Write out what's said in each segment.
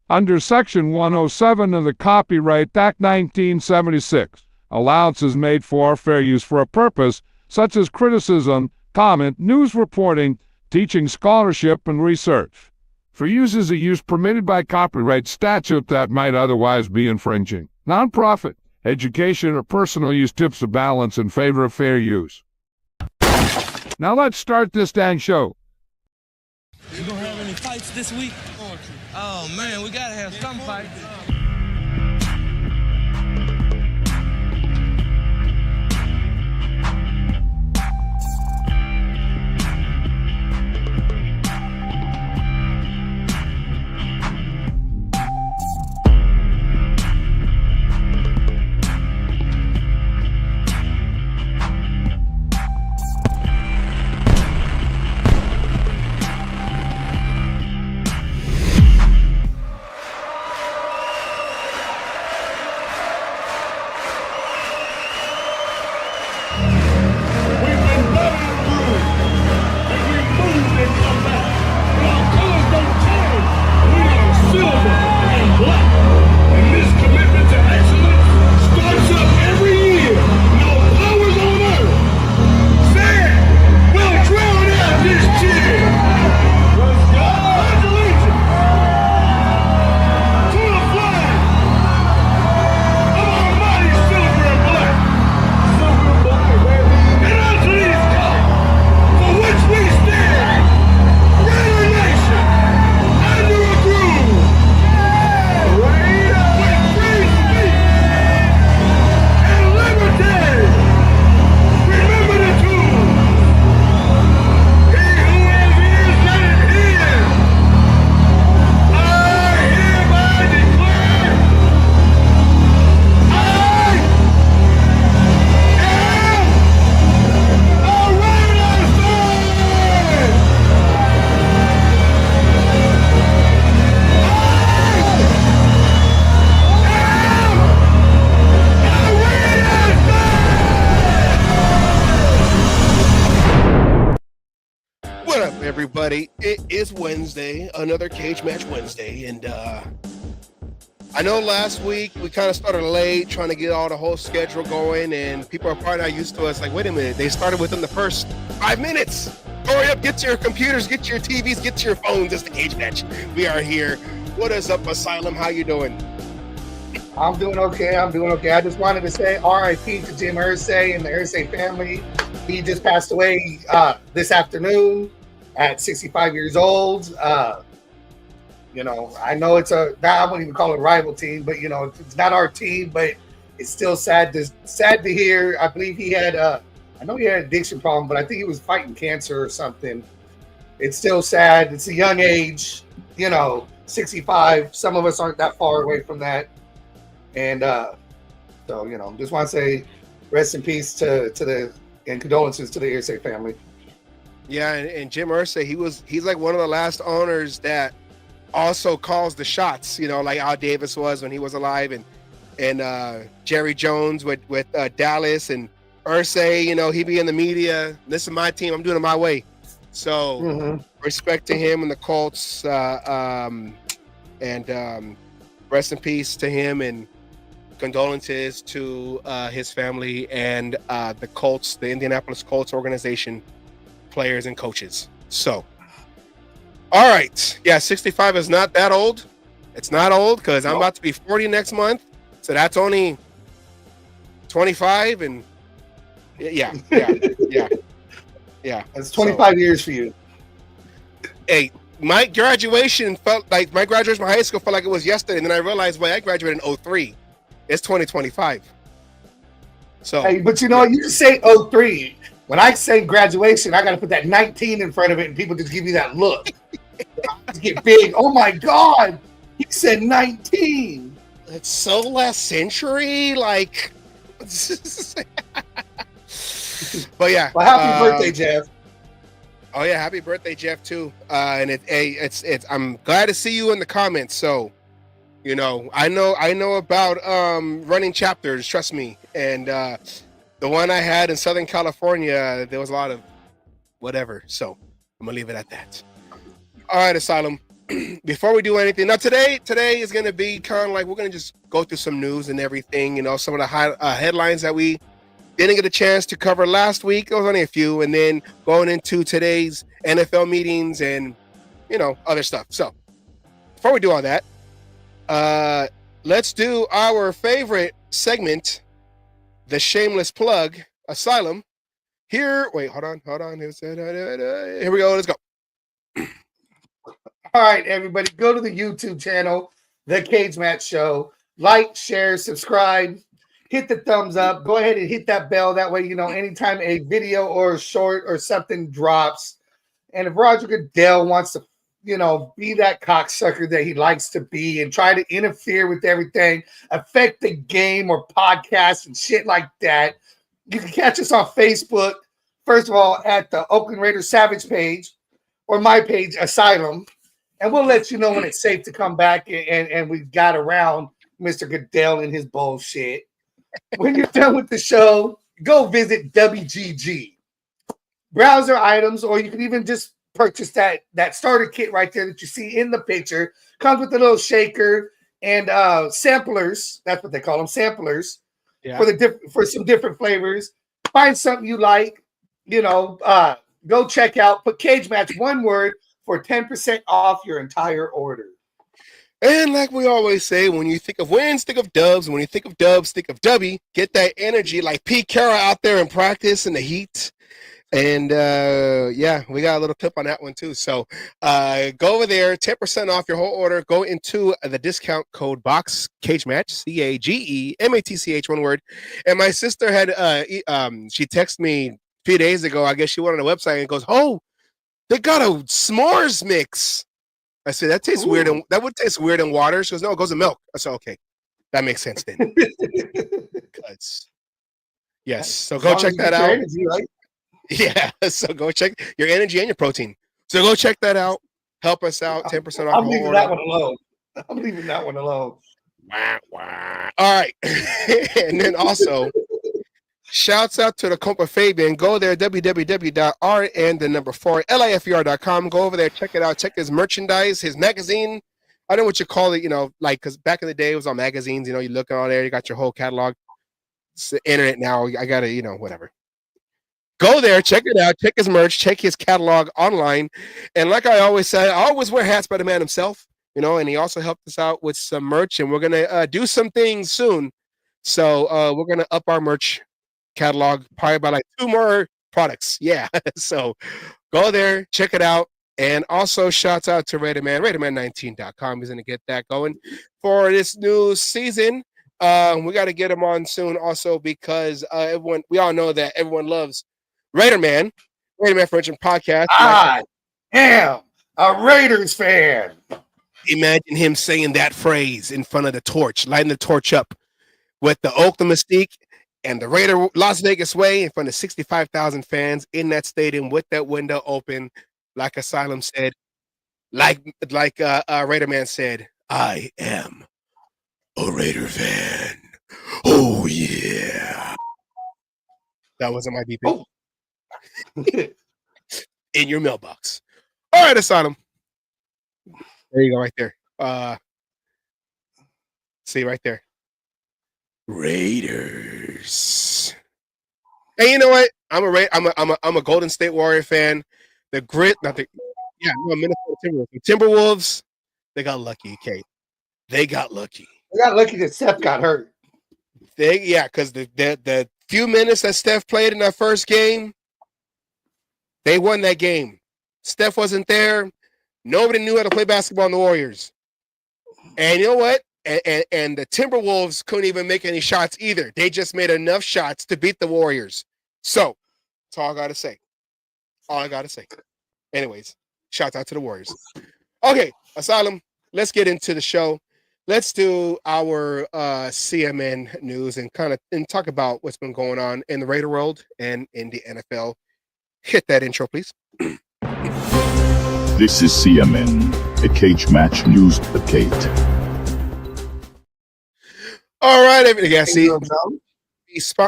Under Section 107 of the Copyright Act 1976, allowance is made for fair use for a purpose such as criticism, comment, news reporting, teaching, scholarship, and research. For uses of use permitted by copyright statute that might otherwise be infringing. Nonprofit, education, or personal use tips the balance in favor of fair use. Now let's start this dang show. You gonna have any fights this week? Oh man, we gotta have some fights. Everybody, it is Wednesday, another Cage Match Wednesday, and I know last week we kind of started late trying to get all the whole schedule going, and people are probably not used to us. Like, wait a minute, they started within the first 5 minutes. Hurry up, get to your computers, get to your TVs, get to your phones. It's the Cage Match. We are here. What is up, Asylum? How you doing? I'm doing okay. I just wanted to say R.I.P. to Jim Irsay and the Irsay family. He just passed away this afternoon at 65 years old. I know I wouldn't even call it a rival team, but it's not our team, but it's still sad to hear. I believe he had I know he had an addiction problem, but I think he was fighting cancer or something. It's still sad. It's a young age, 65. Some of us aren't that far away from that. And just want to say rest in peace and condolences to the Irsay family. Yeah, and Jim Irsay, he's like one of the last owners that also calls the shots, like Al Davis was when he was alive, and Jerry Jones with Dallas, and Irsay, he'd be in the media. This is my team. I'm doing it my way. So respect to him and the Colts, and rest in peace to him, and condolences to his family and the Colts, the Indianapolis Colts organization, players and coaches. So, all right. Yeah, 65 is not that old. It's not old because I'm about to be 40 next month. So that's only 25. And yeah. That's 25 years for you. Hey, my graduation from high school felt like it was yesterday. And then I realized, I graduated in 03. It's 2025. So, hey, but you just say 03. When I say graduation, I got to put that 19 in front of it, and people just give you that look. Get big. Oh my God, he said 19. It's so last century, like. But yeah. Well, happy birthday, Jeff. Oh yeah, happy birthday, Jeff too. And it's. I'm glad to see you in the comments. So, I know about running chapters. Trust me, and. The one I had in Southern California, there was a lot of whatever. So I'm going to leave it at that. All right, Asylum. before we do anything, now today is going to be kind of like we're going to just go through some news and everything. You know, some of the high headlines that we didn't get a chance to cover last week. There was only a few, and then going into today's NFL meetings and other stuff. So before we do all that, let's do our favorite segment, the shameless plug, Asylum. Here, wait, hold on. Here we go. Let's go. All right, everybody, go to the YouTube channel, The Cage Match Show. Like, share, subscribe, hit the thumbs up. Go ahead and hit that bell. That way, anytime a video or a short or something drops, and if Roger Goodell wants to, be that cocksucker that he likes to be and try to interfere with everything, affect the game or podcasts and shit like that, you can catch us on Facebook, first of all, at the Oakland Raiders Savage page or my page, Asylum. And we'll let you know when it's safe to come back and we've got around Mr. Goodell and his bullshit. When you're done with the show, go visit WGG. Browser items, or you can even just purchase that starter kit right there that you see in the picture. Comes with a little shaker and samplers. That's what they call them, samplers. Yeah. For some different flavors. Find something you like, go check out. Put Cage Match, one word, for 10% off your entire order. And like we always say, when you think of wins, think of dubs. When you think of dubs, think of Dubby. Get that energy like Pete Carroll out there in practice in the heat. And we got a little tip on that one too. So go over there, 10% off your whole order. Go into the discount code box, Cage Match, CAGEMATCH, one word. And my sister had she texted me a few days ago. I guess she went on the website and goes, "Oh, they got a s'mores mix." I said, "That tastes weird, and that would taste weird in water." She goes, "No, it goes in milk." I said, "Okay, that makes sense then." Yes, so go check that out. Energy, right? Yeah, so go check your energy and your protein. So go check that out. Help us out. 10% off. I'm leaving that one alone. I'm leaving that one alone. All right, and then also. Shouts out to the compa Fabian. Go there, www.rn4lifer.com. Go over there, check it out. Check his merchandise, his magazine. I don't know what you call it, because back in the day it was on magazines. You look on there, you got your whole catalog. It's the internet now. I got to, whatever. Go there, check it out, check his merch, check his catalog online. And like I always say, I always wear hats by the man himself, and he also helped us out with some merch. And we're going to do some things soon. So we're going to up our merch catalog probably by like 2 more products. Yeah. So go there, check it out. And also shouts out to RaiderMan19.com. He's going to get that going for this new season. We got to get him on soon also because we all know that everyone loves Raider French podcast. I am a Raiders fan. Imagine him saying that phrase in front of the torch, lighting the torch up with the Oakland Mystique and the Raider Las Vegas way in front of 65,000 fans in that stadium with that window open, like Asylum said, like Raider Man said, "I am a Raider fan." Oh yeah, that wasn't my beeping. Oh. In your mailbox. All right, Asylum. There you go, right there. See right there. Raiders. And you know what? I'm a Golden State Warrior fan. The grit, Minnesota Timberwolves. The Timberwolves, they got lucky, Kate. They got lucky. They got lucky that Steph got hurt. Because the few minutes that Steph played in that first game, they won that game. Steph wasn't there. Nobody knew how to play basketball in the Warriors. And you know what? And the Timberwolves couldn't even make any shots either. They just made enough shots to beat the Warriors. So that's all I got to say. Anyways, shout out to the Warriors. Okay, Asylum, let's get into the show. Let's do our CMN news and talk about what's been going on in the Raider world and in the NFL. Hit that intro, please. This is CMN, a Cage Match News Update. All right, everybody.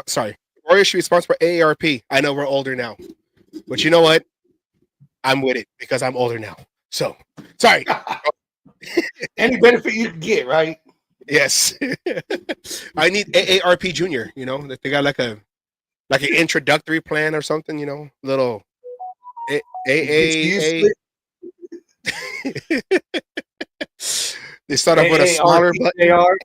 Sorry. Warriors should be sponsored by AARP. I know we're older now. But you know what? I'm with it because I'm older now. So, sorry. Any benefit you can get, right? Yes. I need AARP Junior. You know, they got like an introductory plan or something. You know, little AAA. They start off with a smaller button.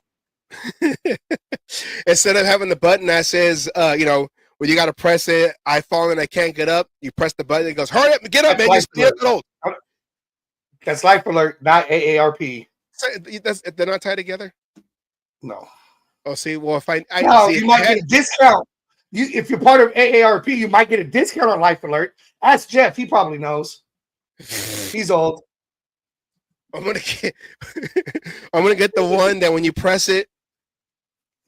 Instead of having the button that says, you know, when you got to press it, I fall and I can't get up. You press the button, it goes, hurry up, get up, man. That's Life Alert, not AARP. So, they're not tied together? No. Oh, see, well, if I no, see, you might get a discount. If you're part of AARP, you might get a discount on Life Alert. Ask Jeff; he probably knows. He's old. I'm gonna get the one that when you press it,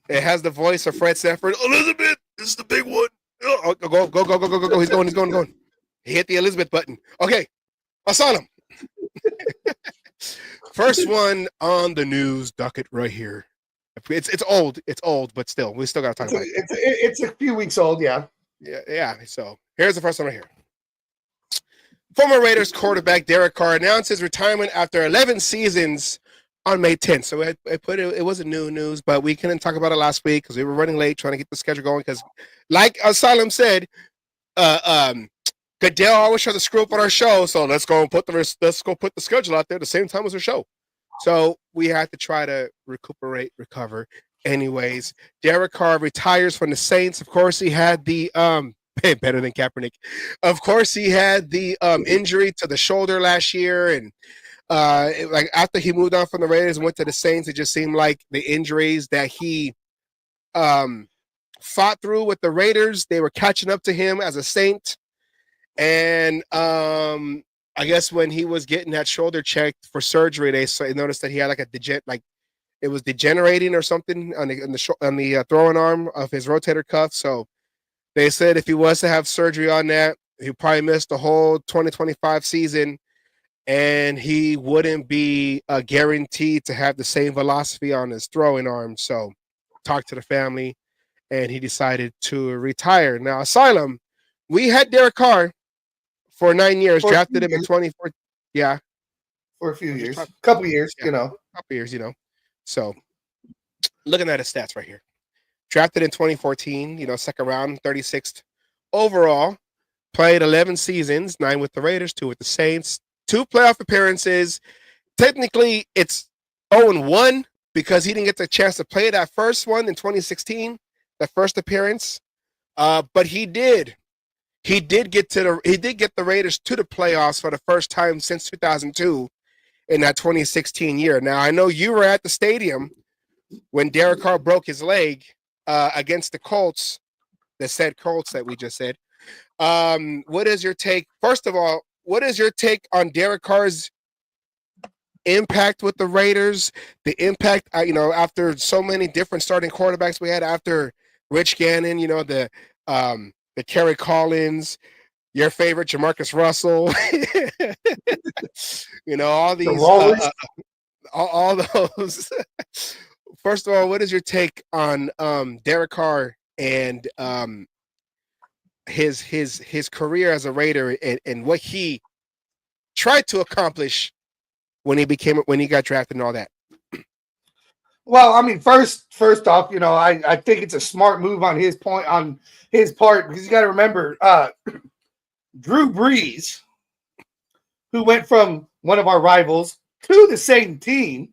it has the voice of Fred Sanford. Elizabeth, this is the big one. Oh, go. He's going. He hit the Elizabeth button. Okay, Asylum. First one on the news docket right here. It's old, but still, we still got to talk about it. It's a few weeks old, yeah. Yeah. So here's the first one right here. Former Raiders quarterback Derek Carr announced his retirement after 11 seasons on May 10th. So it wasn't new news, but we couldn't talk about it last week because we were running late trying to get the schedule going. Because, like Asylum said, Goodell always tries to screw up on our show. So let's go put the schedule out there at the same time as our show. So we had to try to recover. Anyways, Derek Carr retires from the Saints. Of course, he had the better than Kaepernick. Of course, he had the injury to the shoulder last year, and like after he moved on from the Raiders and went to the Saints, it just seemed like the injuries that he fought through with the Raiders, they were catching up to him as a Saint. And I guess when he was getting that shoulder checked for surgery, they noticed that he had like it was degenerating or something on the throwing arm of his rotator cuff. So they said if he was to have surgery on that, he'd probably miss the whole 2025 season, and he wouldn't be guaranteed to have the same velocity on his throwing arm. So talked to the family, and he decided to retire. Now, Asylum, we had Derek Carr for 9 years, drafted him in 2014. Yeah. For a few years. A couple years, you know. So looking at his stats right here. Drafted in 2014, second round, 36th overall. Played 11 seasons, 9 with the Raiders, 2 with the Saints, 2 playoff appearances. Technically, it's 0-1 because he didn't get the chance to play that first one in 2016, the first appearance. But he did. He did get the Raiders to the playoffs for the first time since 2002 in that 2016 year. Now, I know you were at the stadium when Derek Carr broke his leg against the Colts, the said Colts that we just said. What is your take? First of all, what is your take on Derek Carr's impact with the Raiders? The impact, after so many different starting quarterbacks we had after Rich Gannon, the Kerry Collins, your favorite Jamarcus Russell, all these, all those. First of all, what is your take on Derek Carr and his career as a Raider and what he tried to accomplish when he got drafted and all that? Well, I mean, first off, I think it's a smart move on his part because you got to remember, Drew Brees, who went from one of our rivals to the same team,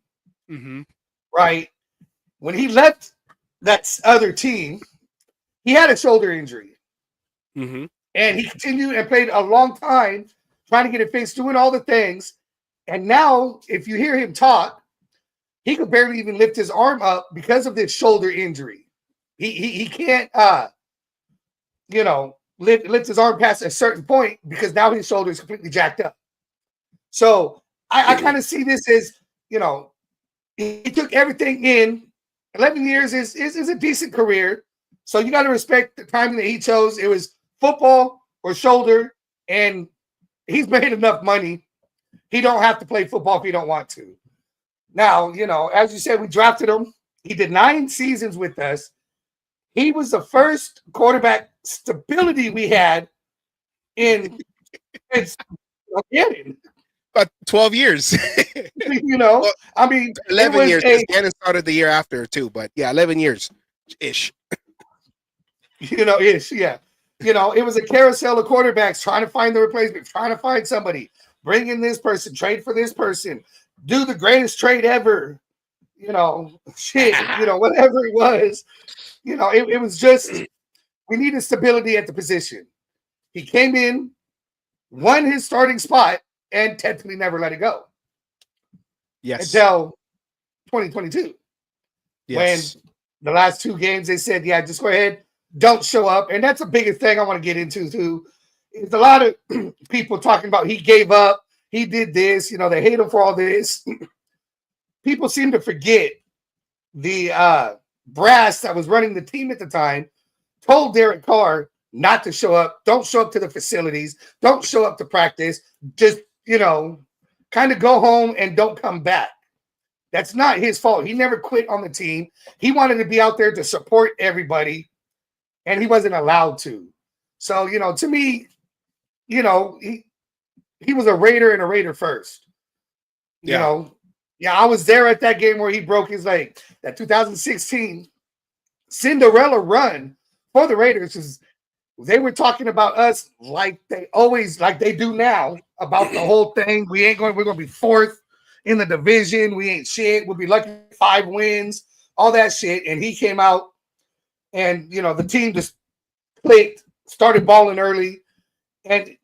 right? When he left that other team, he had a shoulder injury, and he continued and played a long time trying to get it fixed, doing all the things. And now, if you hear him talk, he could barely even lift his arm up because of this shoulder injury. He can't, lift his arm past a certain point because now his shoulder is completely jacked up. So I kind of see this as, he took everything in. 11 years is a decent career. So you got to respect the timing that he chose. It was football or shoulder, and he's made enough money. He don't have to play football if he don't want to. Now, as you said, we drafted him. He did 9 seasons with us. He was the first quarterback stability we had in getting. About 12 years. You know, Well, I mean, 11 it was years. a, Gannon started the year after too, but yeah, 11 years ish. yeah. It was a carousel of quarterbacks trying to find the replacement, trying to find somebody, bring in this person, trade for this person, do the greatest trade ever, shit, whatever it was. It was just, we needed stability at the position. He came in, won his starting spot, and technically never let it go Yes. until 2022. When Yes. the last two games they said, yeah, just go ahead, don't show up. And that's a bigger thing I want to get into too. It's a lot of people talking about he gave up, he did this, they hate him for all this. People seem to forget the brass that was running the team at the time told Derek Carr not to show up, don't show up to the facilities, don't show up to practice, just, kind of go home and don't come back. That's not his fault. He never quit on the team. He wanted to be out there to support everybody, and he wasn't allowed to. So, to me, he was a Raider and a Raider first. Yeah, I was there at that game where he broke his leg. That 2016 Cinderella run for the Raiders is they were talking about us like they do now about the whole thing. We're gonna be fourth in the division. We ain't shit. We'll be lucky 5 wins, all that shit. And he came out and the team just clicked, started balling early. And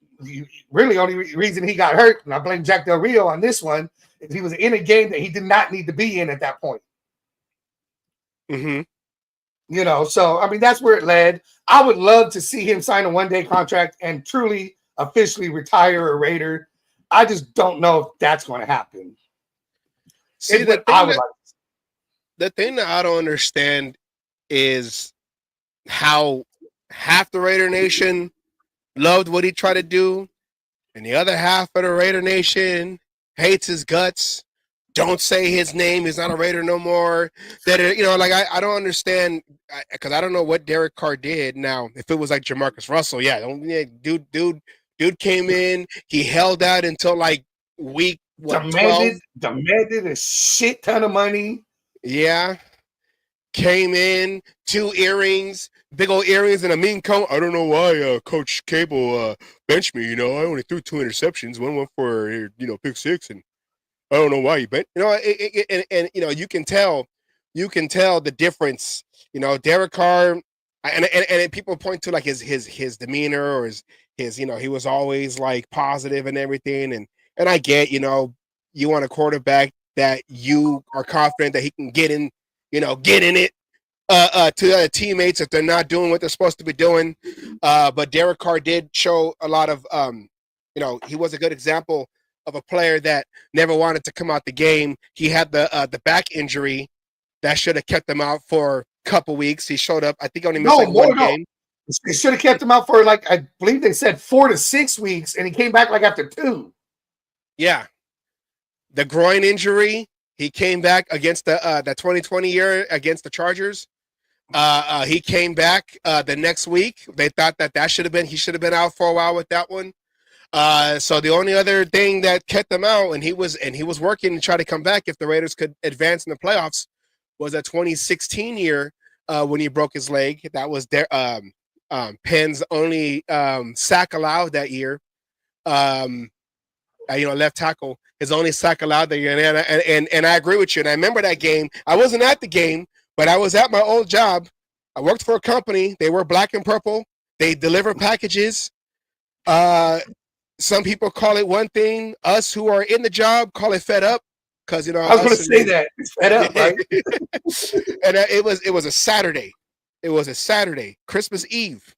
really only reason he got hurt, and I blame Jack Del Rio on this one, is he was in a game that he did not need to be in at that point. Mm-hmm. So I mean that's where it led. I would love to see him sign a 1-day contract and truly officially retire a Raider. I just don't know if that's going to happen. See, the thing that I don't understand is how half the Raider Nation loved what he tried to do, and the other half of the Raider Nation hates his guts. Don't say his name. He's not a Raider no more. That I don't understand because I don't know what Derek Carr did. Now, if it was like Jamarcus Russell, dude came in. He held out until like week 12. Demanded a shit ton of money. Yeah, came in 2 earrings, big old earrings, and a mean coat. I don't know why Coach Cable benched me. I only threw 2 interceptions. One went for pick 6 and. I don't know why you bet. And you can tell the difference. Derek Carr, and people point to like his demeanor or his he was always like positive and everything. And I get you want a quarterback that you are confident that he can get in it to the other teammates if they're not doing what they're supposed to be doing. But Derek Carr did show a lot of he was a good example of a player that never wanted to come out the game. He had the back injury that should have kept him out for a couple weeks. He showed up. I think only missed one game. They should have kept him out for I believe they said 4 to 6 weeks, and he came back after 2. Yeah, the groin injury. He came back against the 2020 year against the Chargers. He came back the next week. They thought that should have been he should have been out for a while with that one. So the only other thing that kept them out, and he was working to try to come back if the Raiders could advance in the playoffs, was that 2016 year when he broke his leg. That was their Penn's only sack allowed that year. Left tackle, his only sack allowed that year, and I agree with you. And I remember that game. I wasn't at the game, but I was at my old job. I worked for a company. They were black and purple. They deliver packages. Some people call it one thing. Us who are in the job call it fed up because I was going to say that it's fed up, right? And it was a Saturday. It was a Saturday, Christmas Eve.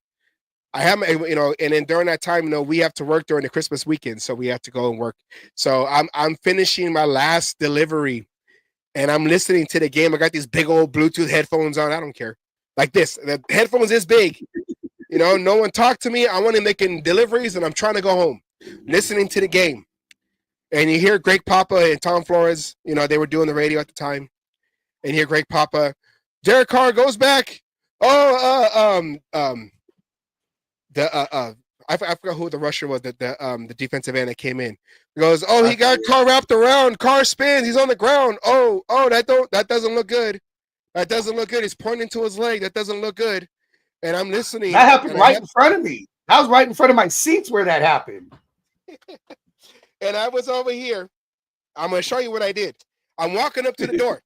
I have and then during that time, we have to work during the Christmas weekend, so we have to go and work. So I'm finishing my last delivery, and I'm listening to the game. I got these big old Bluetooth headphones on. I don't care, like this. The headphones is big. No one talked to me. I wasn't making deliveries, and I'm trying to go home, listening to the game. And you hear Greg Papa and Tom Flores, they were doing the radio at the time. And you hear Greg Papa, Derek Carr goes back. I forgot who the rusher was, the defensive end that came in. He goes, oh, he got car wrapped around, car spins, he's on the ground. Oh, that doesn't look good. That doesn't look good. He's pointing to his leg. That doesn't look good. And I'm listening. That happened right in front of me. I was right in front of my seats where that happened. And I was over here. I'm going to show you what I did. I'm walking up to the door.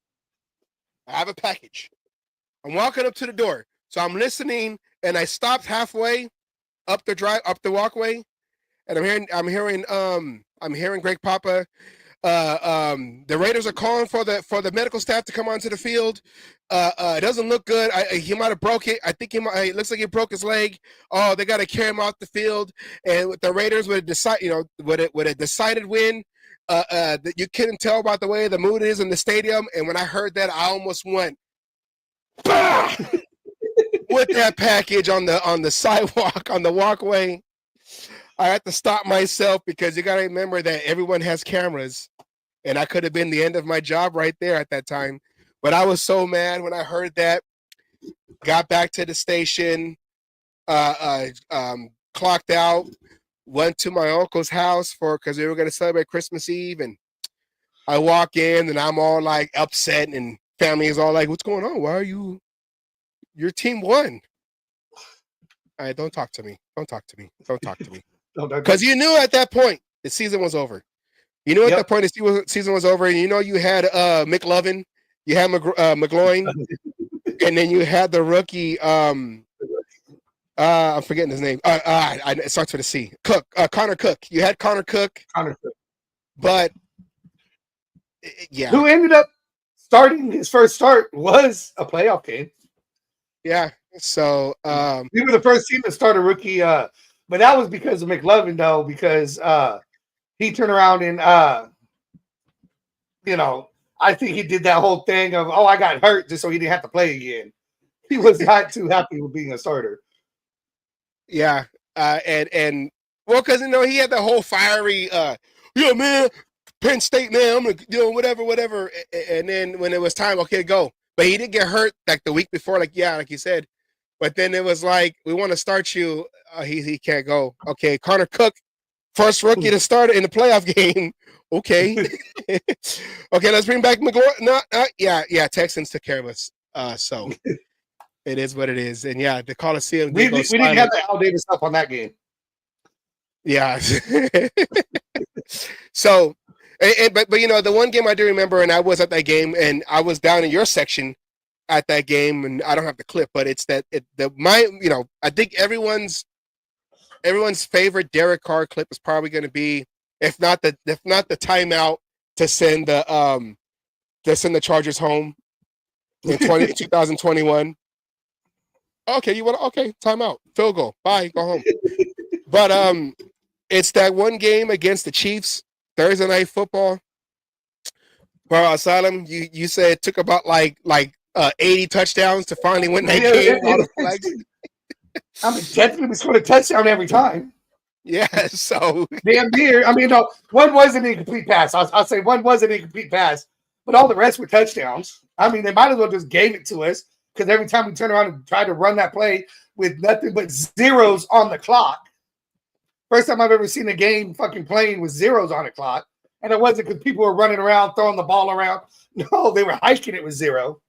I have a package. I'm walking up to the door. So I'm listening, and I stopped halfway up the walkway, and I'm hearing Greg Papa. The Raiders are calling for the medical staff to come onto the field. It doesn't look good. He might have broke it. I think it looks like he broke his leg. Oh, they got to carry him off the field. And the Raiders would decide, would a decided win. That you couldn't tell about the way the mood is in the stadium. And when I heard that, I almost went bah! With that package on the sidewalk, on the walkway. I had to stop myself because you got to remember that everyone has cameras, and I could have been the end of my job right there at that time. But I was so mad when I heard that. Got back to the station, clocked out, went to my uncle's house because we were going to celebrate Christmas Eve, and I walk in and I'm all like upset, and family is all like, "What's going on? Why are you? Your team won." All right, don't talk to me. Don't talk to me. Don't talk to me. Because you knew at that point the season was over. You knew at that point the season was over, and you had McLovin, you had McGloin, and then you had the rookie. I'm forgetting his name. It starts with a C. Cook, Connor Cook. You had Connor Cook. But yeah, who ended up starting his first start was a playoff game. Yeah. So we were the first team to start a rookie. But that was because of McLovin, though, because he turned around and I think he did that whole thing of, oh, I got hurt just so he didn't have to play again. He was not too happy with being a starter. Yeah. And well, because he had the whole fiery man, Penn State, man, I'm gonna whatever. And then when it was time, okay, go. But he did get hurt like the week before, like you said. But then it was like, we want to start you. He can't go. Okay, Connor Cook, first rookie to start in the playoff game. Okay. Okay, let's bring back McGloin. Yeah, Texans took care of us. So it is what it is. And yeah, the Coliseum. We didn't have the Al Davis stuff on that game. Yeah. So, but the one game I do remember, and I was at that game, and I was down in your section at that game, and I don't have the clip, but it's I think everyone's favorite Derek Carr clip is probably going to be, if not the timeout to send the Chargers home in 2021. Okay, timeout, field goal, bye, go home. But it's that one game against the Chiefs, Thursday Night Football. Well, Asylum, you said it took about like 80 touchdowns to finally win that game. I mean, technically we scored a touchdown every time. Yeah, so damn near. I mean, no, one wasn't an incomplete pass. I'll say one was an incomplete pass, but all the rest were touchdowns. I mean, they might as well just gave it to us because every time we turn around and try to run that play with nothing but zeros on the clock. First time I've ever seen a game fucking playing with zeros on the clock. And it wasn't because people were running around, throwing the ball around. No, they were hiking it with zero.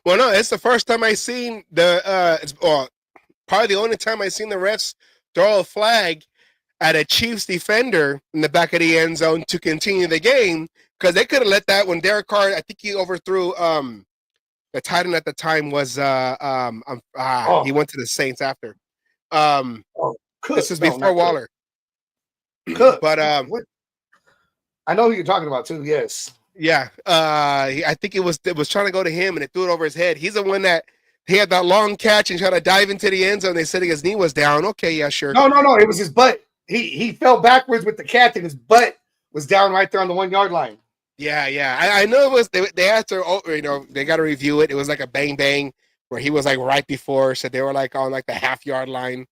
Well, no, it's the first time I seen probably the only time I seen the refs throw a flag at a Chiefs defender in the back of the end zone to continue the game, because they could have let that when Derek Carr, I think he overthrew the tight end at the time was he went to the Saints after. This is before Waller. Cook. But I know who you're talking about too, yes. Yeah, I think it was trying to go to him, and it threw it over his head. He's the one that he had that long catch and tried to dive into the end zone. They said his knee was down. Okay, yeah, sure. No, it was his butt. He fell backwards with the catch, and his butt was down right there on the 1 yard line. Yeah. I know it was. They had to, they got to review it. It was like a bang where he was like right before, so they were like on like the half yard line.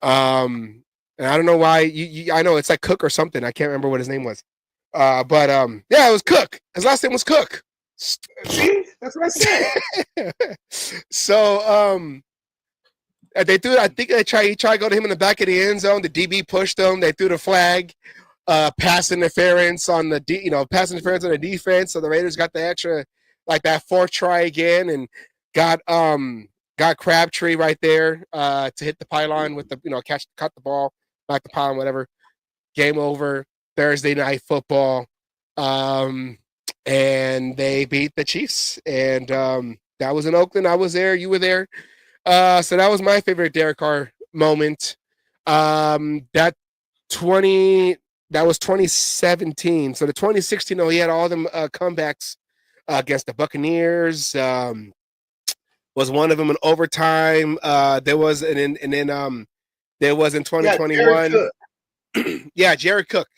And I don't know why. I know it's like Cook or something. I can't remember what his name was. But yeah, it was Cook. His last name was Cook. See, that's what I said. So they threw. I think he tried to go to him in the back of the end zone. The DB pushed him. They threw the flag. pass interference on the pass interference on the defense. So the Raiders got the extra, like that fourth try again, and got Crabtree right there to hit the pylon with the cut the ball, knock the pylon, whatever. Game over. Thursday night football, and they beat the Chiefs, and that was in Oakland. I was there. You were there. So that was my favorite Derek Carr moment. That was 2017. So the 2016, he had all them comebacks against the Buccaneers. Was one of them in overtime. There was there was in 2021. Yeah, Jared Cook.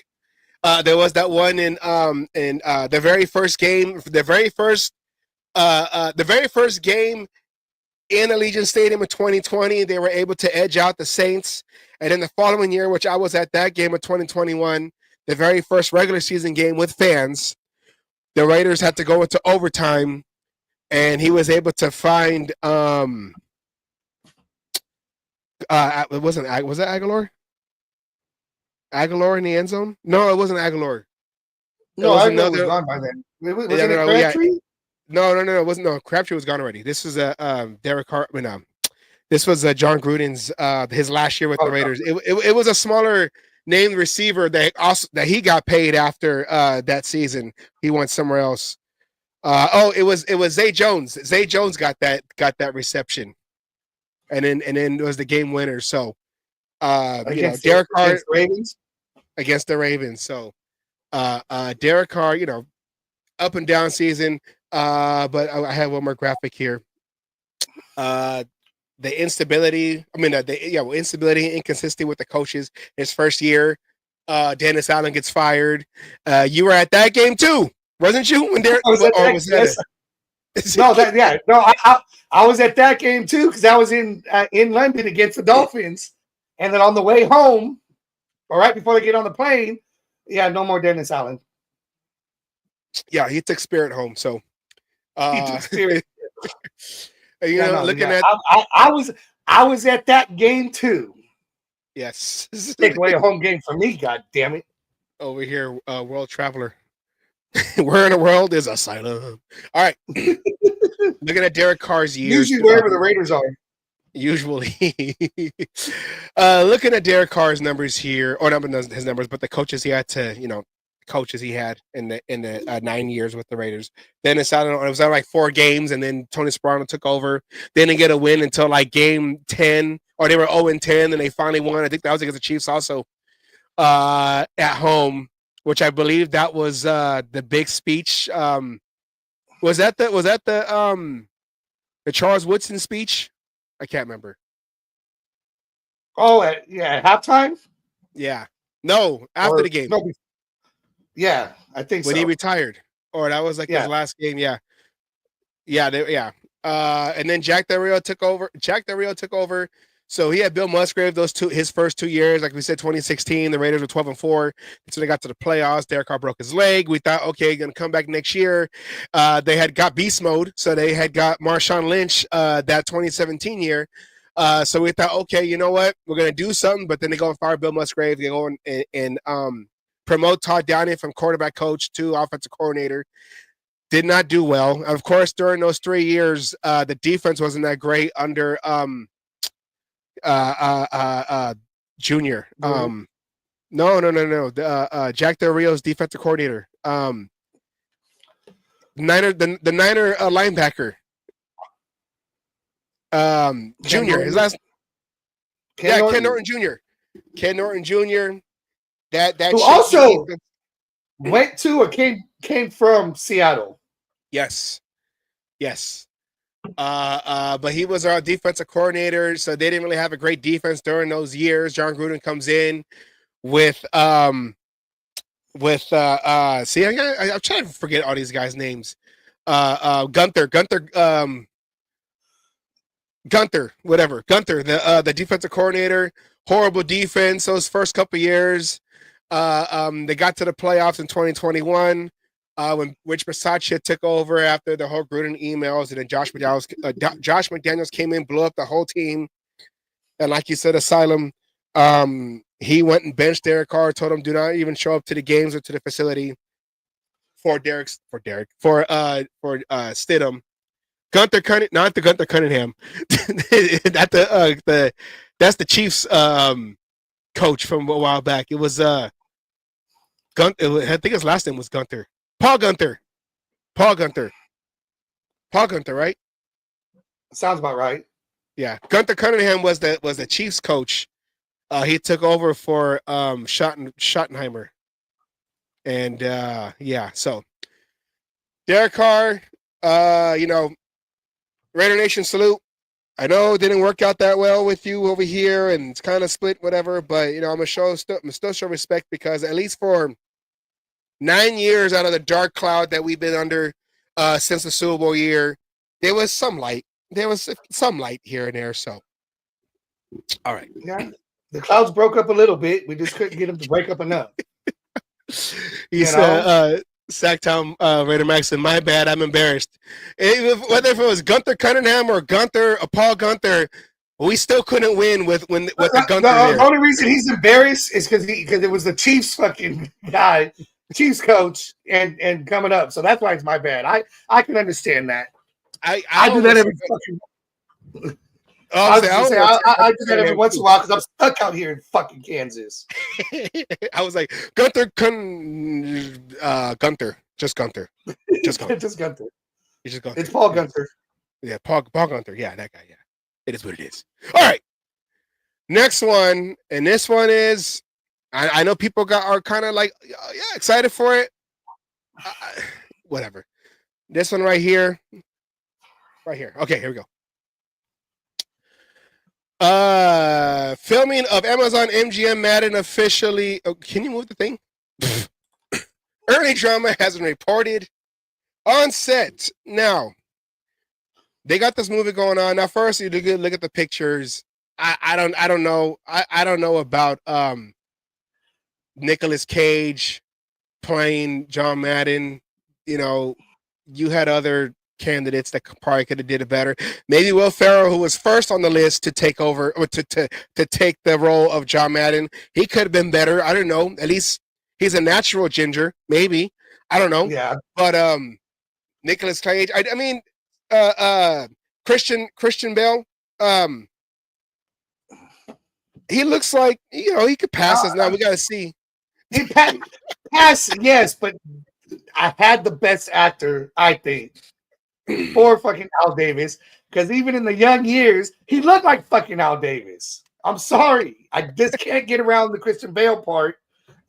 There was that one in the very first game, the very first game in Allegiant Stadium in 2020. They were able to edge out the Saints, and then the following year, which I was at that game of 2021, the very first regular season game with fans, the Raiders had to go into overtime, and he was able to find was it Aguilar? Aguilar in the end zone? No, it wasn't Aguilar. No, Aguilar was gone by then. Was it Crabtree? No, it wasn't. No, Crabtree was gone already. This was Derek Carr. This was John Gruden's his last year with the Raiders. It was a smaller named receiver that he got paid after that season. He went somewhere else. It was Zay Jones. Zay Jones got that reception, and then it was the game winner. So Derek Carr against the Ravens. So Derek Carr, up and down season. But I have one more graphic here. The instability. Instability, inconsistency with the coaches. His first year, Dennis Allen gets fired. You were at that game too, wasn't you? When Derek I was at that game too because I was in London against the Dolphins. And then on the way home, or right before they get on the plane, no more Dennis Allen. Yeah, he took Spirit home. So he took Spirit. Looking at, I was at that game too. Yes, take away a home game for me. God damn it! Over here, world traveler. Where in the world is asylum? All right. Looking at Derek Carr's years. Usually wherever the Raiders are. Usually, looking at Derek Carr's numbers here, or not his numbers, but the coaches he had to, coaches he had in the 9 years with the Raiders. Then it was like 4 games, and then Tony Soprano took over. They didn't get a win until like game 10, or they were 0-10, and they finally won. I think that was against the Chiefs also at home, which I believe that was the big speech. Was that the Charles Woodson speech? I can't remember. Oh, at halftime? Yeah. No, after the game. No, yeah, I think when he retired. Or that was like his last game. Yeah. Yeah. And then Jack Del Rio took over. So he had Bill Musgrave his first 2 years. Like we said, 2016, the Raiders were 12-4. So they got to the playoffs. Derek Carr broke his leg. We thought, okay, going to come back next year. They had got beast mode. So they had got Marshawn Lynch that 2017 year. So we thought, okay, you know what? We're going to do something. But then they go and fire Bill Musgrave. They go and promote Todd Downing from quarterback coach to offensive coordinator. Did not do well. Of course, during those 3 years, the defense wasn't that great under Junior. No. Jack Del Rio's defensive coordinator. The Niner linebacker. Junior. His last. Ken Norton Jr. Ken Norton Jr. That who also went to or came from Seattle. Yes. But he was our defensive coordinator, so they didn't really have a great defense during those years. John Gruden comes in with I'm trying to forget all these guys' names. Gunther, the defensive coordinator. Horrible defense those first couple of years. They got to the playoffs in 2021. When Rich Bisaccia took over after the whole Gruden emails, and then Josh McDaniels came in, blew up the whole team, and like you said, Asylum. He went and benched Derek Carr, told him do not even show up to the games or to the facility for Stidham. Gunther Cunningham, not the Gunther Cunningham. That's the Chiefs coach from a while back. It was I think his last name was Gunther. Paul Gunther, right? Sounds about right. Yeah, Gunther Cunningham was the Chiefs coach. He took over for Schottenheimer, and so Derek Carr, Raider Nation salute. I know it didn't work out that well with you over here, and it's kind of split, whatever. But I'm gonna still show respect, because at least for 9 years out of the dark cloud that we've been under since the Super Bowl year, there was some light. There was some light here and there. So, all right. Yeah, the clouds broke up a little bit. We just couldn't get them to break up enough. He said, Sacktown Raider Max said, my bad, I'm embarrassed. Whether if it was Gunther Cunningham or Paul Gunther, we still couldn't win with the Gunther. The only reason he's embarrassed is because it was the Chiefs fucking guy, Chiefs coach, and coming up. So that's why it's my bad. I can understand that. I do that every fucking. I do that every once in a while because I'm stuck out here in fucking Kansas. I was like, Gunther, just Gunther. Just Gunther. He's just Gunther. It's Paul Gunther. Yeah, Paul Gunther. Yeah, that guy. Yeah, it is what it is. All right, next one, and this one is, I know people are kind of like, excited for it. Whatever. This one right here. Okay, here we go. Filming of Amazon MGM Madden officially. Oh, can you move the thing? Early drama has been reported on set. Now, they got this movie going on. Now, first, you look at the pictures. I don't know. I don't know about Nicolas Cage playing John Madden. You had other candidates that probably could have did it better. Maybe Will Ferrell, who was first on the list to take over or to take the role of John Madden, he could have been better. I don't know. At least he's a natural ginger. Maybe, I don't know. Yeah. But Nicolas Cage. I mean, Christian Bale. He looks like he could pass us. Now we got to see. He pass, yes, but I had the best actor, I think, for fucking Al Davis, because even in the young years, he looked like fucking Al Davis. I'm sorry. I just can't get around the Christian Bale part.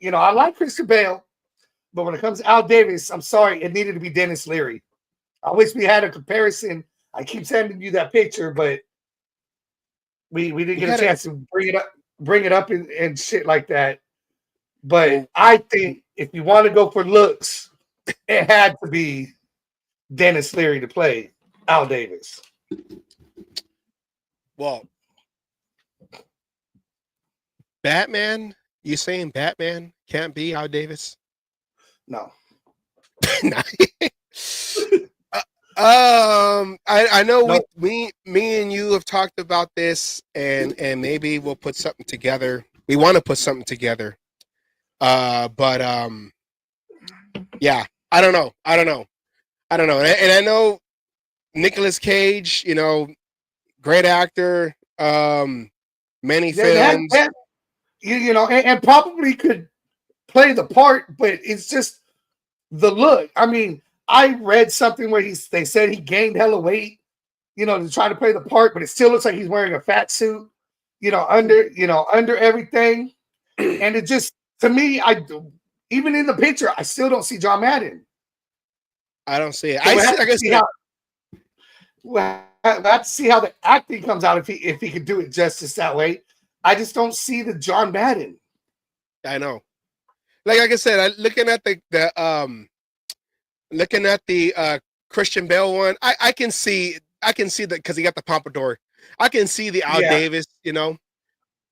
I like Christian Bale, but when it comes to Al Davis, I'm sorry, it needed to be Dennis Leary. I wish we had a comparison. I keep sending you that picture, but we didn't get a chance to bring it up and shit like that. But I think if you want to go for looks, it had to be Dennis Leary to play Al Davis. Well, Batman? You saying Batman can't be Al Davis? No. I know me and you have talked about this, and maybe we'll put something together. We want to put something together. But yeah, I don't know. And I know Nicolas Cage, great actor, many films. And probably could play the part, but it's just the look. I mean, I read something where they said he gained hella weight, to try to play the part, but it still looks like he's wearing a fat suit, under everything. And it just, to me, even in the picture, I still don't see John Madden. I don't see it. So we'll have to see how the acting comes out if he could do it justice that way. I just don't see the John Madden. I know. Like I said, looking at the Christian Bale one, I can see that because he got the pompadour. I can see the Al Davis,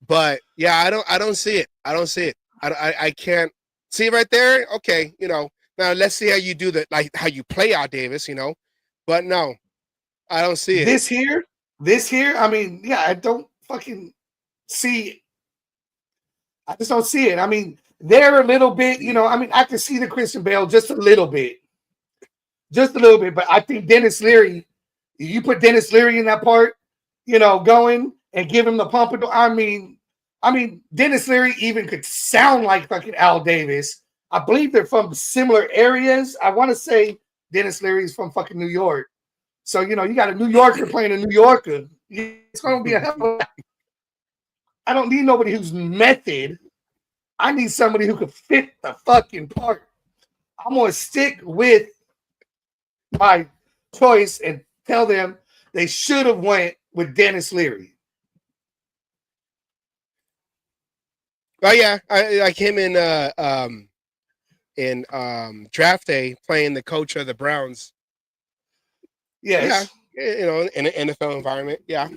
but yeah, I don't see it. I can't see it right there. Okay, now let's see how you do that, like how you play Al Davis, but no, I don't see it. This here, I mean, yeah, I don't fucking see. I just don't see it. I mean, they're a little bit, I mean, I can see the Christian Bale just a little bit. Just a little bit. But I think Dennis Leary, you put Dennis Leary in that part, going and give him the pompadour. I mean, Dennis Leary even could sound like fucking Al Davis. I believe they're from similar areas. I want to say Dennis Leary is from fucking New York. So, you got a New Yorker playing a New Yorker. It's going to be a hell of a... I don't need nobody who's method. I need somebody who could fit the fucking part. I'm going to stick with my choice and tell them they should have went with Dennis Leary. Oh yeah, I like him in draft day playing the coach of the Browns. Yes. Yeah, in an NFL environment. Yeah,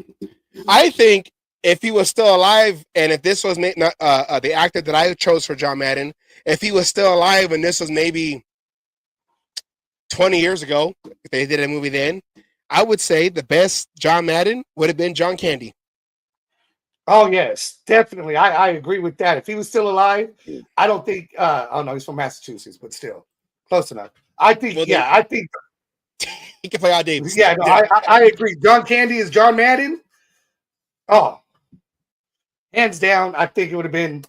I think if he was still alive, and if this was not the actor that I chose for John Madden, if he was still alive, and this was maybe 20 years ago, if they did a movie then, I would say the best John Madden would have been John Candy. Oh, yes, definitely. I agree with that. If he was still alive, I don't think, oh no, he's from Massachusetts, but still close enough. I think, I think he can play Al Davis. Yeah, no, I agree. John Candy is John Madden. Oh, hands down, I think it would have been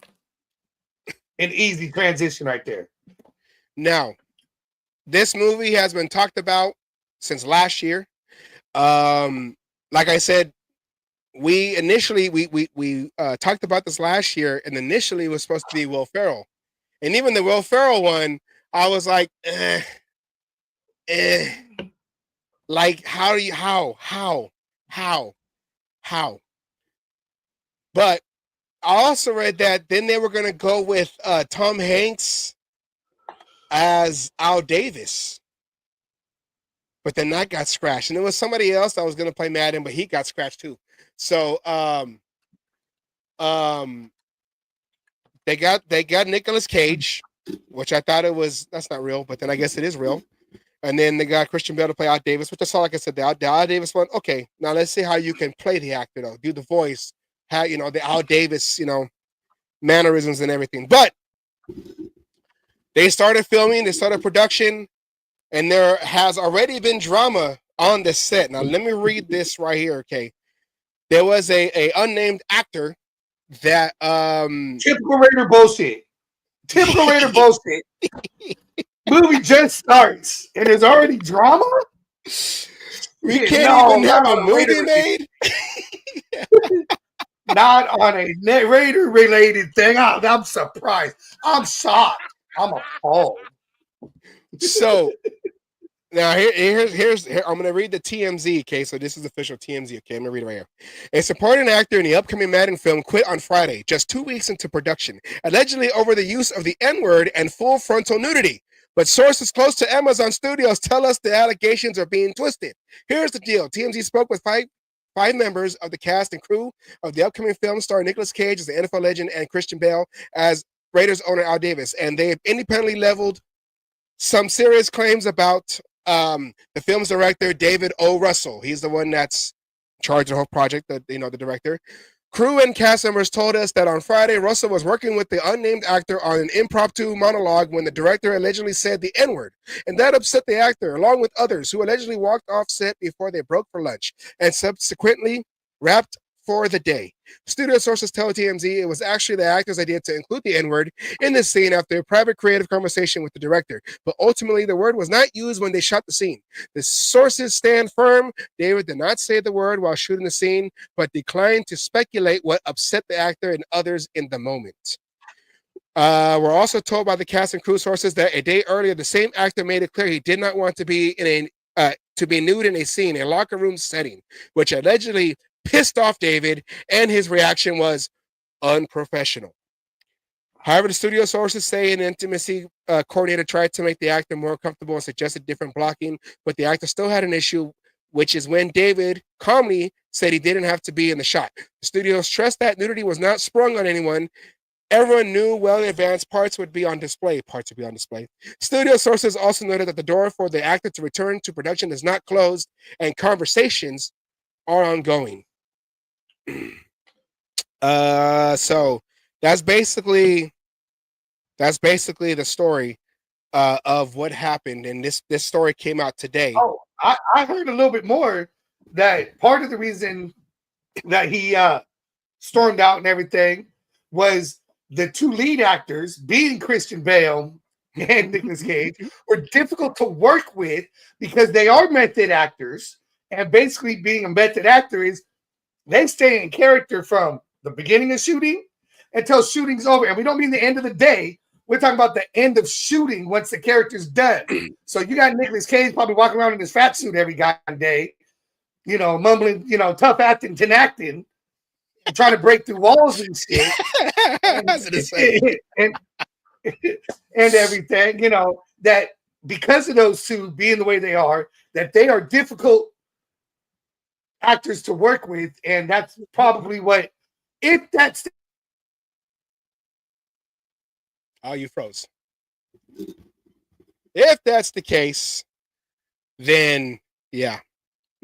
an easy transition right there. Now, this movie has been talked about since last year. Like I said, we initially talked about this last year, and initially it was supposed to be Will Ferrell, and even the Will Ferrell one, I was like, like how? But I also read that then they were going to go with Tom Hanks as Al Davis. But then that got scratched. And there was somebody else that was going to play Madden, but he got scratched too. So they got Nicolas Cage, which I thought that's not real, but then I guess it is real. And then they got Christian Bale to play Al Davis, which I saw, like I said, the Al Davis one. Okay, now let's see how you can play the actor though, do the voice, how the Al Davis, mannerisms and everything. But they started filming, they started production, and there has already been drama on the set. Now let me read this right here, okay? There was a unnamed actor that typical Raider bullshit. Typical Raider bullshit. Movie just starts and there's already drama. We can't even have a movie made. Not on a Raider related thing. I'm surprised. I'm shocked. I'm appalled. So now here's I'm going to read the TMZ. Okay, so this is official TMZ. Okay, I'm going to read it right here. A supporting actor in the upcoming Madden film quit on Friday, just 2 weeks into production, allegedly over the use of the N-word and full frontal nudity. But sources close to Amazon Studios tell us the allegations are being twisted. Here's the deal. TMZ spoke with five members of the cast and crew of the upcoming film starring Nicolas Cage as the NFL legend and Christian Bale as Raiders owner Al Davis. And they have independently leveled some serious claims about the film's director, David O. Russell. He's the one that's in charge of the whole project, the director. Crew and cast members told us that on Friday, Russell was working with the unnamed actor on an impromptu monologue when the director allegedly said the N-word, and that upset the actor, along with others who allegedly walked off set before they broke for lunch and subsequently wrapped for the day. Studio sources tell TMZ it was actually the actor's idea to include the N-word in the scene after a private creative conversation with the director, but ultimately the word was not used when they shot the scene. The sources stand firm. David did not say the word while shooting the scene, but declined to speculate what upset the actor and others in the moment. We're also told by the cast and crew sources that a day earlier, the same actor made it clear he did not want to be nude in a scene, a locker room setting, which allegedly pissed off David, and his reaction was unprofessional. However, the studio sources say an intimacy coordinator tried to make the actor more comfortable and suggested different blocking, but the actor still had an issue, which is when David calmly said he didn't have to be in the shot. The studio stressed that nudity was not sprung on anyone. Everyone knew well in advance parts would be on display. Studio sources also noted that the door for the actor to return to production is not closed, and conversations are ongoing. So That's basically the story of what happened, and this story came out today. Oh, I heard a little bit more that part of the reason that he stormed out and everything was the two lead actors, being Christian Bale and Nicolas Cage, were difficult to work with because they are method actors. And basically, being a method actor is they stay in character from the beginning of shooting until shooting's over. And we don't mean the end of the day. We're talking about the end of shooting once the character's done. So you got Nicolas Cage probably walking around in his fat suit every goddamn day, mumbling, tough acting, and trying to break through walls and shit. and, and everything, that because of those two being the way they are, that they are difficult actors to work with. And that's probably what, if that's. Oh, you froze. If that's the case, then yeah,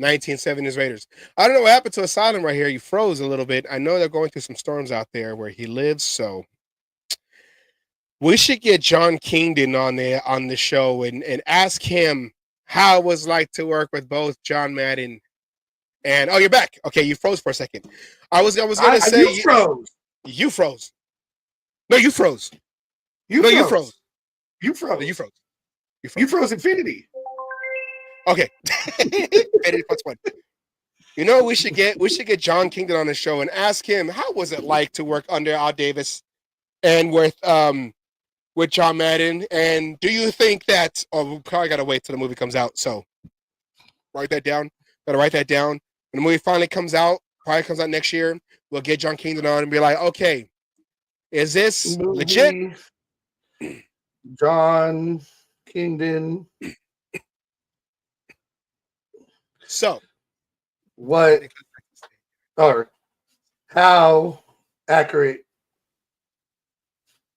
1970s Raiders. I don't know what happened to Asylum right here. You froze a little bit. I know they're going through some storms out there where he lives, so we should get John Kingdon on the show and ask him how it was like to work with both John Madden and you're back. Okay, you froze for a second. I was gonna say you froze. You froze. No, you froze. You froze. You froze. You froze. You froze Infinity. Okay. Infinity plus one. We should get John Kingdon on the show and ask him how was it like to work under Al Davis and with John Madden, and do you think that we probably gotta wait till the movie comes out, so write that down. Gotta write that down. When the movie finally comes out, probably comes out next year, we'll get John Kingdon on and be like, okay, is this legit? John Kingdon. So, what or how accurate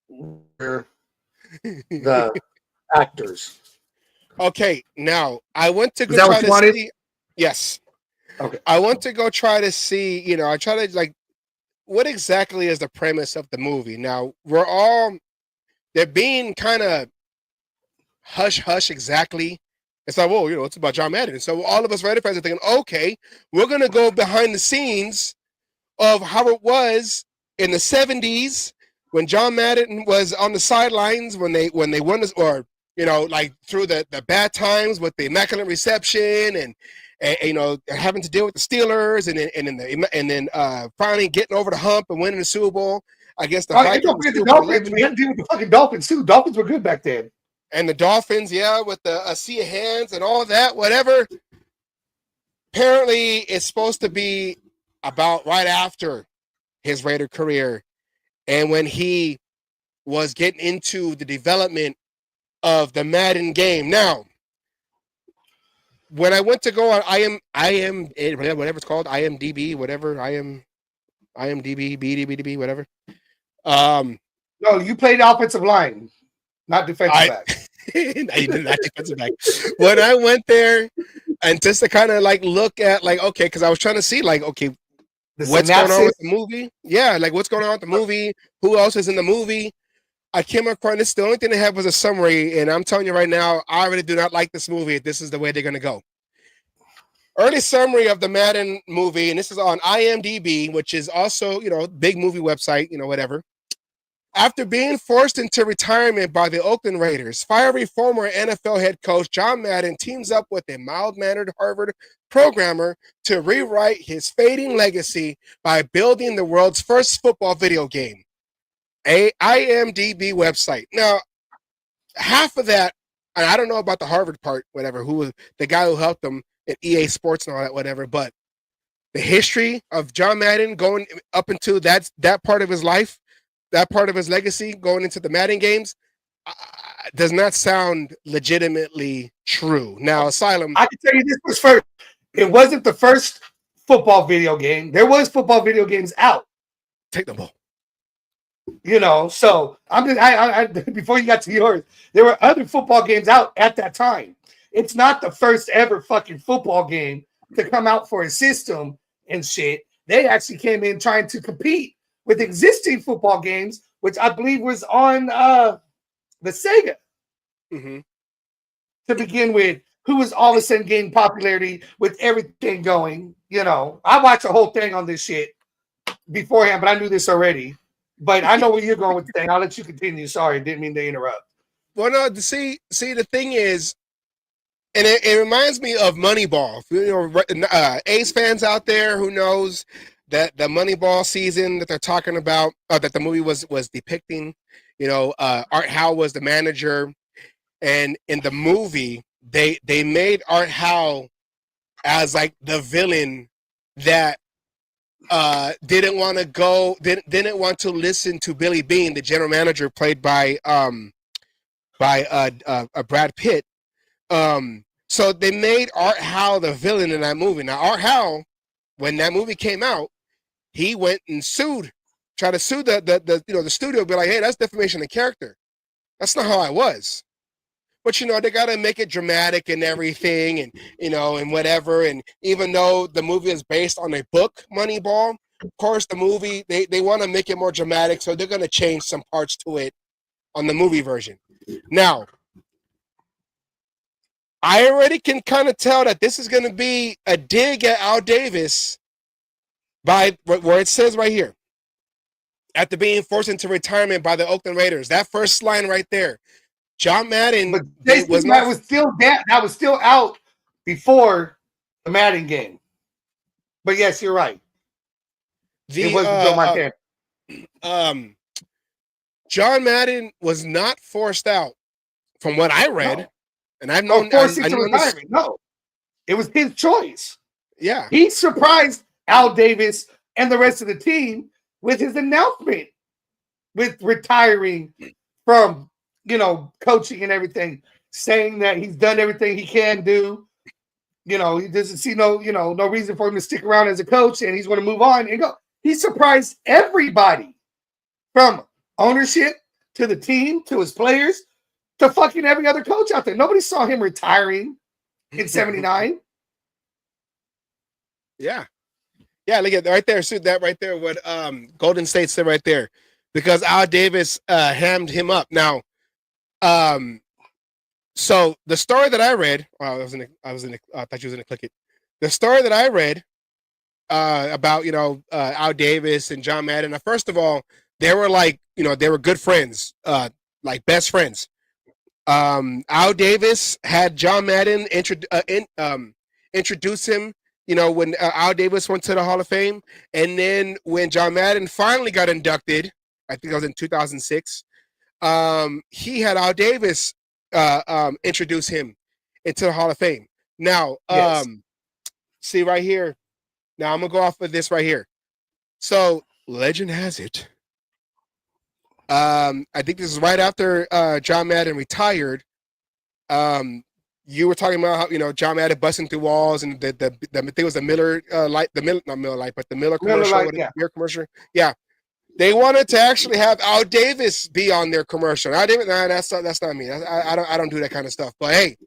were the actors? Okay, now I went to go try to see. Yes. Okay. I want to go try to see. I try to what exactly is the premise of the movie? Now they're being kind of hush exactly. It's like, whoa, it's about John Madden. So all of us Raider fans are thinking, okay, we're gonna go behind the scenes of how it was in the 70s when John Madden was on the sidelines when they won this, or through the bad times with the immaculate reception and having to deal with the Steelers and then finally getting over the hump and winning the Super Bowl against the Vikings. Don't forget the Dolphins. We had to deal with the fucking Dolphins too. Dolphins were good back then. And the Dolphins, with the sea of hands and all that, whatever. Apparently, it's supposed to be about right after his Raider career and when he was getting into the development of the Madden game. Now, when I went to go on whatever it's called, IMDb, whatever, IMDb, BDB, whatever. No, you played offensive line, not defensive back. I did not defensive back. When I went there and just to kind of look at okay, because I was trying to see okay, what's going on with the movie? Yeah, what's going on with the movie? Who else is in the movie? I came across this. The only thing they had was a summary, and I'm telling you right now, I really do not like this movie. This is the way they're going to go. Early summary of the Madden movie, and this is on IMDb, which is also big movie website, whatever. After being forced into retirement by the Oakland Raiders, fiery former NFL head coach John Madden teams up with a mild-mannered Harvard programmer to rewrite his fading legacy by building the world's first football video game. A IMDb website. Now, half of that, and I don't know about the Harvard part, whatever, who was the guy who helped them at EA Sports and all that, whatever, but the history of John Madden going up into that part of his life, that part of his legacy going into the Madden games does not sound legitimately true. Now, Asylum. I can tell you this was first. It wasn't the first football video game. There was football video games out. Take the ball. So I'm just, I before you got to yours, there were other football games out at that time. It's not the first ever fucking football game to come out for a system and shit. They actually came in trying to compete with existing football games, which I believe was on the Sega to begin with, who was all of a sudden gaining popularity with everything going. You know, I watched the whole thing on this shit beforehand, but I knew this already. But I know where you're going with the thing. I'll let you continue. Sorry, didn't mean to interrupt. Well, no, see, the thing is, and it reminds me of Moneyball. You know, Ace fans out there who knows that the Moneyball season that they're talking about, that the movie was depicting. You know, Art Howe was the manager, and in the movie, they made Art Howe as like the villain that didn't want to listen to Billy Bean, the general manager played by Brad Pitt. So they made Art Howe the villain in that movie. Now Art Howe, when that movie came out, he went and tried to sue the studio, be like, hey, that's defamation of character. That's not how I was. But you know, they gotta make it dramatic and everything, and you know, and whatever. And even though the movie is based on a book, Moneyball, of course, the movie they want to make it more dramatic, so they're gonna change some parts to it on the movie version. Now, I already can kind of tell that this is going to be a dig at Al Davis by where it says right here, after being forced into retirement by the Oakland Raiders. That first line right there, John Madden was still out before the Madden game. But yes, you're right. It wasn't Joe Montana. John Madden was not forced out, from what I read. No. And I've known retirement. No, it was his choice. Yeah, he surprised Al Davis and the rest of the team with his announcement, with retiring from coaching and everything, saying that he's done everything he can do. You know, he doesn't see no reason for him to stick around as a coach, and he's going to move on and go. He surprised everybody, from ownership to the team to his players, to fucking every other coach out there. Nobody saw him retiring in 79. Yeah. Look at right there. See that right there. What Golden State said right there, because Al Davis hammed him up. Now, so the story that I read, I thought you was gonna click it. The story that I read about Al Davis and John Madden. Now, first of all, they were they were good friends, like best friends. Al Davis had John Madden introduce him, when Al Davis went to the Hall of Fame. And then when John Madden finally got inducted, I think it was in 2006, he had Al Davis introduce him into the Hall of Fame. Now, see right here. Now I'm going to go off of this right here. So legend has it, I think this is right after John Madden retired. You were talking about how John Madden busting through walls, and the I think it was the Miller light, not Miller light, but the Miller commercial. Miller commercial. Yeah, they wanted to actually have Al Davis be on their commercial. Al Davis, that's not me. I don't do that kind of stuff. But hey,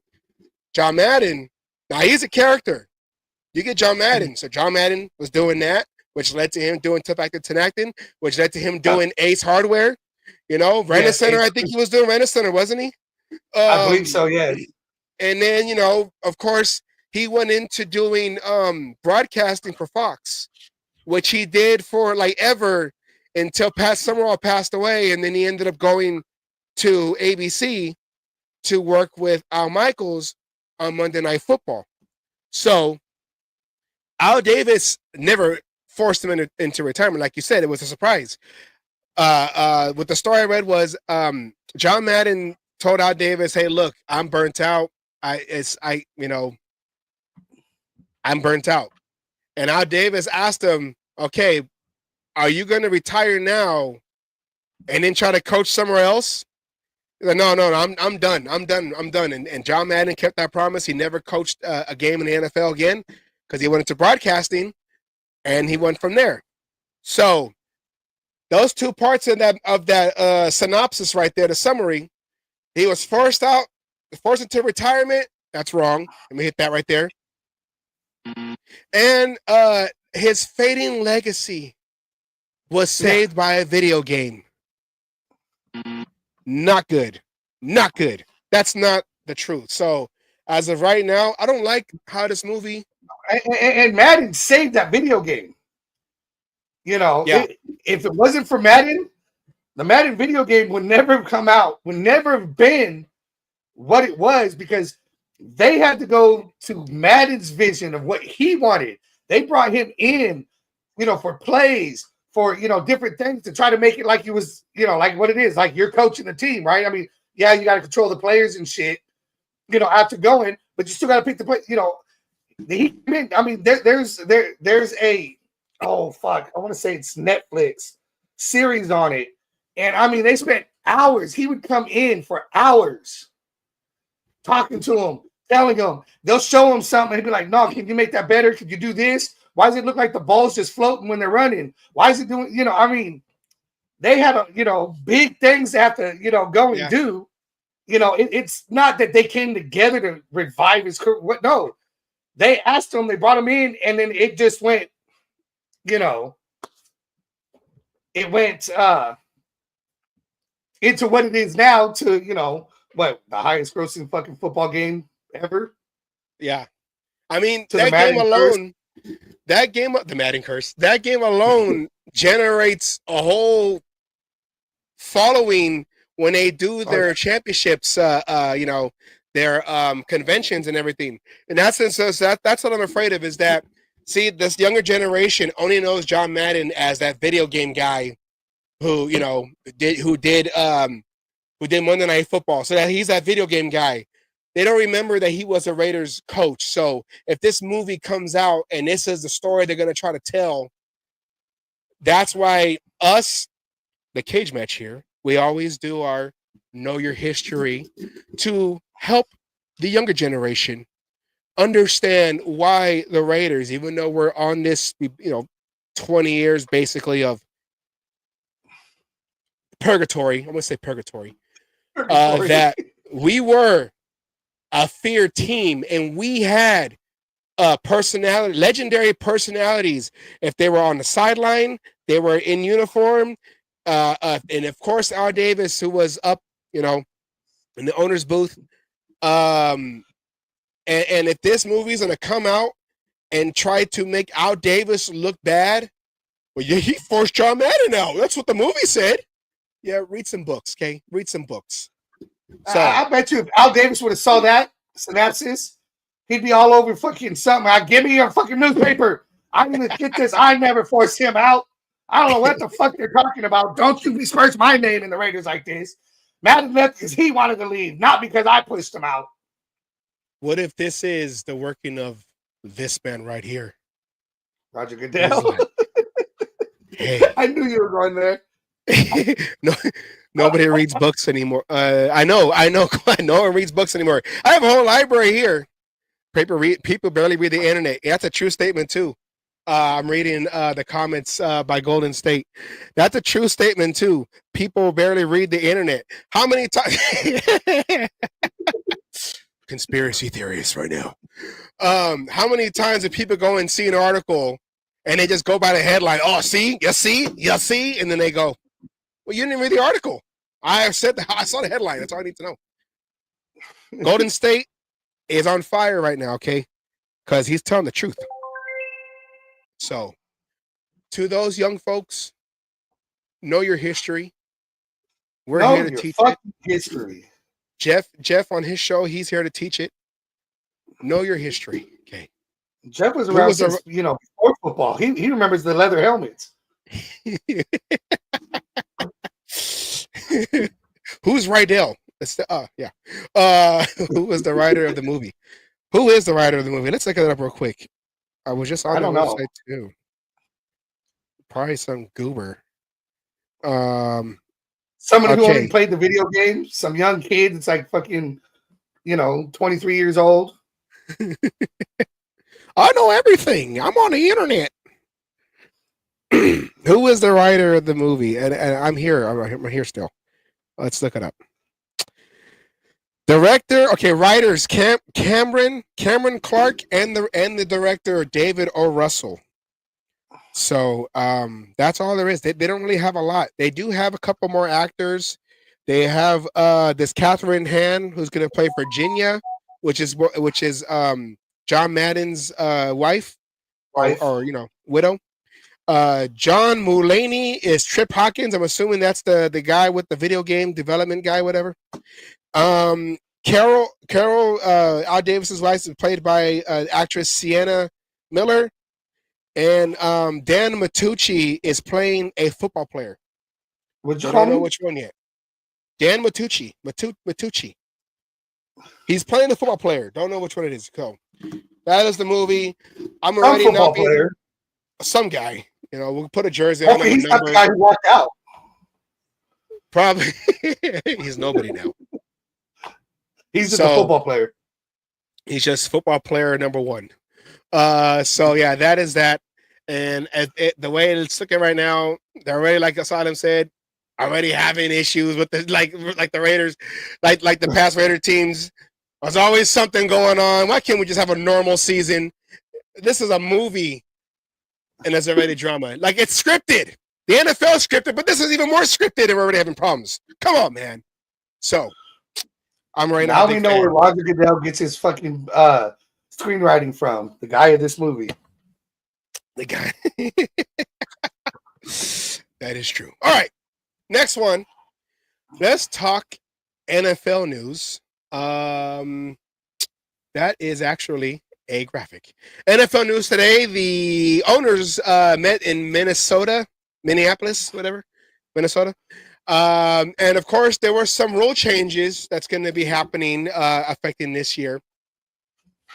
John Madden, now he's a character. You get John Madden, so John Madden was doing that, which led to him doing Tough Actor 10 Acting, which led to him doing Ace Hardware. Rent-A-Center, I think he was doing Rent-A-Center, wasn't he? I believe so, yes. And then, of course, he went into doing broadcasting for Fox, which he did for ever until Pat Summerall passed away. And then he ended up going to ABC to work with Al Michaels on Monday Night Football. So Al Davis never forced him into retirement. Like you said, it was a surprise. What the story I read was John Madden told Al Davis, "Hey, look, I'm burnt out. I'm burnt out." And Al Davis asked him, "Okay, are you going to retire now and then try to coach somewhere else?" He's like, No, I'm done. And John Madden kept that promise. He never coached a game in the NFL again because he went into broadcasting, and he went from there. So those two parts of that synopsis right there, the summary, he was forced into retirement. That's wrong. Let me hit that right there. And his fading legacy was saved by a video game. Not good. Not good. That's not the truth. So as of right now, I don't like how this movie. And Madden saved that video game. You know, if it wasn't for Madden, the Madden video game would never have come out, would never have been what it was, because they had to go to Madden's vision of what he wanted. They brought him in, for plays, for, different things to try to make it like he was, like what it is, like you're coaching the team, right? I mean, yeah, you got to control the players and shit, after going, but you still got to pick the play, I mean, there's a, oh fuck, I want to say it's Netflix series on it. And I mean, they spent hours. He would come in for hours talking to him, telling him. They'll show him something. He'd be like, no, can you make that better? Could you do this? Why does it look like the ball's just floating when they're running? Why is it doing, I mean, they had, big things they have to, go and do. It's not that they came together to revive his career. What? No, they asked him, they brought him in, and then it just went, it went into what it is now to, what, the highest grossing fucking football game ever. Yeah. I mean, that game alone, the Madden curse, that game alone generates a following when they do their championships, their conventions and everything. And that's what I'm afraid of, is that, see, this younger generation only knows John Madden as that video game guy who did Monday Night Football. So that he's that video game guy. They don't remember that he was a Raiders coach. So if this movie comes out and this is the story they're going to try to tell, that's why us, the Cage Match here, we always do our Know Your History to help the younger generation understand why the Raiders, even though we're on this, 20 years basically of purgatory, I'm going to say purgatory, that we were a feared team and we had legendary personalities. If they were on the sideline, they were in uniform. And of course, Al Davis, who was up, in the owner's booth. And if this movie's going to come out and try to make Al Davis look bad, well, yeah, he forced John Madden out. That's what the movie said. Yeah, read some books, okay? Read some books. So I bet you if Al Davis would have saw that synopsis, he'd be all over fucking something. Give me your fucking newspaper. I'm going to get this. I never forced him out. I don't know what the fuck they're talking about. Don't you besmirch my name in the Raiders like this. Madden left because he wanted to leave, not because I pushed him out. What if this is the working of this man right here? Roger Goodell. Hey. I knew you were going there. No, nobody reads books anymore. I know. No one reads books anymore. I have a whole library here. People barely read the internet. That's a true statement too. I'm reading the comments by Golden State. That's a true statement too. People barely read the internet. How many times? Conspiracy theories right now. How many times do people go and see an article and they just go by the headline? Oh, see, you see, and then they go, "Well, you didn't read the article." I saw the headline. That's all I need to know. Golden State is on fire right now, okay? Because he's telling the truth. So, to those young folks, know your history. We're here to teach it. History. Jeff on his show, he's here to teach it. Know your history. Okay. Jeff was around since, before football. He remembers the leather helmets. Who's Rydell? Yeah. Who was the writer of the movie? Who is the writer of the movie? Let's look it up real quick. I was just on the website too. Probably some goober. Somebody who only played the video game, some young kid that's like fucking, 23 years old. I know everything. I'm on the internet. Who is the writer of the movie? And I'm here. I'm here still. Let's look it up. Director, writers Cameron Clark and the director David O. Russell. So that's all there is. They don't really have a lot. They do have a couple more actors. They have this Catherine Han who's going to play Virginia, which is John Madden's wife or widow. John Mulaney is Trip Hawkins. I'm assuming that's the guy with the video game development guy, whatever. Carol Al Davis's wife is played by actress Sienna Miller. And Dan Matucci is playing a football player. Which I don't know which one yet. Dan Matucci. Matucci. He's playing a football player. Don't know which one it is. So that is the movie. I'm already not being some guy. We'll put a jersey on him. He's not the guy who walked out. Probably. He's nobody now. He's just a football player. He's just football player number one. So yeah, that is that. And the way it's looking right now, they're already, like Asylum said, already having issues with the like the Raiders, like the past Raider teams. There's always something going on. Why can't we just have a normal season? This is a movie, and there's already drama. Like, it's scripted. The NFL is scripted, but this is even more scripted, and we're already having problems. Come on, man. So I'm right now. Now we know where Roger Goodell gets his fucking screenwriting from. The guy of this movie. The guy. That is true. All right. Next one. Let's talk NFL news. That is actually a graphic. NFL news today. The owners met in Minneapolis, Minnesota. And of course, there were some rule changes that's going to be happening affecting this year,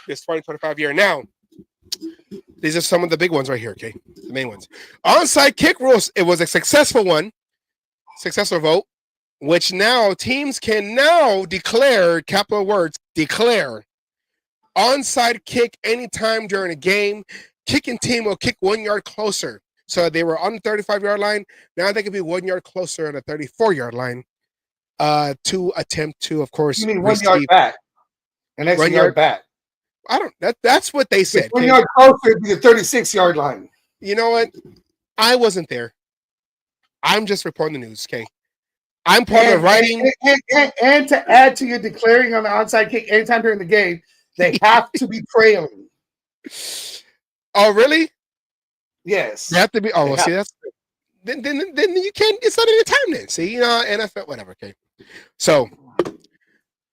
this 2025 year. Now, these are some of the big ones right here, okay? The main ones. Onside kick rules. It was a successful vote, which now teams can now declare, capital words, declare onside kick anytime during a game. Kicking team will kick 1 yard closer. So they were on the 35-yard line. Now they can be 1 yard closer on the 34-yard line to attempt to, of course, you mean 1 yard back, an extra yard back. I don't. That's what they said. 1 yard closer to the 36-yard line. You know what? I wasn't there. I'm just reporting the news. Okay. I'm part of writing. And to add to your declaring on the onside kick anytime during the game, they have to be trailing. Oh, really? Yes. They have to be. Oh, well, see, that's then you can't. It's not any time then. See, NFL, whatever. Okay. So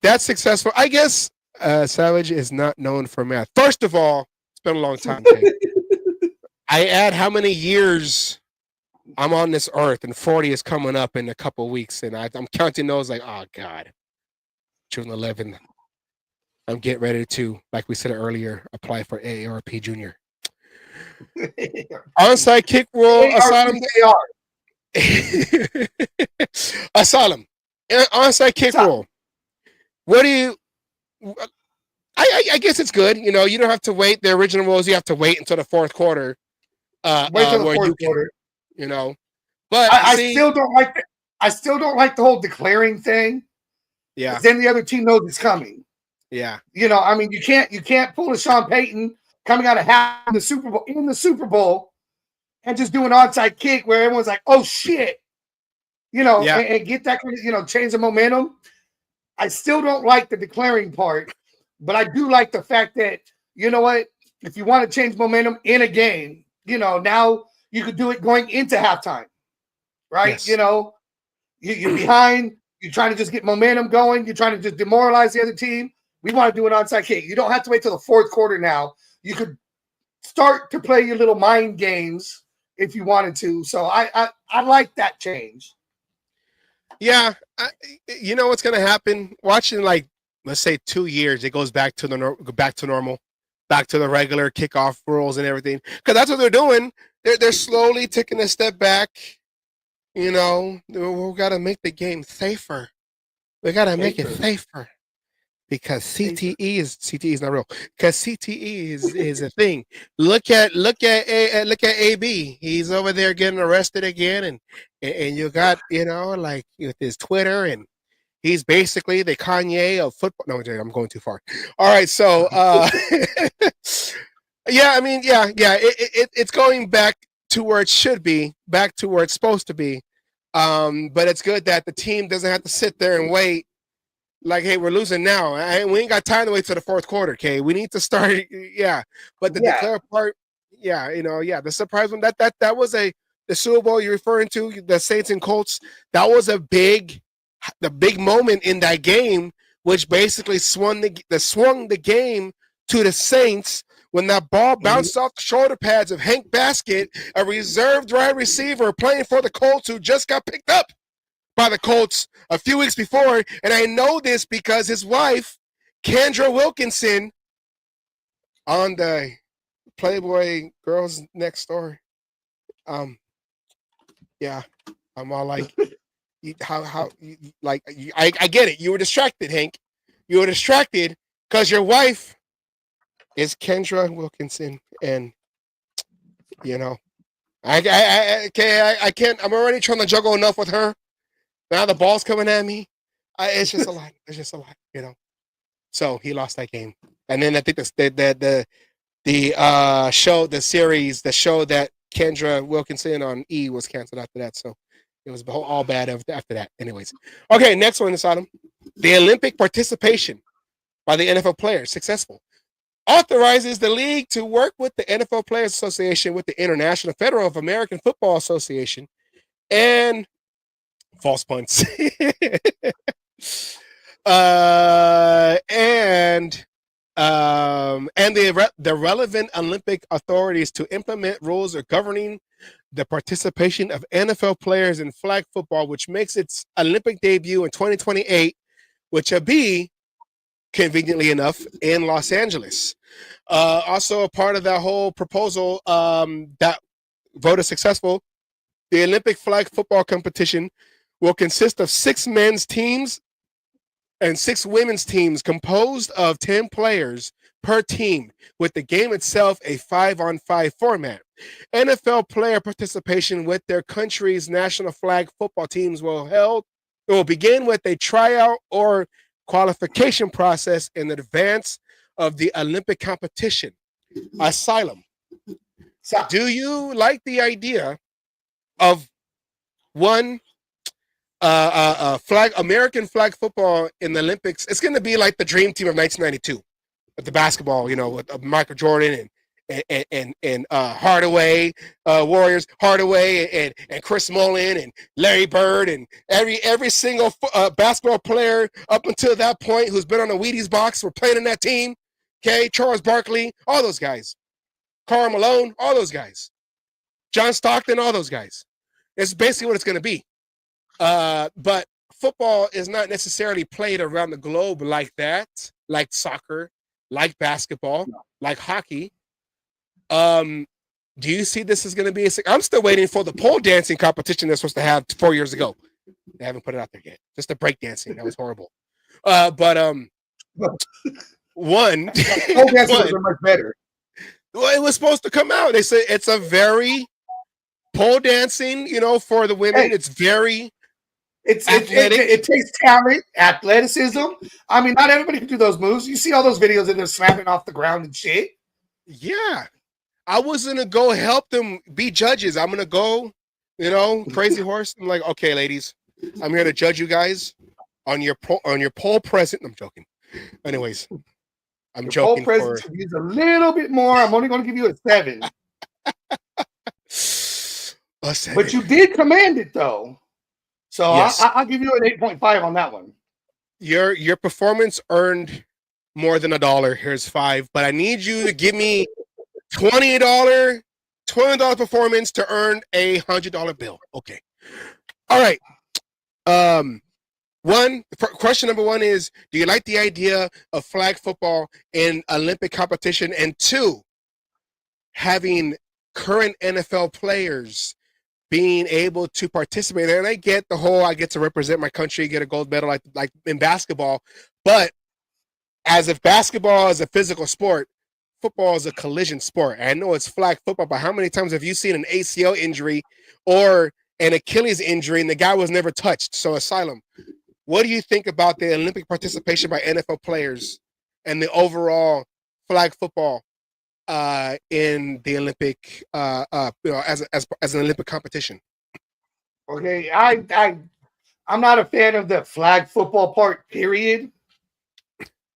that's successful. I guess Savage is not known for math. First of all, it's been a long time. Okay? I add how many years I'm on this earth, and 40 is coming up in a couple of weeks, and I'm counting those like, oh God, June 11th. I'm getting ready to, like we said earlier, apply for AARP Junior. Onside kick rule, Asylum. Asylum. Onside kick rule. What do you? I guess it's good. You don't have to wait. The original rules, you have to wait until the fourth quarter. Wait till the fourth quarter. But I still don't like that. I still don't like the whole declaring thing. Yeah. Then the other team knows it's coming. Yeah. I mean, you can't pull a Sean Payton coming out of half in the Super Bowl and just do an onside kick where everyone's like, oh shit. And get that kind of, change the momentum. I still don't like the declaring part, but I do like the fact that, you know what, if you want to change momentum in a game, now you could do it going into halftime, right? Yes. You're behind, you're trying to just get momentum going, you're trying to just demoralize the other team. We want to do an onside kick. You don't have to wait till the fourth quarter now. You could start to play your little mind games if you wanted to. So I like that change. Yeah. You know what's going to happen? Watching, like, let's say 2 years, it goes back to normal, back to the regular kickoff rules and everything. Because that's what they're doing. They're slowly taking a step back. We got to make the game safer. We got to make it safer. Because CTE is not real. Because CTE is a thing. Look at AB. He's over there getting arrested again, and you got like with his Twitter, and he's basically the Kanye of football. No, I'm going too far. All right, so yeah, I mean, yeah, it's going back to where it should be, back to where it's supposed to be. But it's good that the team doesn't have to sit there and wait. Like, hey, we're losing now. We ain't got time to wait till the fourth quarter. Okay, we need to start. Yeah, but the declare part, the surprise one that was the Super Bowl you're referring to, the Saints and Colts. That was the big moment in that game, which basically swung the game to the Saints when that ball bounced off the shoulder pads of Hank Baskett, a reserved wide receiver playing for the Colts who just got picked up by the Colts a few weeks before. And I know this because his wife, Kendra Wilkinson, on the Playboy Girls Next Door. Yeah, I'm all like, I get it. You were distracted, Hank. You were distracted because your wife is Kendra Wilkinson, and I can't. I'm already trying to juggle enough with her. Now the ball's coming at me. It's just a lot. It's just a lot, So he lost that game, and then I think the show that Kendra Wilkinson on E was canceled after that. So it was all bad after that. Anyways, okay, next one, Sodom. The Olympic participation by the NFL players successful. Authorizes the league to work with the NFL Players Association, with the International Federal of American Football Association, and false punts. And the relevant Olympic authorities to implement rules governing the participation of NFL players in flag football, which makes its Olympic debut in 2028, which will be, conveniently enough, in Los Angeles. Also a part of that whole proposal that voted successful, the Olympic flag football competition will consist of 6 men's teams and 6 women's teams composed of 10 players per team, with the game itself a 5-on-5 format. NFL player participation with their country's national flag football teams will begin with a tryout or qualification process in advance of the Olympic competition. Asylum. Do you like the idea of one American flag football in the Olympics? It's going to be like the dream team of 1992, with the basketball, with Michael Jordan and Hardaway, Warriors, Hardaway and Chris Mullin and Larry Bird and every single basketball player up until that point who's been on the Wheaties box were playing in that team. Okay, Charles Barkley, all those guys, Karl Malone, all those guys, John Stockton, all those guys. It's basically what it's going to be. But football is not necessarily played around the globe like that, like soccer, like basketball, like hockey. Do you see this is going to be I'm still waiting for the pole dancing competition they're supposed to have 4 years ago. They haven't put it out there yet. Just the break dancing. That was horrible. One pole dancing are much better. Well, it was supposed to come out. They said it's a very pole dancing, for the women. Hey, it's very it takes talent, athleticism. I mean, not everybody can do those moves. You see all those videos that they're slapping off the ground and shit. Yeah. I was going to go help them be judges. I'm going to go, crazy horse. I'm like, okay, ladies, I'm here to judge you guys on your pole present. I'm joking. Anyways, I'm joking. Pole present should use a little bit more. I'm only going to give you a 7. But you did command it, though. So yes. I'll give you an 8.5 on that one. Your performance earned more than $1. Here's 5. But I need you to give me $20 performance to earn a $100 bill. Okay. All right. Question number 1 is, do you like the idea of flag football in Olympic competition? And 2, having current NFL players being able to participate. And I get the whole, I get to represent my country, get a gold medal like in basketball. But as if basketball is a physical sport, football is a collision sport. I know it's flag football, but how many times have you seen an ACL injury or an Achilles injury and the guy was never touched? So Asylum, what do you think about the Olympic participation by NFL players and the overall flag football in the Olympic, as an Olympic competition. Okay, I'm not a fan of the flag football part. Period.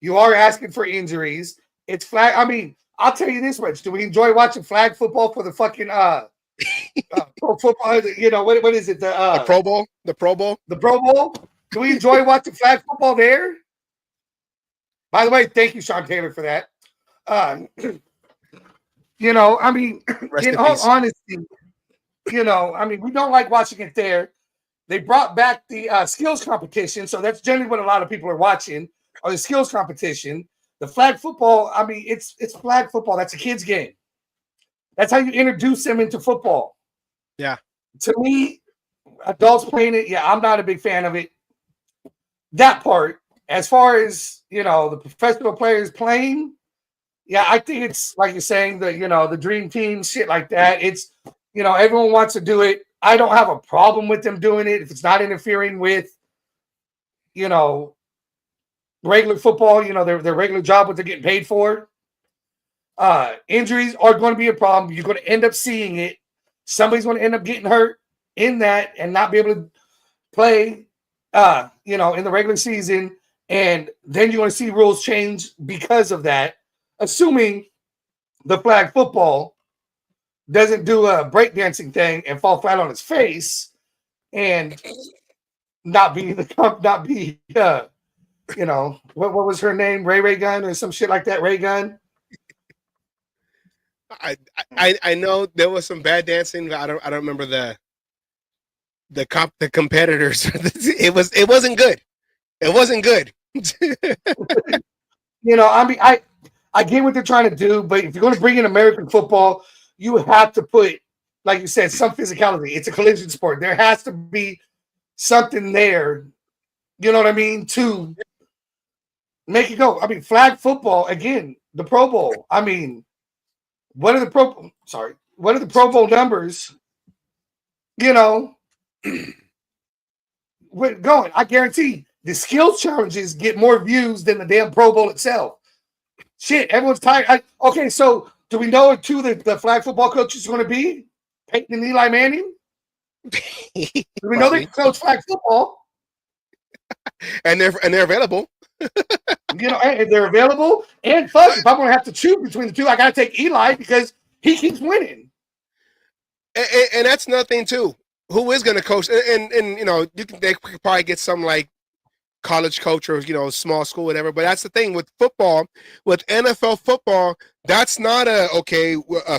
You are asking for injuries. It's flag. I mean, I'll tell you this much: do we enjoy watching flag football for the fucking pro football? You know what is it? The Pro Bowl. The Pro Bowl. The Pro Bowl. Do we enjoy watching flag football there? By the way, thank you, Sean Taylor, for that. You know, I mean, in all honesty, you know, I mean, we don't like watching it there. They brought back the skills competition, so that's generally what a lot of people are watching, or the skills competition. The flag football, I mean, it's flag football. That's a kid's game. That's how you introduce them into football. Yeah. To me, adults playing it, yeah, I'm not a big fan of it. That part, as far as, you know, the professional players playing, yeah, I think it's like you're saying, the dream team, shit like that. It's, you know, everyone wants to do it. I don't have a problem with them doing it if it's not interfering with, you know, regular football, you know, their regular job, what they're getting paid for. Injuries are going to be a problem. You're going to end up seeing it. Somebody's going to end up getting hurt in that and not be able to play, you know, in the regular season. And then you're going to see rules change because of that, assuming the flag football doesn't do a breakdancing thing and fall flat on his face and not be, you know, what was her name? Ray Gun or some shit like that. Ray Gun. I know there was some bad dancing. But I don't remember the competitors. It wasn't good. It wasn't good. You know, I mean, I get what they're trying to do, but if you're going to bring in American football, you have to put, like you said, some physicality. It's a collision sport. There has to be something there. You know what I mean? To make it go. I mean, flag football again. The Pro Bowl. I mean, what are the Pro Bowl numbers? You know, we're going. I guarantee the skills challenges get more views than the damn Pro Bowl itself. Shit, everyone's tired. Okay, so do we know who the flag football coaches are going to be? Peyton and Eli Manning? Do we know they coach flag football? And they're available. You know, and they're available. And fuck, if I'm going to have to choose between the two, I got to take Eli because he keeps winning. And that's nothing too. Who is going to coach? And you know, they could probably get some like college coach or, you know, small school, whatever. But that's the thing with football, with NFL football. That's not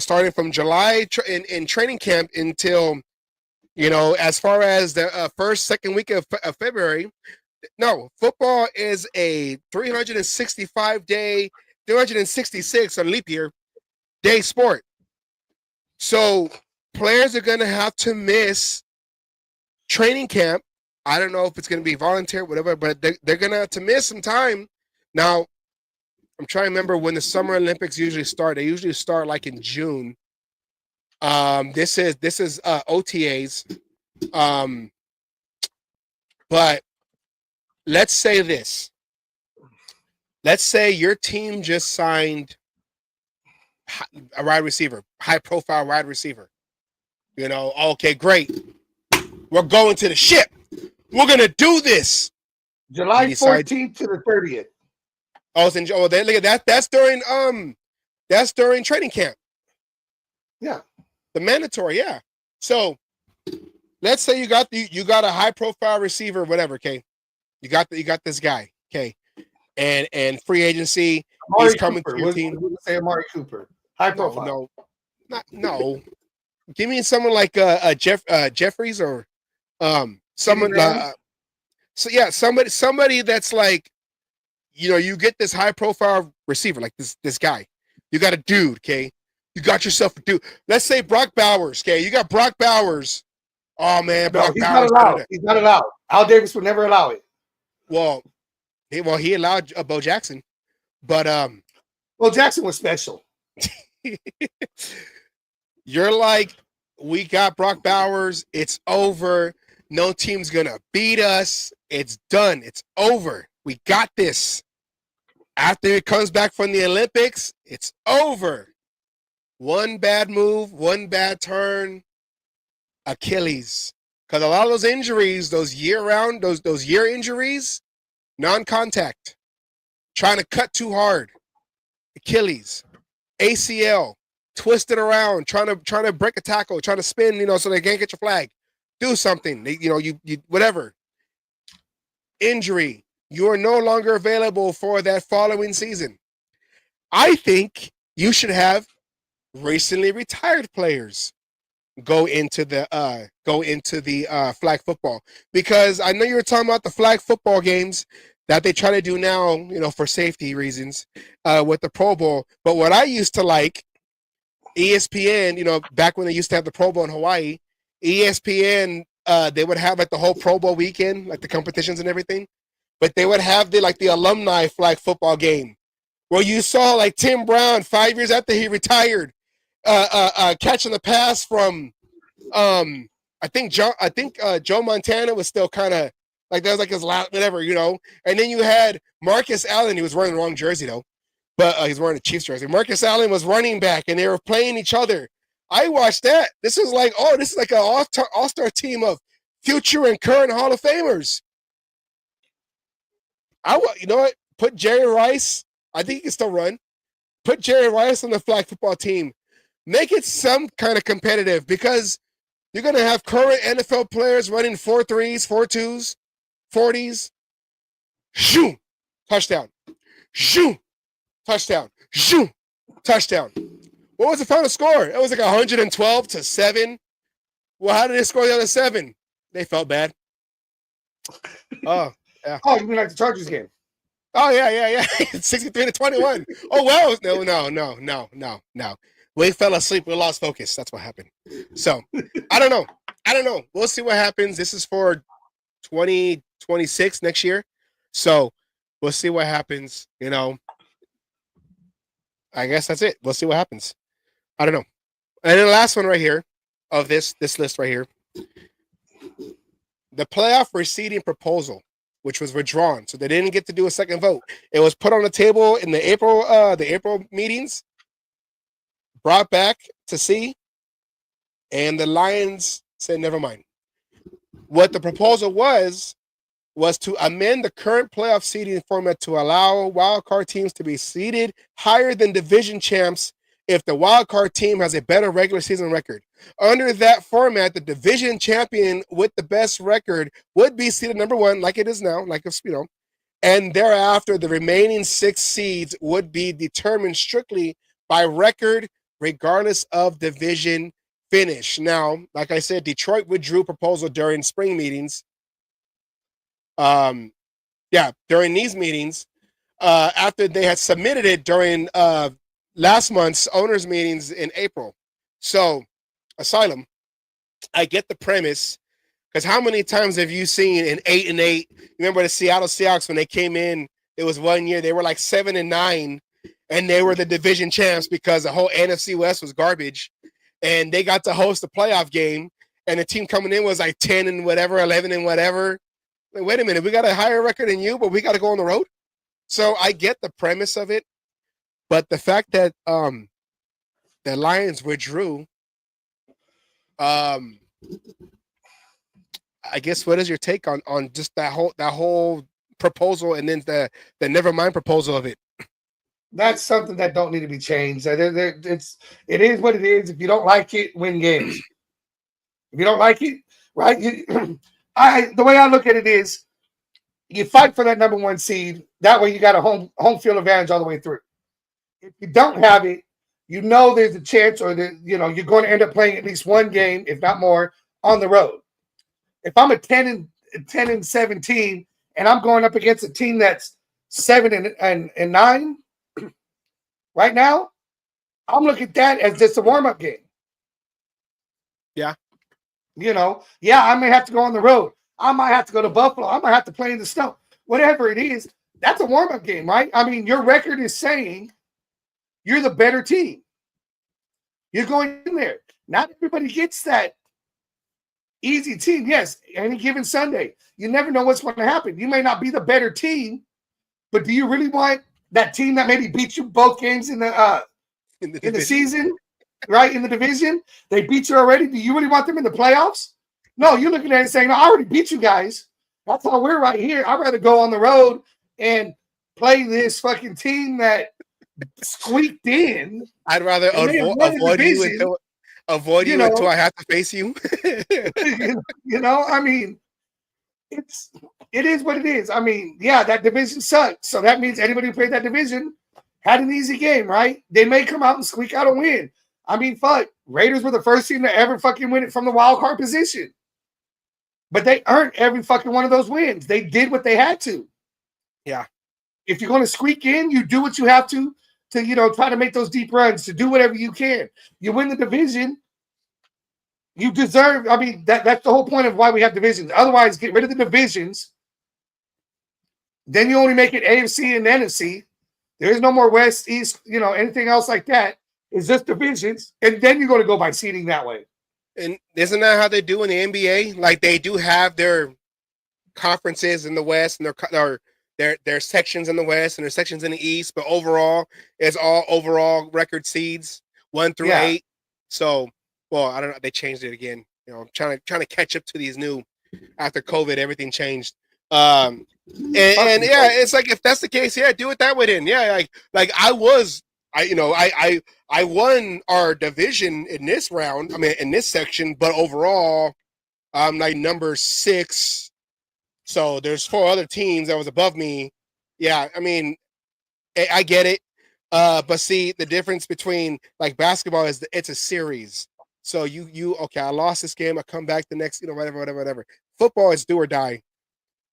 starting from July in training camp until, you know, as far as the second week of February. No, football is a 366 on leap year day sport. So players are going to have to miss training camp. I don't know if it's going to be voluntary, whatever, but they're going to have to miss some time. Now, I'm trying to remember when the Summer Olympics usually start. They usually start like in June. This is OTAs. But let's say this. Let's say your team just signed a wide receiver, high-profile wide receiver. You know, okay, great. We're going to the ship. We're going to do this. July 14th to the 30th. Oh, look at that. That's during training camp. Yeah. The mandatory, yeah. So let's say you got a high-profile receiver, whatever, okay? You got this guy, okay? And free agency, he's coming to your team. Say Amari Cooper. High profile. No. Give me someone like Jeffries or someone somebody that's like, you know, you get this high profile receiver like this guy. You got a dude, okay? You got yourself a dude. Let's say Brock Bowers, okay? You got Brock Bowers. Oh man, Brock Bowers. He's not allowed. Al Davis would never allow it. Well, he allowed Bo Jackson, but well, Jackson was special. You're like, we got Brock Bowers. It's over. No team's gonna beat us. It's done. It's over. We got this. After it comes back from the Olympics, it's over. One bad move, one bad turn, Achilles. Because a lot of those injuries, those year-round, those year injuries, non-contact, trying to cut too hard, Achilles, ACL, twist it around, trying to break a tackle, trying to spin, so they can't get your flag. Do something, you whatever. Injury, you are no longer available for that following season. I think you should have recently retired players go into the flag football, because I know you were talking about the flag football games that they try to do now, for safety reasons, with the Pro Bowl. But what I used to like, ESPN, back when they used to have the Pro Bowl in Hawaii, ESPN, they would have like the whole Pro Bowl weekend, like the competitions and everything, but they would have the alumni flag football game where you saw like Tim Brown 5 years after he retired, catching the pass from, I think Joe Montana was still kind of like, that was like his last, whatever, and then you had Marcus Allen. He was wearing the wrong jersey though, but he's wearing a Chiefs jersey. Marcus Allen was running back and they were playing each other. I watched that. This is like an all-star team of future and current Hall of Famers. You know what? Put Jerry Rice. I think he can still run. Put Jerry Rice on the flag football team. Make it some kind of competitive, because you're going to have current NFL players running 4.3s, 4.2s, 40s. Shoo! Touchdown. Shoo! Touchdown. Shoo! Touchdown. What was the final score? It was like 112-7. Well, how did they score the other 7? They felt bad. Oh, yeah. Oh, you mean like the Chargers game? Oh, yeah. 63-21. Oh, well. No. We fell asleep. We lost focus. That's what happened. So, I don't know. We'll see what happens. This is for 2026 next year. So, we'll see what happens. I guess that's it. We'll see what happens. I don't know. And then the last one right here of this list right here, the playoff reseeding proposal, which was withdrawn, so they didn't get to do a second vote. It was put on the table in the April meetings, brought back to see, and the Lions said never mind. What the proposal was to amend the current playoff seeding format to allow wildcard teams to be seeded higher than division champs if the wildcard team has a better regular season record. Under that format, the division champion with the best record would be seeded number 1, like it is now, and thereafter the remaining 6 seeds would be determined strictly by record, regardless of division finish. Now, like I said, Detroit withdrew proposal during spring meetings. During these meetings, after they had submitted it during last month's owners meetings in April. So, Asylum, I get the premise, because how many times have you seen an 8-8? Remember the Seattle Seahawks when they came in? It was 1 year they were like 7-9, and they were the division champs because the whole NFC West was garbage, and they got to host a playoff game, and the team coming in was like 10 and whatever, 11 and whatever. Like, wait a minute, we got a higher record than you, but we got to go on the road. So I get the premise of it, but the fact that the Lions withdrew, I guess, what is your take on just that whole proposal, and then the nevermind proposal of it? That's something that don't need to be changed. It is what it is. If you don't like it, win games. If you don't like it, right? The way I look at it is, you fight for that number 1 seed. That way, you got a home field advantage all the way through. If you don't have it, there's a chance, or you're going to end up playing at least 1 game, if not more, on the road. If I'm a 10-17, and I'm going up against a team that's 7-9 right now, I'm looking at that as just a warm-up game. Yeah. I may have to go on the road. I might have to go to Buffalo. I might have to play in the snow. Whatever it is, that's a warm-up game, right? I mean, your record is saying you're the better team. You're going in there. Not everybody gets that easy team. Yes, any given Sunday. You never know what's going to happen. You may not be the better team, but do you really want that team that maybe beat you both games in the season right, in the division. They beat you already. Do you really want them in the playoffs? No, you're looking at it and saying, no, I already beat you guys. That's how we're right here. I'd rather go on the road and play this fucking team that squeaked in. I'd rather And they have won the avoid you division, until I have to face you. I mean, it is what it is. I mean, yeah, that division sucked. So that means anybody who played that division had an easy game, right? They may come out and squeak out a win. I mean, fuck. Raiders were the first team to ever fucking win it from the wild card position. But they earned every fucking one of those wins. They did what they had to. Yeah. If you're going to squeak in, you do what you have to try to make those deep runs, to do whatever you can. You win the division, you deserve. I mean, that's the whole point of why we have divisions. Otherwise, get rid of the divisions. Then you only make it AFC and NFC. There is no more West, East, anything else like that. It's just divisions. And then you're going to go by seeding that way. And isn't that how they do in the NBA? Like, they do have their conferences in the West and their sections in the West and their sections in the East, but overall, it's all overall record seeds 1 through 8. So, well, I don't know. They changed it again. I'm trying to catch up to these new. After COVID, everything changed. And yeah, it's like, if that's the case, yeah, do it that way then. Yeah, like I won our division in this round. I mean, in this section, but overall, I'm like number 6. So there's 4 other teams that was above me. Yeah, I mean, I get it. But see, the difference between like basketball is it's a series. So you okay, I lost this game, I come back the next, whatever. Football is do or die.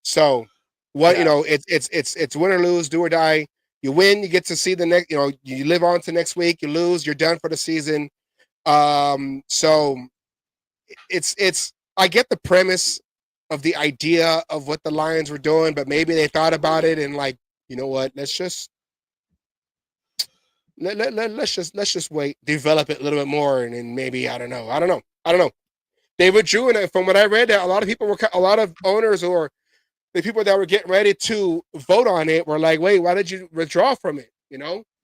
So it's win or lose, do or die. You win, you get to see the next, you live on to next week. You lose, you're done for the season. So it's I get the premise of the idea of what the Lions were doing, but maybe they thought about it and like, you know what, let's just wait, develop it a little bit more, and then maybe I don't know. They withdrew, and from what I read, that a lot of owners or the people that were getting ready to vote on it were like, wait, why did you withdraw from it?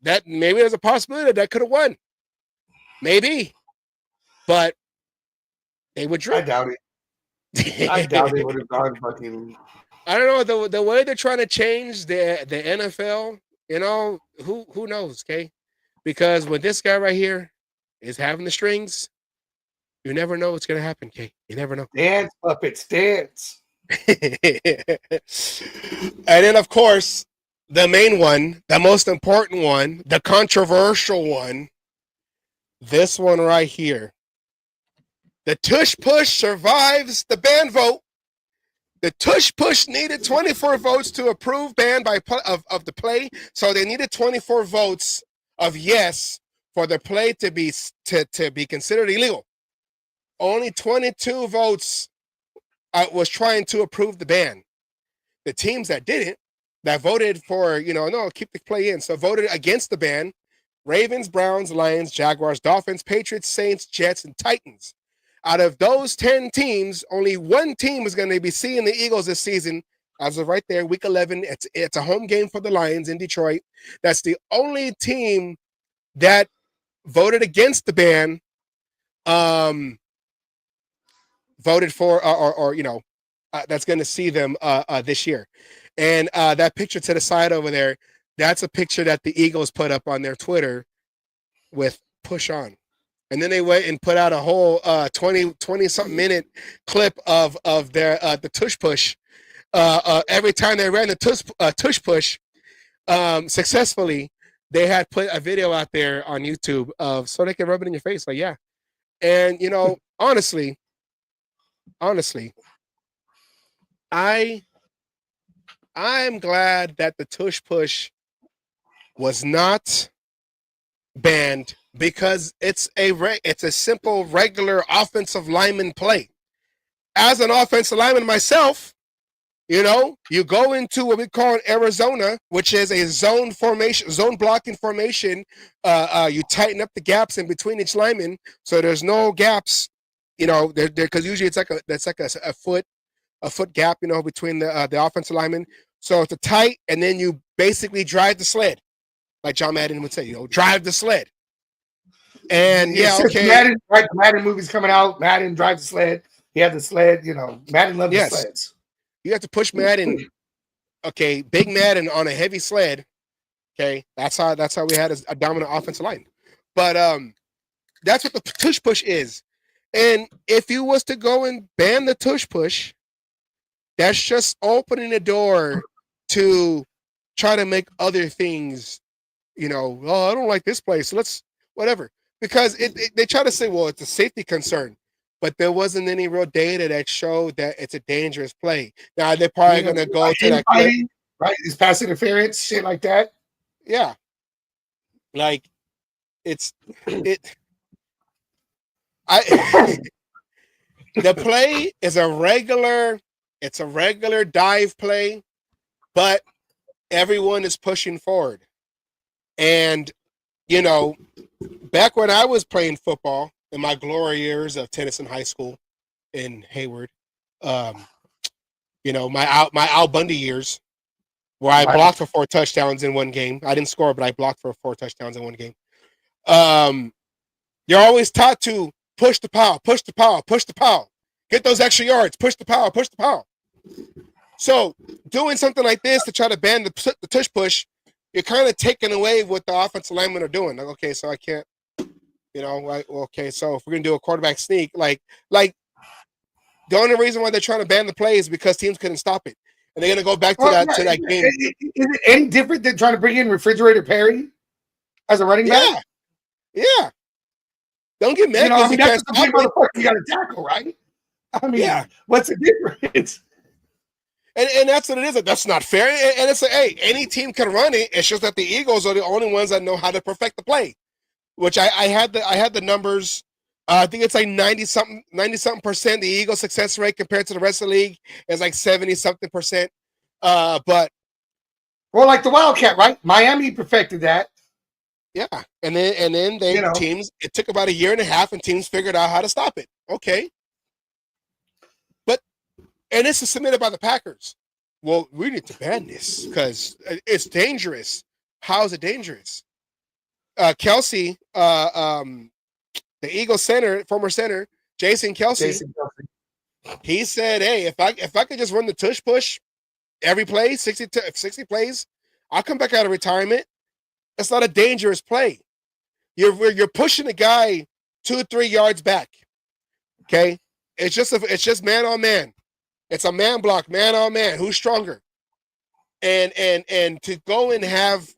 That maybe there's a possibility that could have won, maybe, but they withdrew. I doubt it. I doubt they would have gone fucking. I don't know, the way they're trying to change the NFL. Who knows, okay? Because when this guy right here is having the strings, you never know what's gonna happen, okay? You never know. Dance, puppets, dance. And then, of course, the main one, the most important one, the controversial one. This one right here. The tush push survives the ban vote. The tush push needed 24 votes to approve ban of the play, so they needed 24 votes of yes for the play to be considered illegal. Only 22 votes was trying to approve the ban. The teams that didn't, that voted for, no, keep the play in, so voted against the ban: Ravens, Browns, Lions, Jaguars, Dolphins, Patriots, Saints, Jets, and Titans. Out of those 10 teams, only one team is going to be seeing the Eagles this season. As of right there, week 11, it's a home game for the Lions in Detroit. That's the only team that voted against the ban, voted for, that's going to see them this year. And that picture to the side over there, that's a picture that the Eagles put up on their Twitter with push on. And then they went and put out a whole 20-something minute clip of their the tush push. Every time they ran the tush push successfully, they had put a video out there on YouTube of so they can rub it in your face. Like, yeah. And, honestly, I'm glad that the tush push was not banned, because it's a simple, regular offensive lineman play. As an offensive lineman myself, you go into what we call in Arizona, which is a zone blocking formation. You tighten up the gaps in between each lineman, so there's no gaps. Because usually it's like a foot gap, between the offensive lineman. So it's a tight, and then you basically drive the sled, like John Madden would say. Drive the sled. And yeah, Since okay. Madden, right? The Madden movie's coming out. Madden drives the sled. He had the sled. Madden loves the Yes. sleds. You have to push Madden. Okay, big Madden on a heavy sled. Okay, that's how we had a dominant offensive line. But that's what the tush push is. And if you was to go and ban the tush push, that's just opening the door to try to make other things, oh, I don't like this play, so let's whatever. Because they try to say, well, it's a safety concern, but there wasn't any real data that showed that it's a dangerous play. Now they're probably going to go to that clip. Right? These pass interference, shit like that. Yeah. Like the play is a regular dive play, but everyone is pushing forward. And back when I was playing football in my glory years of Tennyson High School in Hayward, my Al Bundy years, where I blocked for 4 touchdowns in one game. I didn't score, but I blocked for 4 touchdowns in one game. You're always taught to push the power, push the power, push the power. Get those extra yards, push the power, push the power. So doing something like this to try to ban the tush push, you're kind of taking away what the offensive linemen are doing. Like, okay, so I can't, okay, so if we're going to do a quarterback sneak, like the only reason why they're trying to ban the play is because teams couldn't stop it. And they're going to go back to that game. Is it any different than trying to bring in Refrigerator Perry as a running back? Yeah. Don't get mad. That's the big motherfucker you got to tackle, right? What's the difference? And that's what it is. That's not fair. And it's hey, any team can run it. It's just that the Eagles are the only ones that know how to perfect the play. Which I had the numbers. I think it's like 90-something% the Eagles success rate compared to the rest of the league is like 70-something%. But like the Wildcat, right? Miami perfected that. Yeah, and then they teams. It took about 1.5 years, and teams figured out how to stop it. Okay, and this is submitted by the Packers. Well, we need to ban this because it's dangerous. How is it dangerous? Kelsey, the Eagles former center, Jason Kelsey, he said, "Hey, if I could just run the tush push every play, 60 plays, I'll come back out of retirement. It's not a dangerous play. You're pushing a guy 2-3 yards back. Okay, it's just man on man. It's a man block, man on man. Who's stronger? And to go and have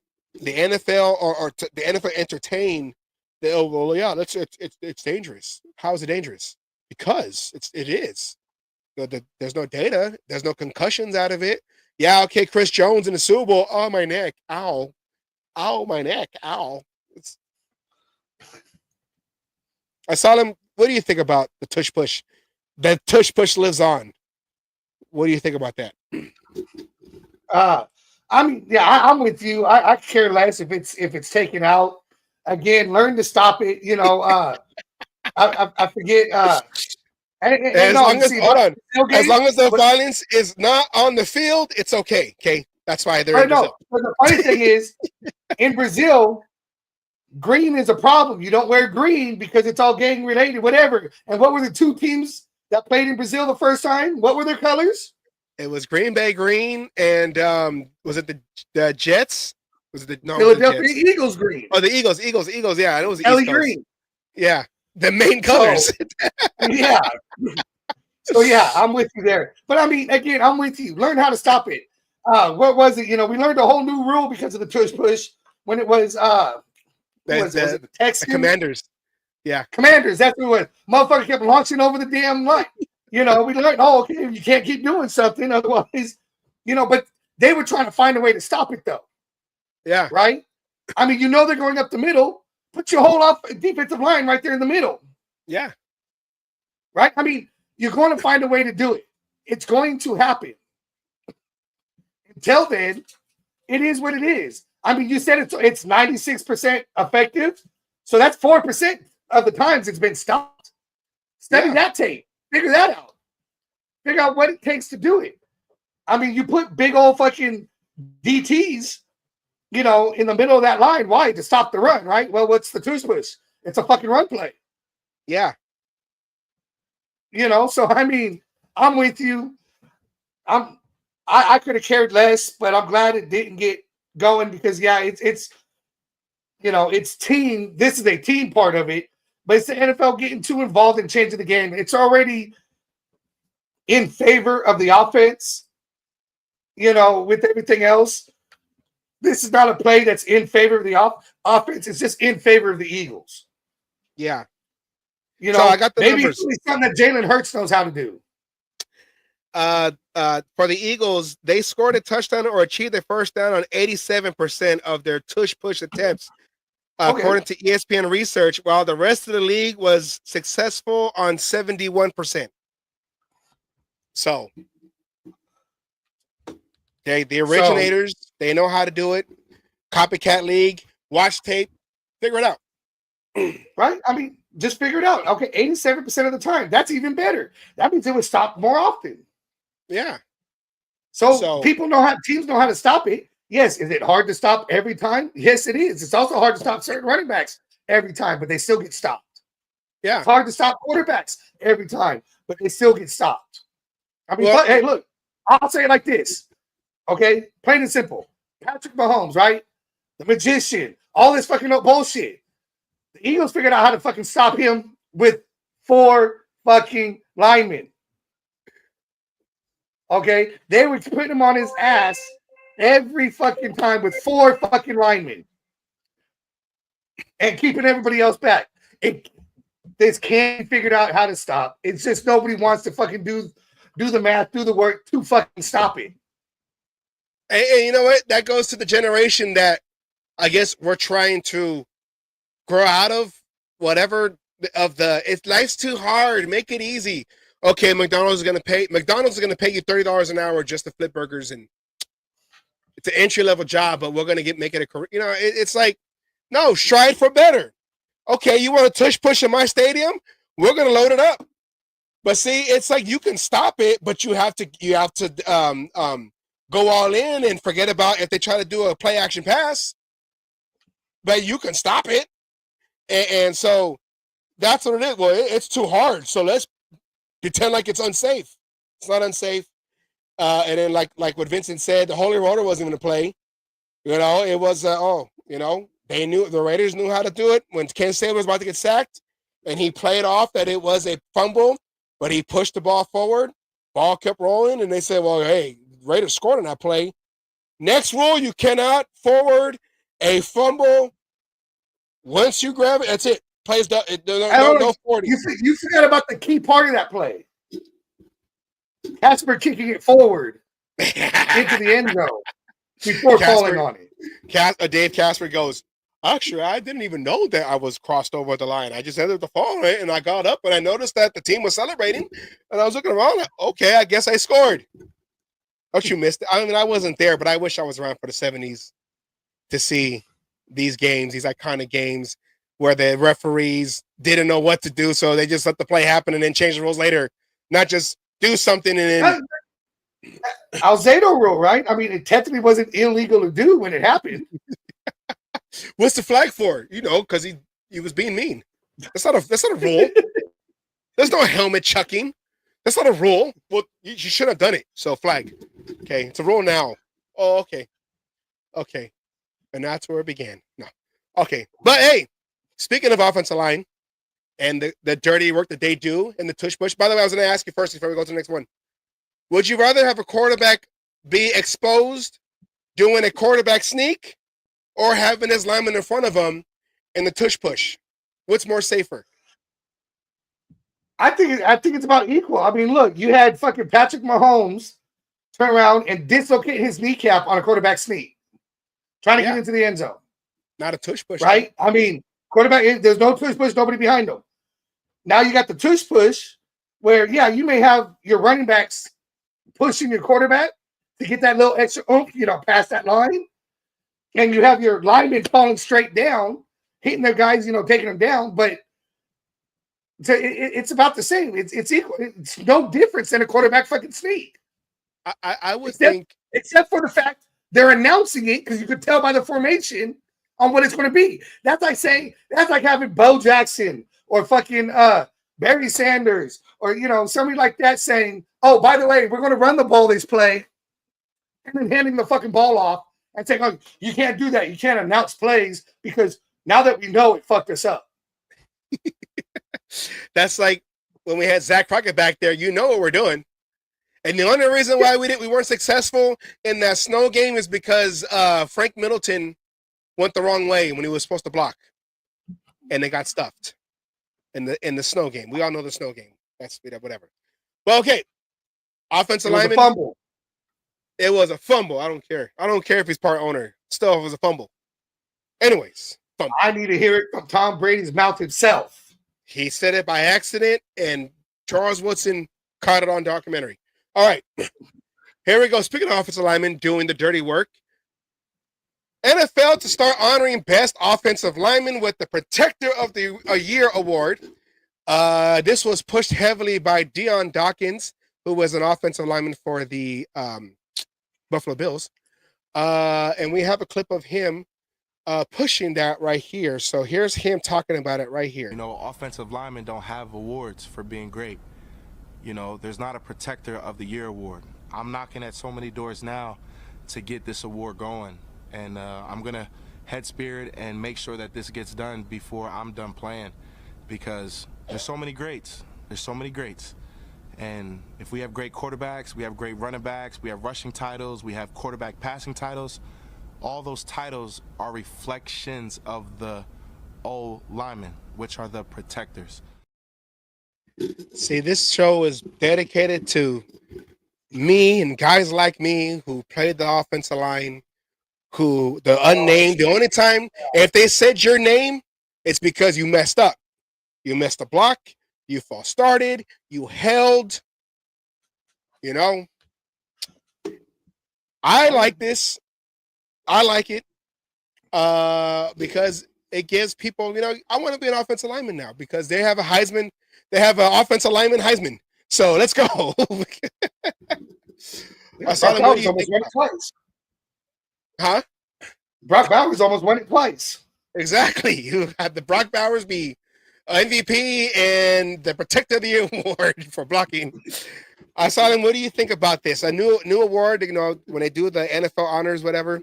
the NFL or the NFL entertain it's dangerous. How is it dangerous? Because it is. There's no data. There's no concussions out of it. Yeah, okay, Chris Jones in the Super Bowl. Oh, my neck. Ow. Ow, my neck. Ow. I saw him. What do you think about the tush push? That tush push lives on. What do you think about that? I'm with you. I care less if it's taken out. Again, learn to stop it. I forget. As long as the violence is not on the field, it's okay. Okay, that's why they're in Brazil. But the funny thing is, in Brazil, green is a problem. You don't wear green because it's all gang related, whatever. And what were the 2 teams that played in Brazil the first time? What were their colors? It was Green Bay green, and was it the Jets? Was it Philadelphia Eagles green? Oh, the Eagles. Yeah, it was Ellie green. Yeah, the main colors. Yeah. So yeah, I'm with you there. But I mean, again, I'm with you. Learn how to stop it. What was it? We learned a whole new rule because of the tush push when it was was it the Texans? The Commanders. Yeah. Commanders, that's what it was. Motherfucker kept launching over the damn line. We learned, okay, you can't keep doing something, otherwise, but they were trying to find a way to stop it though. Yeah. Right? I mean, they're going up the middle. Put your whole defensive line right there in the middle. Yeah. Right? I mean, you're going to find a way to do it. It's going to happen. Until then, it is what it is. I mean, you said it's 96% effective. So that's 4% of the times it's been stopped. Study that tape. Figure that out. Figure out what it takes to do it. I mean, you put big old fucking DTs, in the middle of that line. Why? To stop the run, right? Well, what's the tush push? It's a fucking run play. Yeah. You know, so I mean, I'm with you. I could have cared less, but I'm glad it didn't get going because it's you know, it's team. This is a team part of it, but it's the NFL getting too involved in changing the game. It's already in favor of the offense, you know, with everything else. This is not a play that's in favor of the offense. It's just in favor of the Eagles. Yeah. You know, So I got the maybe numbers. it's something that Jalen Hurts knows how to do. For the Eagles, they scored a touchdown or achieved a first down on 87% of their tush-push attempts, according to ESPN research, while the rest of the league was successful on 71%. So the originators, they know how to do it. Copycat league, watch tape, figure it out. Right? I mean, just figure it out. Okay, 87% of the time. That's even better. That means it would stop more often. Yeah. So people know how, teams know how to stop it. Yes. Is it hard to stop every time? Yes, it is. It's also hard to stop certain running backs every time, but they still get stopped. Yeah. It's hard to stop quarterbacks every time, but they still get stopped. I mean, hey, look, I'll say it like this. Okay, plain and simple. Patrick Mahomes, right? The magician, all this fucking bullshit. The Eagles figured out how to fucking stop him with 4 fucking linemen. Okay, they were putting him on his ass every fucking time with 4 fucking linemen and keeping everybody else back. This can't figure out how to stop. It's just nobody wants to fucking do the math, do the work to fucking stop it. And you know what? That goes to the generation that I guess we're trying to grow out of. Whatever of the life's too hard. Make it easy. Okay, McDonald's is gonna pay you $30 an hour just to flip burgers, and it's an entry-level job, but we're gonna make it a career. You know, it's like, no, strive for better. Okay, you want to tush push in my stadium? We're gonna load it up. But see, it's like you can stop it, but you have to go all in and forget about if they try to do a play action pass. But you can stop it. And so that's what it is. Well, it's too hard. So let's pretend like it's unsafe. It's not unsafe. And then like what Vincent said, the Holy Roller wasn't going to play. You know, it was, they knew, the Raiders knew how to do it. When Ken Stabler was about to get sacked and he played off that it was a fumble, but he pushed the ball forward. Ball kept rolling. And they said, well, hey, Raiders scored on that play. Next rule, you cannot forward a fumble. Once you grab it, that's it. Plays done. No 40. You forgot about the key part of that play. Casper kicking it forward into the end zone before falling on it. Dave Casper goes, actually, I didn't even know that I was crossed over the line. I just ended the fall, right? And I got up and I noticed that the team was celebrating. And I was looking around. Okay, I guess I scored. Oh, you missed it. I mean, I wasn't there, but I wish I was around for the 70s to see these games, these iconic games where the referees didn't know what to do, so they just let the play happen and then change the rules later, not just do something and then Alzado rule, right? I mean, it technically wasn't illegal to do when it happened. What's the flag for? You know, because he was being mean. That's not a rule. There's no helmet chucking. That's not a rule. Well, you should have done it. So flag. Okay, it's a rule now. Oh, okay. And that's where it began. No. Okay. But hey, speaking of offensive line and the dirty work that they do in the tush push, by the way, I was going to ask you first before we go to the next one. Would you rather have a quarterback be exposed doing a quarterback sneak or having his lineman in front of him in the tush push? What's more safer? I think it's about equal. I mean, look, you had fucking Patrick Mahomes turn around and dislocate his kneecap on a quarterback sneak, trying to get into the end zone. Not a tush push, right? I mean, quarterback, there's no tush push, nobody behind him. Now you got the tush push where, yeah, you may have your running backs pushing your quarterback to get that little extra oomph, past that line. And you have your linemen falling straight down, hitting their guys, taking them down. But it's about the same. It's equal. It's no difference than a quarterback fucking sneak. I would think, except for the fact they're announcing it because you could tell by the formation on what it's going to be. That's like saying, that's like having Bo Jackson or fucking Barry Sanders or, somebody like that saying, oh, by the way, we're going to run the ball this play, and then handing the fucking ball off and saying, oh, you can't do that. You can't announce plays because now that we know it fucked us up. That's like when we had Zach Crockett back there. You know what we're doing. And the only reason why we weren't successful in that snow game is because Frank Middleton went the wrong way when he was supposed to block, and they got stuffed in the snow game. We all know the snow game. That's whatever. Well, okay. Offensive lineman. Fumble. It was a fumble. I don't care. I don't care if he's part owner. Still, it was a fumble. Anyways, fumble. I need to hear it from Tom Brady's mouth himself. He said it by accident, and Charles Woodson caught it on documentary. All right. Here we go. Speaking of offensive linemen doing the dirty work, NFL to start honoring best offensive lineman with the Protector of the Year award. This was pushed heavily by Deion Dawkins, who was an offensive lineman for the Buffalo Bills. And we have a clip of him pushing that right here. So here's him talking about it right here. Offensive linemen don't have awards for being great. There's not a Protector of the Year award. I'm knocking at so many doors now to get this award going. And I'm going to head spirit and make sure that this gets done before I'm done playing, because there's so many greats. There's so many greats. And if we have great quarterbacks, we have great running backs, we have rushing titles, we have quarterback passing titles, all those titles are reflections of the O linemen, which are the protectors. See, this show is dedicated to me and guys like me who played the offensive line, who the unnamed, the only time, if they said your name, it's because you messed up. You missed a block, you false started, you held, I like this. I like it because it gives people, I want to be an offensive lineman now because they have a Heisman. They have an offensive lineman Heisman. So let's go. I saw him almost won it twice. Huh? Brock Bowers almost won it twice. Exactly. You had the Brock Bowers be MVP and the Protector of the Year award for blocking. I saw him. What do you think about this? A new award, when they do the NFL honors, whatever.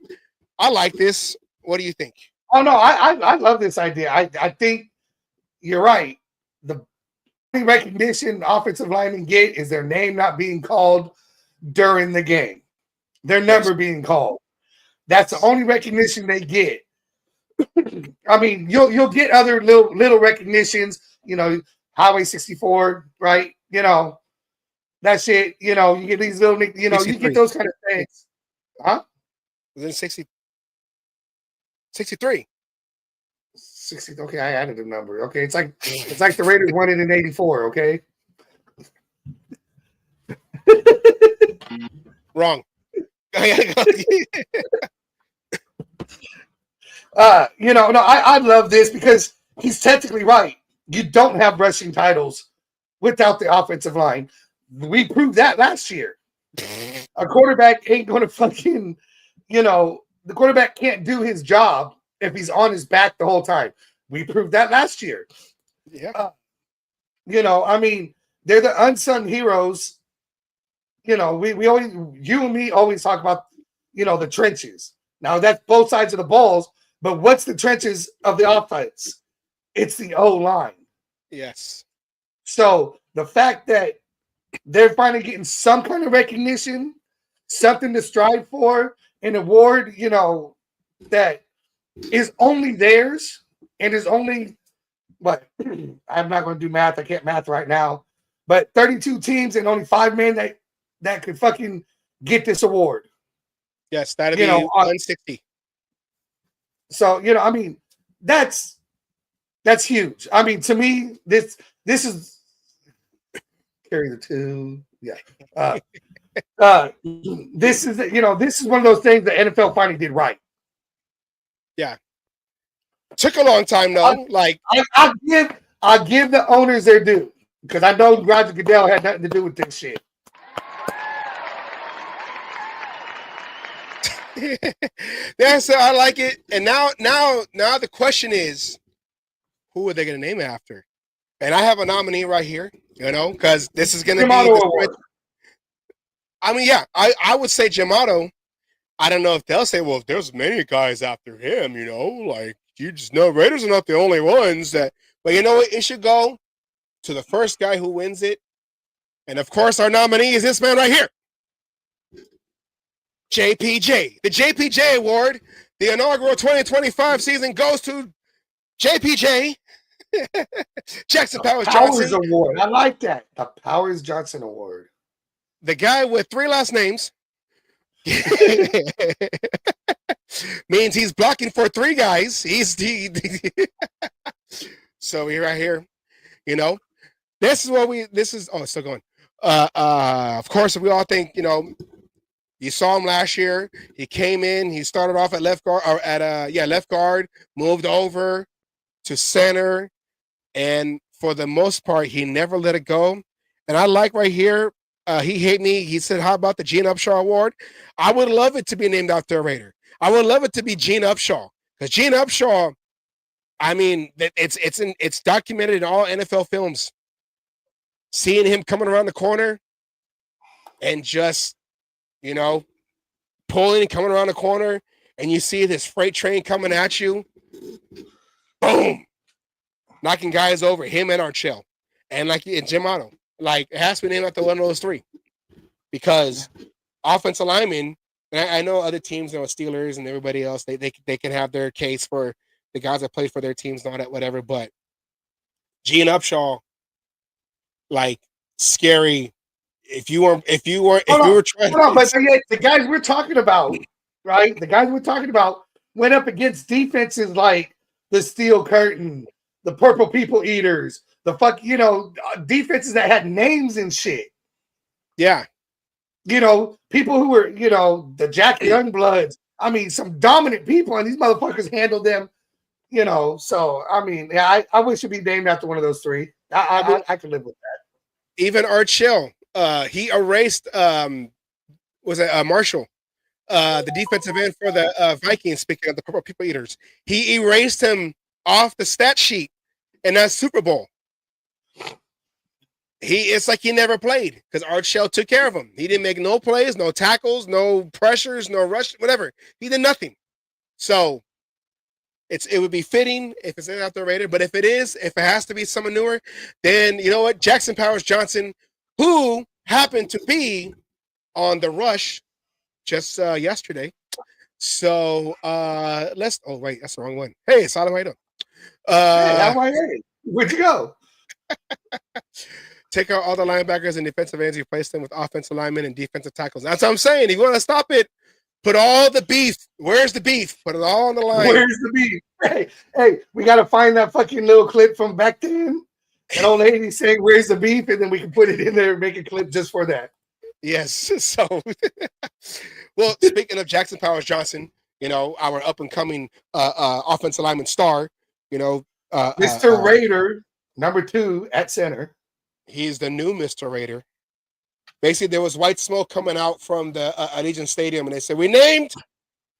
I like this. What do you think? Oh, no, I love this idea. I think you're right. The recognition offensive linemen get is their name not being called during the game. They're never being called. That's the only recognition they get. I mean, you'll get other little recognitions, Highway 64, right? That shit, you get these little, you get those kind of things. Huh? Was it 63? 60. Okay, I added a number. Okay, it's like the Raiders won it in 84. Okay. Wrong. No, I love this because he's technically right. You don't have rushing titles without the offensive line. We proved that last year. A quarterback ain't going to fucking, the quarterback can't do his job if he's on his back the whole time. We proved that last year. Yeah. I mean, they're the unsung heroes. We always, you and me always talk about, the trenches. Now that's both sides of the balls, but what's the trenches of the offense? It's the O line. Yes. So the fact that they're finally getting some kind of recognition, something to strive for, an award, that is only theirs and is only, I'm not going to do math. I can't math right now, but 32 teams and only 5 men that could fucking get this award. Yes, that'd be 160. So, I mean, that's huge. I mean, to me, this is carry the 2. Yeah. This is one of those things the NFL finally did right. Yeah. Took a long time though. I give the owners their due because I know Roger Goodell had nothing to do with this shit. Yeah, so I like it. And now the question is, who are they going to name it after? And I have a nominee right here, because this is going to Jim be Otto the. Award. I mean, yeah, I would say Jim Otto. I don't know if they'll say, well, there's many guys after him, like you just know Raiders are not the only ones that. But you know what? It should go to the first guy who wins it. And of course, our nominee is this man right here. JPJ. The JPJ Award, the inaugural 2025 season goes to JPJ. Jackson Powers Powers Johnson. Award. I like that. The Powers Johnson Award. The guy with 3 last names. Means he's blocking for 3 guys. So we're right here. This is still going. Of course, we all think, you saw him last year. He came in, he started off at left guard left guard, moved over to center, and for the most part, he never let it go. And I like right here, he hit me. He said, how about the Gene Upshaw Award? I would love it to be named after a Raider. I would love it to be Gene Upshaw. Because Gene Upshaw, I mean, it's documented in all NFL films. Seeing him coming around the corner and just, pulling and coming around the corner, and you see this freight train coming at you. Boom. Knocking guys over, him and Archell. And Jim Otto. It has to be named after one of those 3. Because offensive linemen, and I know other teams, Steelers and everybody else, they can have their case for the guys that played for their teams and all that, whatever. But Gene Upshaw, scary. If we were trying but the guys we're talking about, right? The guys we're talking about went up against defenses like the Steel Curtain, the Purple People Eaters, defenses that had names and shit. Yeah. People who were, the Jack Youngbloods. I mean, some dominant people, and these motherfuckers handled them, So, I mean, yeah, I wish it'd be named after one of those 3. I could live with that. Even Archell, he erased, Marshall, the defensive end for the Vikings, speaking of the Purple People Eaters. He erased him off the stat sheet in that Super Bowl. It's like he never played because Archell took care of him. He didn't make no plays, no tackles, no pressures, no rush, whatever. He did nothing. So it would be fitting if it's out there rated. But if it has to be someone newer, then you know what? Jackson Powers Johnson, who happened to be on the Rush just yesterday. So that's the wrong one. Hey, Solid Right Up. Where'd you go? Take out all the linebackers and defensive ends, replace them with offensive linemen and defensive tackles. That's what I'm saying. If you want to stop it, put all the beef. Where's the beef? Put it all on the line. Where's the beef? Hey, we got to find that fucking little clip from back then. An old lady saying, "Where's the beef?" And then we can put it in there and make a clip just for that. Yes. So, well, speaking of Jackson Powers Johnson, our up and coming offensive lineman star, Mr. Raider, number 2 at center. He's the new Mr. Raider. Basically, there was white smoke coming out from the Allegiant Stadium, and they said, we named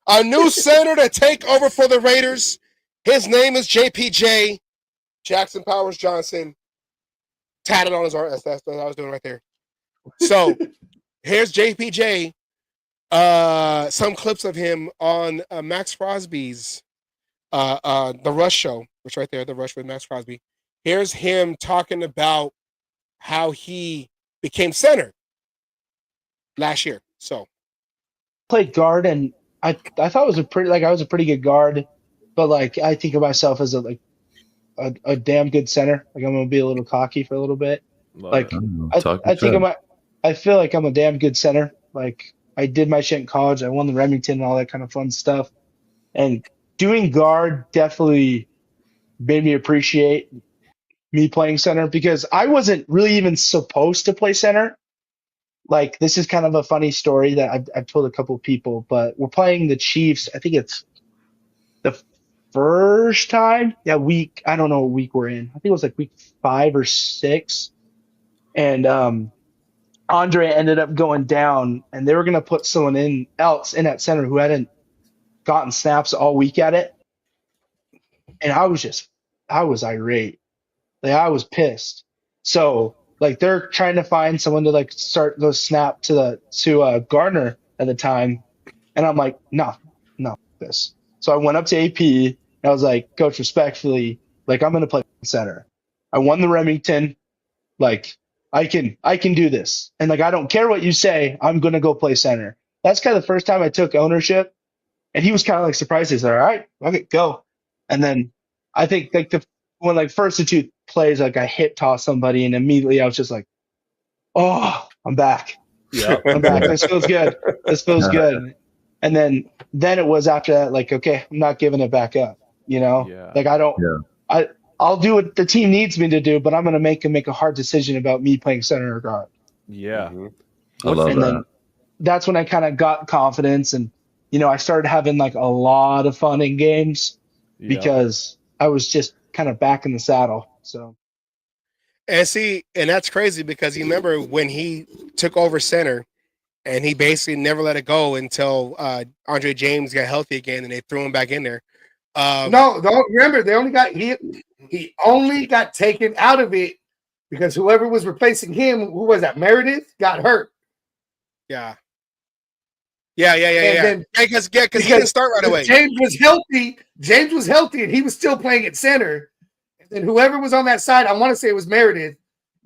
a new center to take over for the Raiders. His name is JPJ, Jackson Powers Johnson. Tatted on his arm. That's what I was doing right there. So, here's JPJ. Some clips of him on Max Crosby's The Rush show, which right there, The Rush with Max Crosby. Here's him talking about how he became center last year. So played guard, and I thought it was I was a pretty good guard, but I think of myself as a damn good center. I'm gonna be a little cocky for a little bit. I feel like I'm a damn good center. I did my shit in college. I won the Remington and all that kind of fun stuff. And doing guard definitely made me appreciate me playing center because I wasn't really even supposed to play center. This is kind of a funny story that I've told a couple of people, but we're playing the Chiefs. I think it's the first time. Yeah, I don't know what week we're in. I think it was week 5 or 6. And Andre ended up going down, and they were going to put someone else in at center who hadn't gotten snaps all week at it. And I was irate. Like, I was pissed. So like they're trying to find someone to like start those snap to Gardner at the time, and I'm like, no, this. So I went up to AP and I was like, Coach, respectfully, like I'm gonna play center. I won the Remington. Like I can do this, and like I don't care what you say. I'm gonna go play center. That's kind of the first time I took ownership, and he was kind of like surprised. He's like, all right, okay, go. And then I think like when like first the two plays, like I hip toss somebody, and immediately I was just like, oh, I'm back. Yeah. I'm back. This feels good. This feels good. And then it was after that, like, okay, I'm not giving it back up. You know, Yeah. like I don't. I'll do what the team needs me to do, but I'm going to make a hard decision about me playing center or guard. Yeah. I love And that. then that's when I kind of got confidence, and I started having like a lot of fun in games because I was just kind of back in the saddle. So. And see, and that's crazy because you remember when he took over center, and he basically never let it go until Andre James got healthy again, and they threw him back in there. No, don't remember. They only got he only got taken out of it because whoever was replacing him, who was that? Meredith got hurt. Yeah. Because he didn't start right away. James was healthy. James was healthy, and he was still playing at center. And then whoever was on that side, I want to say it was Meredith,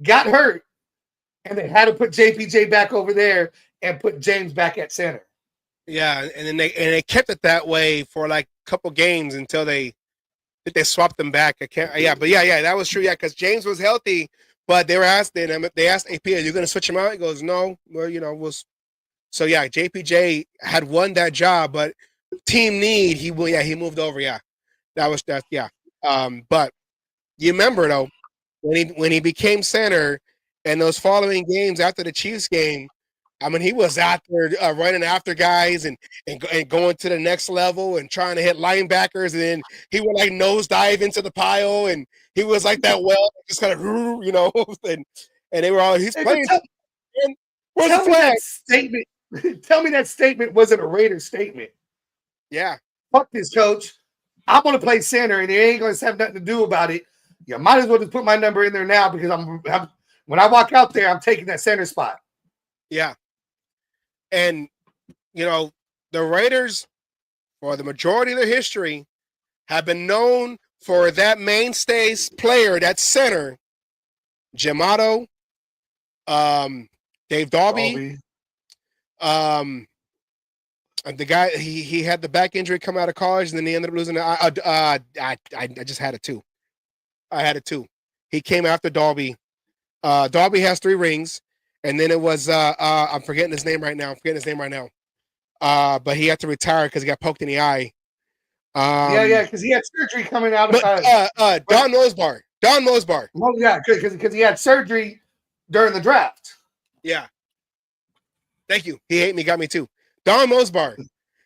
got hurt, and they had to put JPJ back over there and put James back at center. Yeah, and then they kept it that way for like a couple games until they swapped them back. That was true. Yeah, because James was healthy, but they asked AP, "Are you going to switch him out?" He goes, "No, well, So yeah, JPJ had won that job, but team need he moved over. Yeah, that. Yeah, but you remember though when he became center and those following games after the Chiefs game. I mean, he was out there running after guys and going to the next level and trying to hit linebackers. And then he would like nosedive into the pile, and he was like that just kind of, and they were all he's playing. Where's the flag? Statement. Tell me that statement wasn't a Raiders statement. Yeah. Fuck this, coach. I'm going to play center, and it ain't going to have nothing to do about it. You might as well just put my number in there now because when I walk out there, I'm taking that center spot. Yeah. And, the Raiders, for the majority of their history, have been known for that mainstay player, that center, Jamato, Dave Dubby. The guy, he had the back injury come out of college, and then he ended up losing. I just had it too. I had it too. He came after Dubby. Dubby has 3 rings. And then it was I'm forgetting his name right now. But he had to retire because he got poked in the eye. Because he had surgery coming out of Don Mosbar. Oh yeah, because he had surgery during the draft. Yeah. Thank you. He ate me, got me too. Don Mosbar.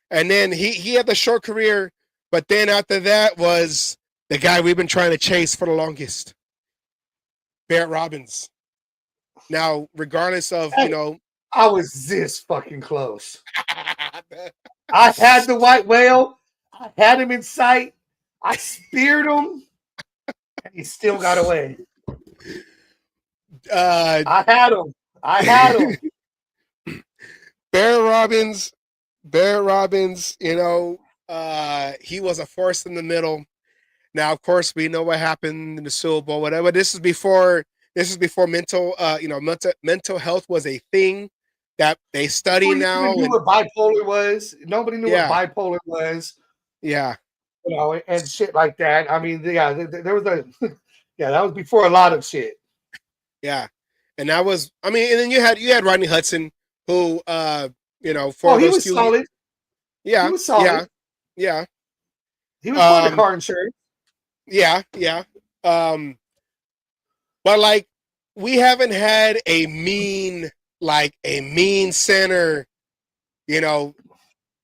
And then he had the short career, but then after that was the guy we've been trying to chase for the longest. Barrett Robbins. Now, regardless of, I was this fucking close. I had the white whale. I had him in sight. I speared him, and he still got away. I had him. Barrett Robbins, he was a force in the middle. Now, of course, we know what happened in the Super Bowl, whatever. This is before mental health was a thing that they study now. Nobody knew what bipolar was. Nobody knew what bipolar was. Yeah. And shit like that. I mean, there was that was before a lot of shit. Yeah. And that was, and then you had Rodney Hudson, who, he was solid. Yeah. He was solid. Yeah. He was for the car insurance. Yeah. But like, we haven't had a mean center,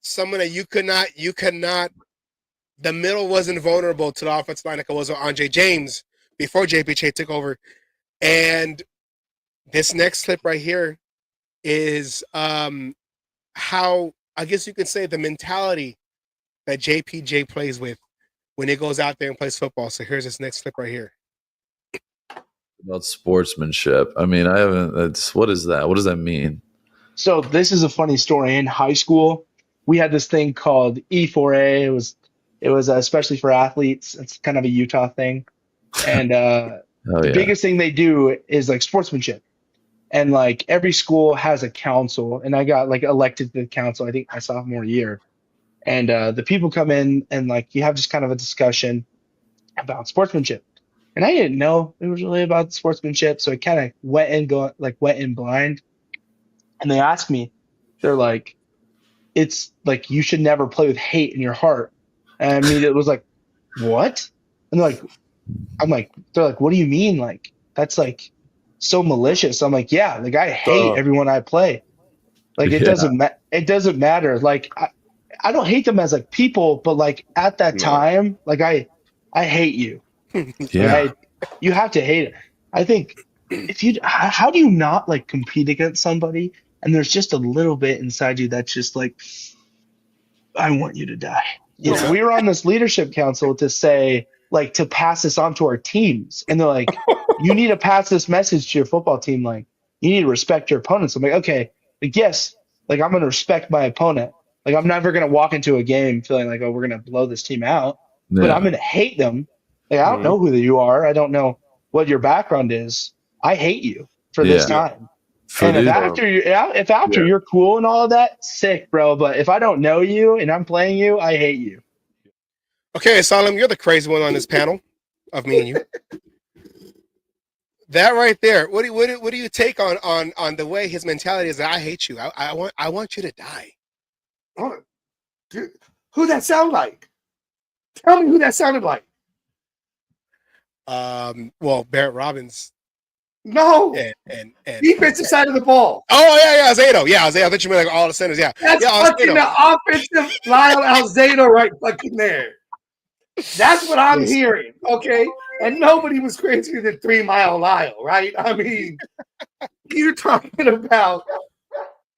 someone that you could not, the middle wasn't vulnerable to the offensive line like it was with Andre James before JPJ took over. And this next clip right here, is how, I guess you could say, the mentality that JPJ plays with when he goes out there and plays football. So here's this next clip right here. About sportsmanship. I mean, I haven't. What is that? What does that mean? So this is a funny story. In high school, we had this thing called E4A. It was especially for athletes. It's kind of a Utah thing. And the biggest thing they do is like sportsmanship. And like every school has a council, and I got like elected to the council, I think my sophomore year. And the people come in and like you have just kind of a discussion about sportsmanship. And I didn't know it was really about sportsmanship, so I kind of went in blind. And they asked me, they're like, it's like you should never play with hate in your heart. And I mean, it was like, what? And they're like, what do you mean? Like, that's like so malicious. I'm like, yeah, like I hate everyone I play. Like it doesn't matter. Like I don't hate them as like people, but like at that time, like I hate you. Yeah. Like, you have to hate it. I think how do you not like compete against somebody and there's just a little bit inside you that's just like, I want you to die. You know, we were on this leadership council to say, like, to pass this on to our teams. And they're like, you need to pass this message to your football team. Like, you need to respect your opponents. I'm like, okay, like, yes, like, I'm going to respect my opponent. Like, I'm never going to walk into a game feeling like, oh, we're going to blow this team out. Yeah. But I'm going to hate them. Like, I don't know who you are. I don't know what your background is. I hate you for this time. And if after you're cool and all of that, sick, bro. But if I don't know you and I'm playing you, I hate you. Okay, Salim, you're the crazy one on this panel of me and you. That right there. What do you take on the way his mentality is that I hate you. I want you to die. Oh, dude, who that sound like? Tell me who that sounded like. Well, Barrett Robbins. No. And defensive side of the ball. Oh yeah, Alzado. Yeah, Alzado. I thought you meant like all the centers. Yeah. That's fucking the offensive Lyle Alzado right fucking there. That's what I'm hearing. Okay. And nobody was crazier than 3 Mile Lyle, right? I mean, you're talking about,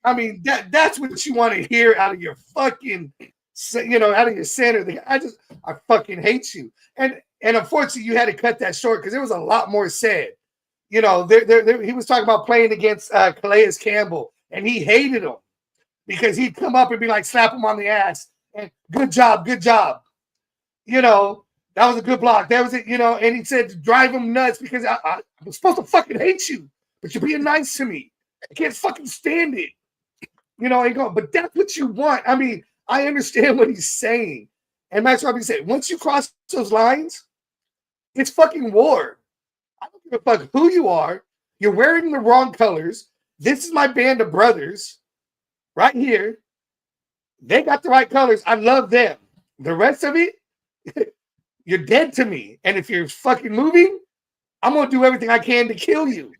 I mean, that's what you want to hear out of your fucking, out of your center. I fucking hate you. And unfortunately, you had to cut that short because there was a lot more said. You know, he was talking about playing against Calais Campbell, and he hated him because he'd come up and be like, slap him on the ass, and good job. You know, that was a good block. That was it, and he said to drive him nuts because I'm supposed to fucking hate you, but you're being nice to me. I can't fucking stand it. But that's what you want. I mean, I understand what he's saying. And Max Robbie said, once you cross those lines, it's fucking war. I don't give a fuck who you are. You're wearing the wrong colors. This is my band of brothers right here. They got the right colors. I love them. The rest of it, you're dead to me. And if you're fucking moving, I'm going to do everything I can to kill you.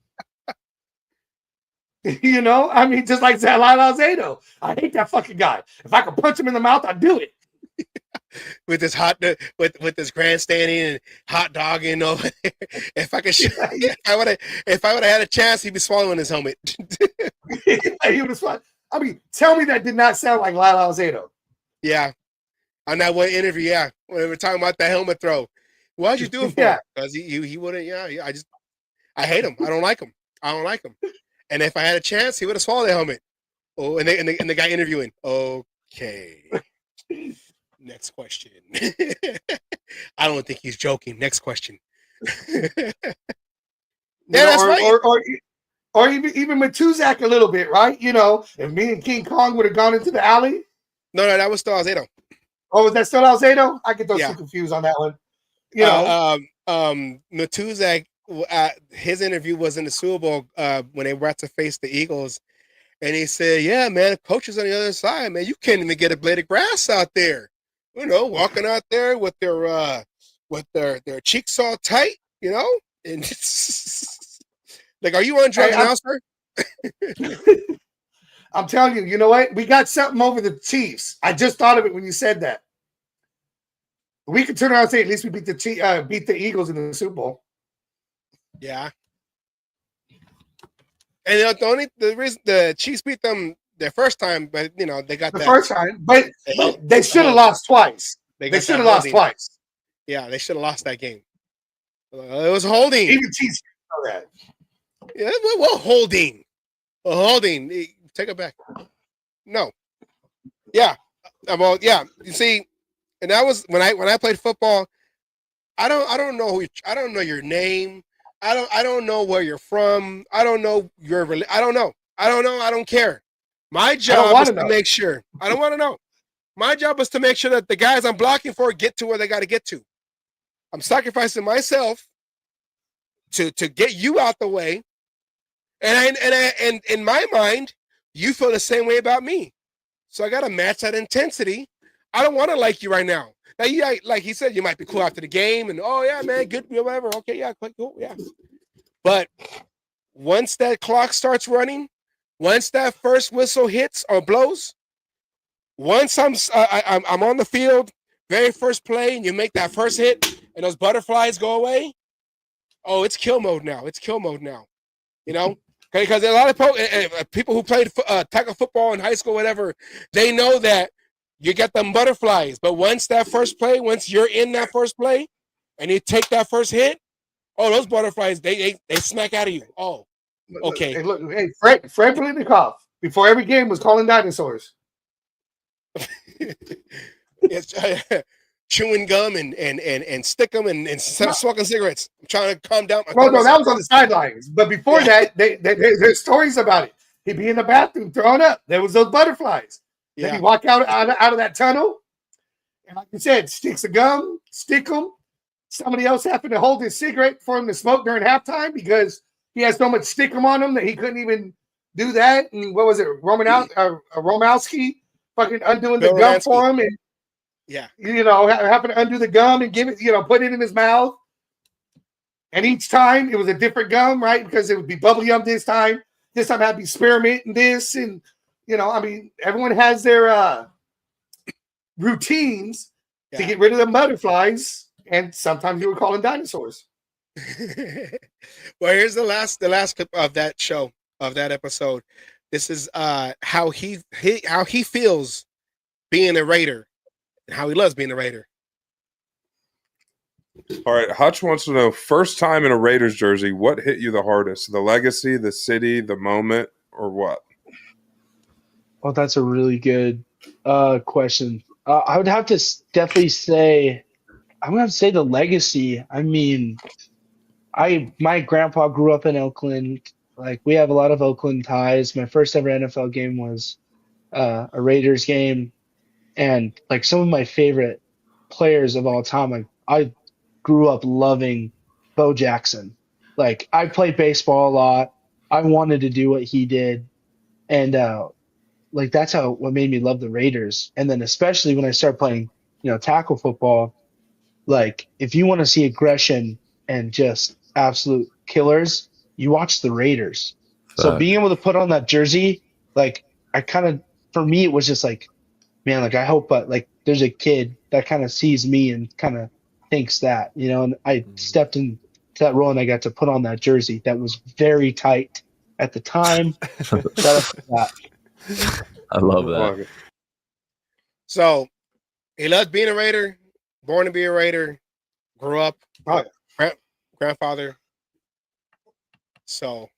I mean, just like Lyle Alzado. I hate that fucking guy. If I could punch him in the mouth, I'd do it. With this with this grandstanding and hot dogging over there. If I would have had a chance, he'd be swallowing his helmet. He would have. I mean, tell me that did not sound like Lyle Alzado. Yeah, on that one interview, yeah, when we were talking about that helmet throw. Why'd you do it for? Because he wouldn't. Yeah, I hate him. I don't like him. And if I had a chance, he would have swallowed the helmet. Oh, and the guy interviewing. Okay. Next question. I don't think he's joking. Next question. That's right. Or even Matuzak a little bit, right? If me and King Kong would have gone into the alley. No, that was still Alzado. Oh, was that still Alzado? I get those two confused on that one. Matuzak, his interview was in the Super Bowl when they were about to face the Eagles. And he said, yeah, man, coaches on the other side, man, you can't even get a blade of grass out there. Walking out there with their cheeks all tight, and like, are you on drugs now, sir? I'm telling you, you know what? We got something over the Chiefs. I just thought of it when you said that. We could turn around and say at least we beat the Eagles in the Super Bowl. Yeah. And the reason the Chiefs beat them their first time, but they got The that first time, but they should have lost twice. They should have lost twice. Yeah, they should have lost that game. It was holding. Even Chiefs know that. Yeah, well, holding. Holding. Take it back. No. Yeah. Well, yeah. You see, and that was when I played football. I don't know I don't know your name. I don't know where you're from. I don't know I don't know. I don't care. My job is to make sure. I don't want to know. My job is to make sure that the guys I'm blocking for get to where they got to get to. I'm sacrificing myself to get you out the way. And in my mind, you feel the same way about me. So I got to match that intensity. I don't want to like you right now. Now, like he said, you might be cool after the game, and oh yeah, man, good, whatever. Okay, yeah, cool, yeah. But once that clock starts running, once that first whistle hits or blows, once I'm on the field, very first play, and you make that first hit, and those butterflies go away. Oh, it's kill mode now. It's kill mode now. Because a lot of people who played tackle football in high school, whatever, they know that you get them butterflies. But once you're in that first play, and you take that first hit, oh, those butterflies, they smack out of you. Oh, okay. Hey, Fred Biletnikoff, before every game, was calling dinosaurs. It's chewing gum and stick them and smoking cigarettes. I'm trying to calm down. No, that was on the sidelines. But before that, there's stories about it. He'd be in the bathroom throwing up. There was those butterflies. Yeah. Then he'd walk out of that tunnel, and like you said, sticks of gum, stick them. Somebody else happened to hold his cigarette for him to smoke during halftime because he has so much stickum on him that he couldn't even do that. And what was it, Romowski fucking undoing the gum for him, and happened to undo the gum and give it, put it in his mouth. And each time it was a different gum, right? Because it would be bubble gum this time. This time I'd be spearmint and this, and everyone has their routines to get rid of the butterflies. And sometimes you would call them dinosaurs. Well, here's the last clip of that show, of that episode. This is how he feels being a Raider and how he loves being a Raider. All right, Hutch wants to know, first time in a Raiders jersey, what hit you the hardest? The legacy, the city, the moment, or what? Oh, that's a really good question. I would have to definitely say, I'm going to say the legacy. I mean, my grandpa grew up in Oakland. Like, we have a lot of Oakland ties. My first ever NFL game was a Raiders game. And, like, some of my favorite players of all time, I grew up loving Bo Jackson. Like, I played baseball a lot. I wanted to do what he did. And, like, that's what made me love the Raiders. And then especially when I started playing, tackle football, like, if you want to see aggression and just absolute killers, you watch the Raiders. So being able to put on that jersey, like, for me, it was just like, man, like, I hope, like, there's a kid that kind of sees me and kind of thinks that, and I stepped into that role and I got to put on that jersey that was very tight at the time. I love that. So he loved being a Raider, born to be a Raider, grew up, grandfather. So, what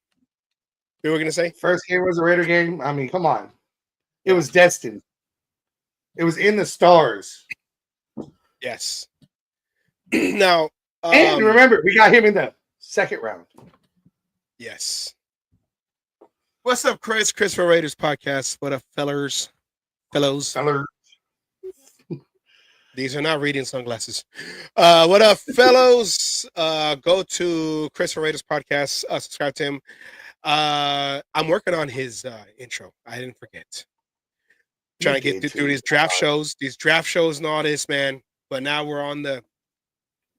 were we going to say? First game was a Raider game. I mean, come on. It was destined. It was in the stars. Yes. Now, and remember, we got him in the second round. Yes. What's up, Chris? Chris for Raiders podcast. What up, fellows? These are not reading sunglasses. What up, fellows? Go to Chris for Raiders podcast. Subscribe to him. I'm working on his intro. I didn't forget. Trying to get through these draft shows and all this, man. But now we're on the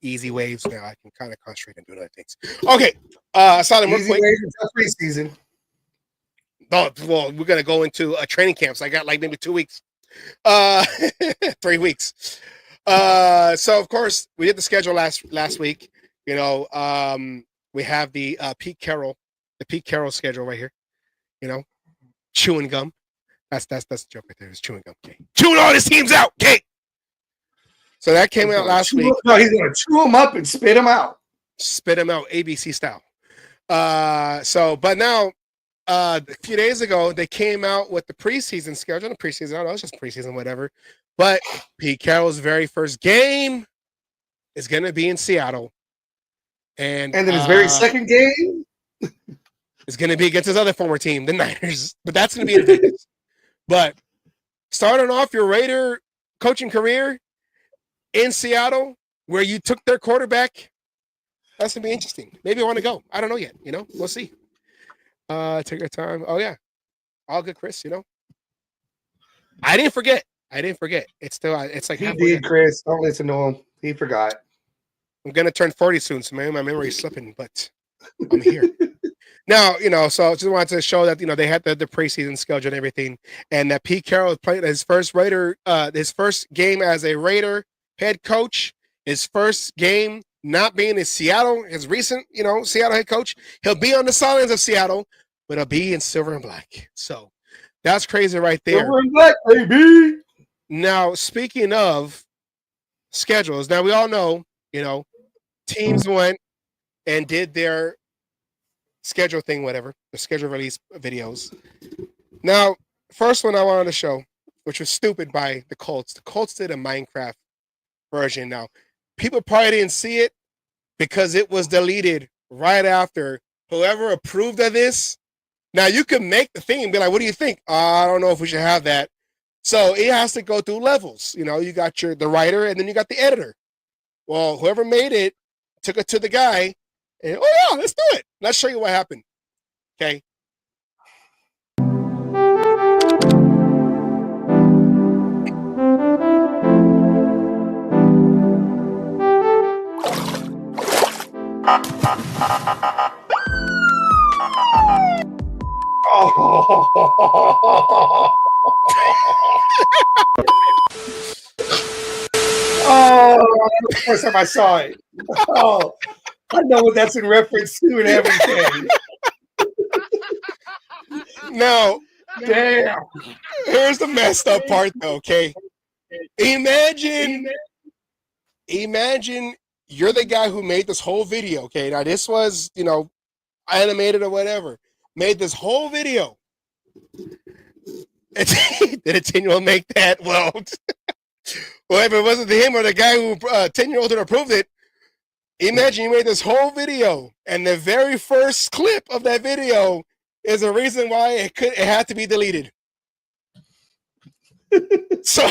easy waves now. I can kind of concentrate and do other things. Okay. I saw them real quick. Preseason. Oh, well, we're gonna go into a training camp. So I got like maybe 2 weeks. 3 weeks. So of course we did the schedule last week. We have the Pete Carroll the Pete Carroll schedule right here. You know, chewing gum. That's the joke right there. It's chewing gum. Okay, chewing all his teams out. Okay. So that came out last week. No, he's gonna chew them up and spit them out. Spit them out, ABC style. But now, a few days ago, they came out with the preseason schedule. The preseason, I don't know, it's just preseason, whatever. But Pete Carroll's very first game is going to be in Seattle, and then his very second game is going to be against his other former team, the Niners. But that's going to be in Vegas. But starting off your Raider coaching career in Seattle, where you took their quarterback, that's going to be interesting. Maybe I want to go. I don't know yet. You know, we'll see. Take your time. Oh, yeah. All good, Chris, you know. I didn't forget. It's still, it's like he did, Chris. Don't listen to him. He forgot. I'm going to turn 40 soon, so maybe my memory is slipping, but I'm here. Now, you know, so I just wanted to show that, you know, they had the preseason schedule and everything, and that Pete Carroll played his first game as a Raider head coach, his first game not being in Seattle, his recent, you know, Seattle head coach. He'll be on the sidelines of Seattle, but he'll be in silver and black. So that's crazy right there. Silver and black, baby. Now, speaking of schedules, now we all know, you know, teams went and did their schedule thing, whatever, the schedule release videos. Now, first one I wanted to show, which was stupid by the Colts. The Colts did a Minecraft version. Now, people probably didn't see it because it was deleted right after whoever approved of this. Now, you can make the thing and be like, what do you think? I don't know if we should have that. So it has to go through levels. You know, you got the writer and then you got the editor. Well, whoever made it took it to the guy and, oh, yeah, let's do it. Let's show you what happened. Okay. Oh, the first time I saw it. Oh, I know what that's in reference to and everything. Now, damn. Here's the messed up part, though. Okay, imagine you're the guy who made this whole video. Okay, now this was, you know, animated or whatever. Made this whole video. Did a 10-year-old make that? Well, if it wasn't him or the guy who 10-year-old who approved it, imagine you made this whole video, and the very first clip of that video is the reason why it had to be deleted. So,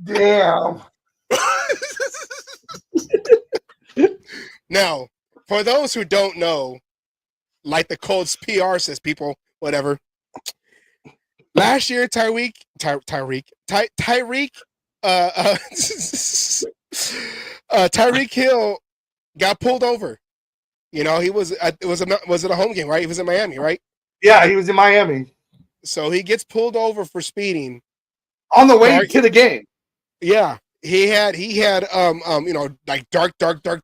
damn. Now, for those who don't know, like the Colts PR says, people, whatever. Last year, Tyreek Hill got pulled over. You know, he was it a home game, right? He was in Miami, right? Yeah, he was in Miami. So he gets pulled over for speeding on the way to the game. Yeah, he had you know, like dark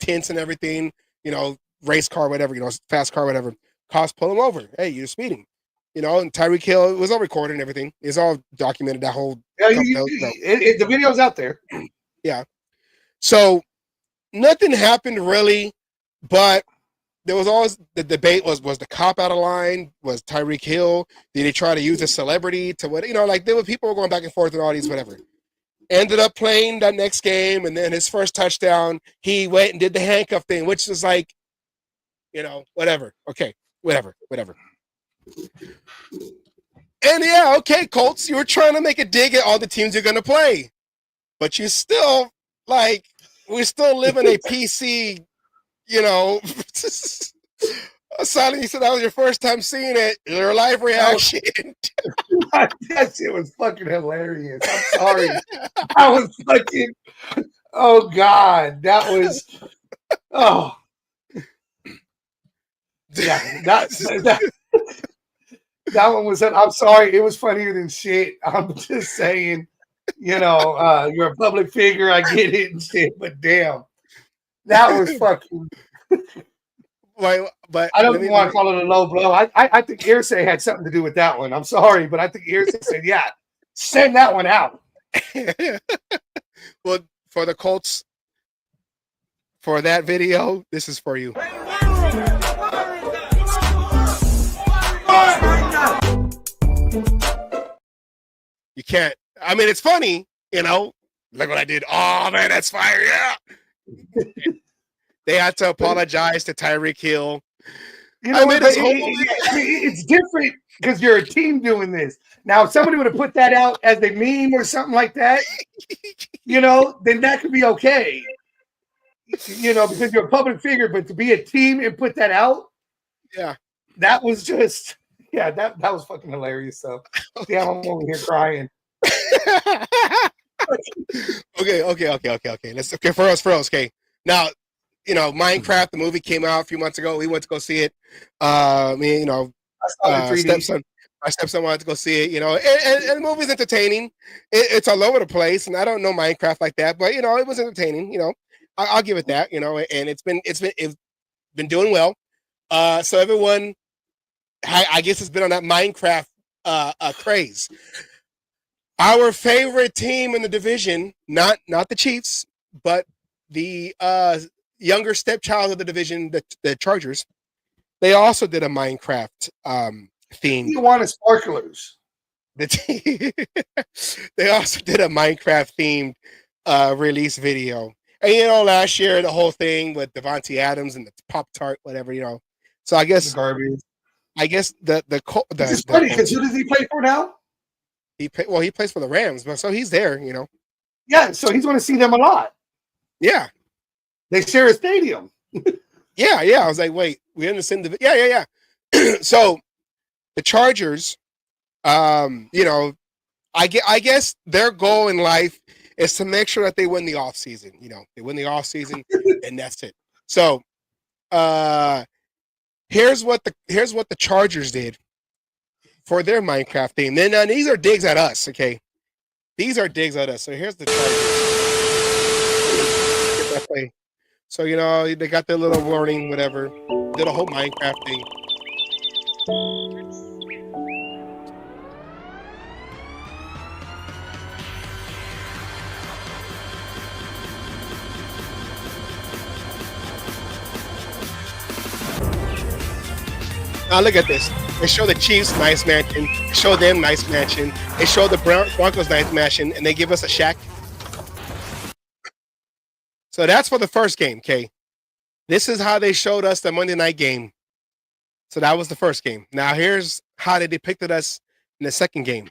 tints and everything. You know, race car, whatever. You know, fast car, whatever. Cops pull him over. Hey, you're speeding. You know, and Tyreek Hill, it was all recorded and everything. It's all documented, that whole... Yeah, the video's out there. Yeah. So, nothing happened really, but there was always... The debate was the cop out of line? Was Tyreek Hill? Did he try to use a celebrity to what... You know, like, there were people going back and forth and all these, whatever. Ended up playing that next game, and then his first touchdown, he went and did the handcuff thing, which was like, you know, whatever. Okay, whatever. And yeah, okay, Colts, you were trying to make a dig at all the teams you're going to play. But you still, like, we still live in a PC, you know. Sally, you said that was your first time seeing it. Your live reaction. That shit was fucking hilarious. I'm sorry. I was fucking, oh, God. That was, oh. Yeah, that one was, I'm sorry, it was funnier than shit. I'm just saying, you know, you're a public figure, I get it and shit, but damn, that was fucking. but I don't want to call it a low blow. I think Irsay had something to do with that one. I'm sorry, but I think Irsay said, "Yeah, send that one out." Well, for the Colts, for that video, this is for you. You can't. I mean, it's funny, you know. Look what I did. Oh man, that's fire! Yeah. They had to apologize to Tyreek Hill. You know, it's different because you're a team doing this. Now, if somebody would have put that out as a meme or something like that, you know, then that could be okay. You know, because you're a public figure, but to be a team and put that out, yeah, that was just, yeah, that was fucking hilarious. So, yeah, I'm over here crying. Okay. Let's for us. Okay. Now, you know, Minecraft, the movie came out a few months ago. We went to go see it. Me, you know, my stepson wanted to go see it. You know, and the movie's entertaining. It's all over the place, and I don't know Minecraft like that, but you know, it was entertaining. You know, I'll give it that. You know, and it's been doing well. So everyone, I guess, has been on that Minecraft craze. Our favorite team in the division, not the Chiefs, but the younger stepchild of the division, the Chargers, they also did a Minecraft theme. You want sparklers? They also did a Minecraft themed release video. And you know, last year the whole thing with Devontae Adams and the Pop-Tart, whatever, you know. So I guess garbage. I guess it's funny because who does he play for now? He plays for the Rams, but so he's there, you know. Yeah, so he's going to see them a lot. Yeah, they share a stadium. yeah. I was like, wait, we understand the yeah. So the Chargers, you know, I guess their goal in life is to make sure that they win the offseason. You know, they win the offseason, and that's it. So, here's what the Chargers did for their Minecraft theme. Then these are digs at us, okay? These are digs at us. So here's the Chargers. So you know they got their little warning, whatever. Did a whole Minecraft thing. Now look at this. They show the Chiefs nice mansion. They show them nice mansion. They show the Broncos nice mansion, and they give us a shack. So that's for the first game, okay? This is how they showed us the Monday night game. So that was the first game. Now here's how they depicted us in the second game.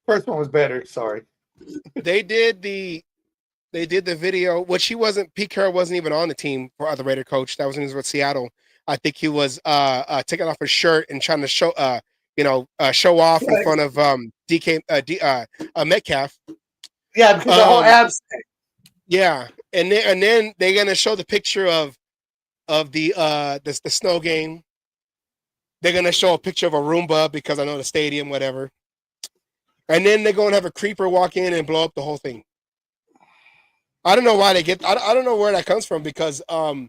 First one was better. Sorry. They did the video, which Pete Carroll wasn't even on the team for other Raider coach. That was when he was with Seattle. I think he was taking off his shirt and trying to show show off in front of Metcalf. Yeah, because the whole abs thing. Yeah, and then they're gonna show the picture of the snow game. They're gonna show a picture of a Roomba because I know the stadium, whatever. And then they're going to have a creeper walk in and blow up the whole thing. I don't know why I don't know where that comes from because I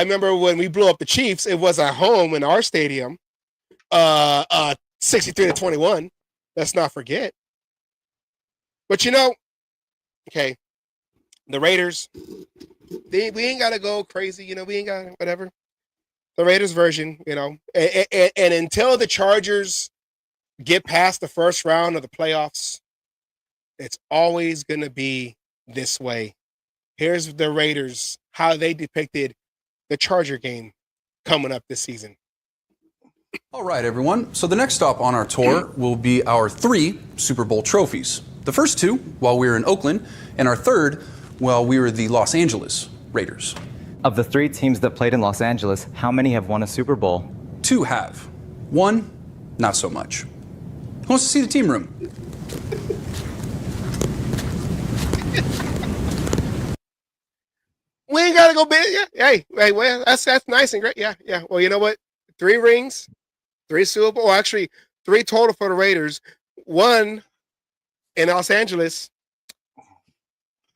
remember when we blew up the Chiefs, it was at home in our stadium, 63-21. Let's not forget. But you know, okay, the Raiders, we ain't got to go crazy. You know, we ain't got whatever. The Raiders version, you know, and until the Chargers get past the first round of the playoffs, it's always going to be this way. Here's the Raiders, how they depicted the Charger game coming up this season. All right, everyone. So the next stop on our tour will be our 3 Super Bowl trophies. The first 2 while we were in Oakland, and our third while we were the Los Angeles Raiders. Of the 3 teams that played in Los Angeles, how many have won a Super Bowl? 2 have. 1, not so much. Who wants to see the team room? We ain't gotta go big. Yeah. Hey, well, that's nice and great. Yeah. Well, you know what? 3 rings, 3 Super Bowl. Well, actually, 3 total for the Raiders. 1 in Los Angeles.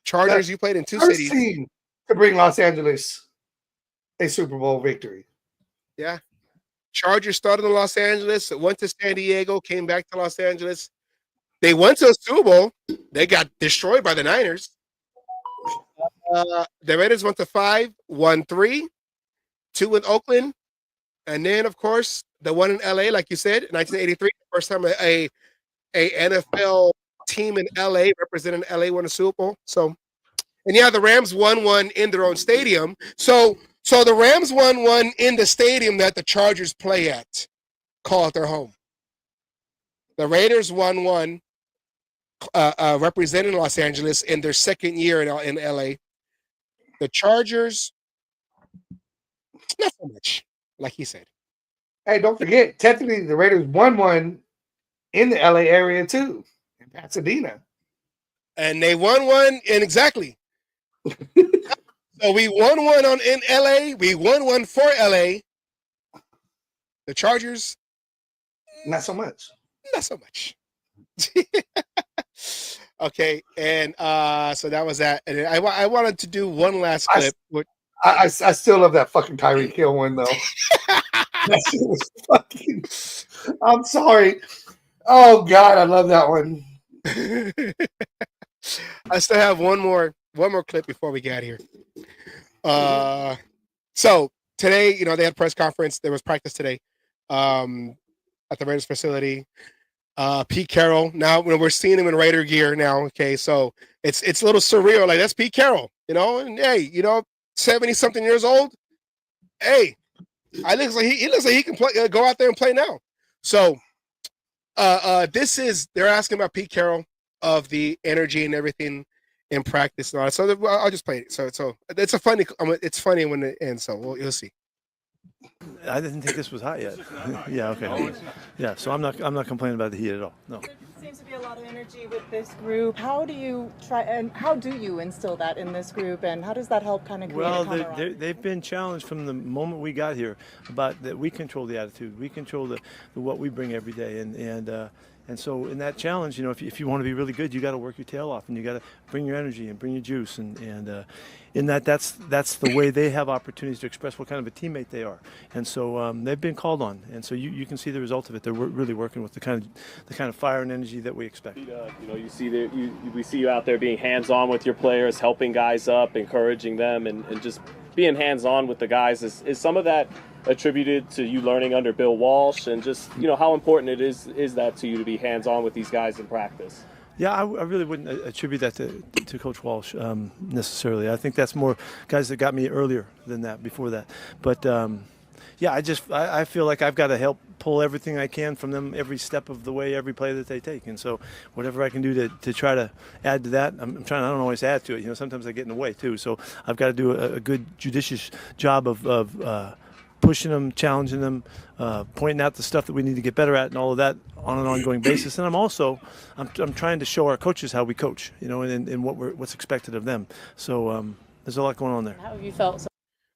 Chargers, you played in 2 First cities. team to bring Los Angeles a Super Bowl victory. Yeah. Chargers started in Los Angeles, went to San Diego, came back to Los Angeles. They went to a Super Bowl. They got destroyed by the Niners. The Raiders went to 5, won 3, 2 in Oakland, and then of course the one in LA, like you said, 1983, first time a NFL team in LA representing LA won a Super Bowl. So, and yeah, the Rams won one in their own stadium. So the Rams won one in the stadium that the Chargers play at, call it their home. The Raiders won one representing Los Angeles in their second year in LA. The Chargers, not so much, like he said. Hey, don't forget, technically the Raiders won one in the LA area too, in Pasadena. And they won one, and exactly. So we won one in LA. We won one for LA. The Chargers, not so much. Not so much. Okay, and so that was that. And I wanted to do one last clip. I still love that fucking Tyreek Hill one though. That shit was fucking. I'm sorry. Oh God, I love that one. I still have one more clip before we get out of here. So today, they had a press conference. There was practice today at the Raiders facility. Pete Carroll. Now we're seeing him in Raider gear now. Okay, so it's a little surreal. Like, that's Pete Carroll, and hey, 70-something years old. Hey, he looks like he can play, go out there and play now. So they're asking about Pete Carroll, of the energy and everything in practice and all that. So I'll just play it. So it's it's funny when it ends. So you'll see. I didn't think this was hot yet. Yeah, okay. Yeah, so I'm not complaining about the heat at all. No. There seems to be a lot of energy with this group. How do you instill that in this group, and how does that help kind of create a camaraderie? They've been challenged from the moment we got here about that we control the attitude, we control the what we bring every day, and so in that challenge, if you want to be really good, you got to work your tail off, and you got to bring your energy and bring your juice, and in that's the way they have opportunities to express what kind of a teammate they are, and so they've been called on, and so you can see the result of it. They're really working with the kind of fire and energy that we expect. We see you out there being hands-on with your players, helping guys up, encouraging them, and just being hands-on with the guys. Is some of that attributed to you learning under Bill Walsh, and just how important it is that to you to be hands-on with these guys in practice? Yeah, I really wouldn't attribute that to Coach Walsh necessarily. I think that's more guys that got me earlier than that, before that. But yeah, I feel like I've got to help pull everything I can from them every step of the way, every play that they take. And so whatever I can do to try to add to that, I'm trying. I don't always add to it. Sometimes I get in the way too. So I've got to do a good judicious job of pushing them, challenging them, pointing out the stuff that we need to get better at, and all of that on an ongoing basis. And I'm trying to show our coaches how we coach, and what's expected of them. So there's a lot going on there. How have you felt?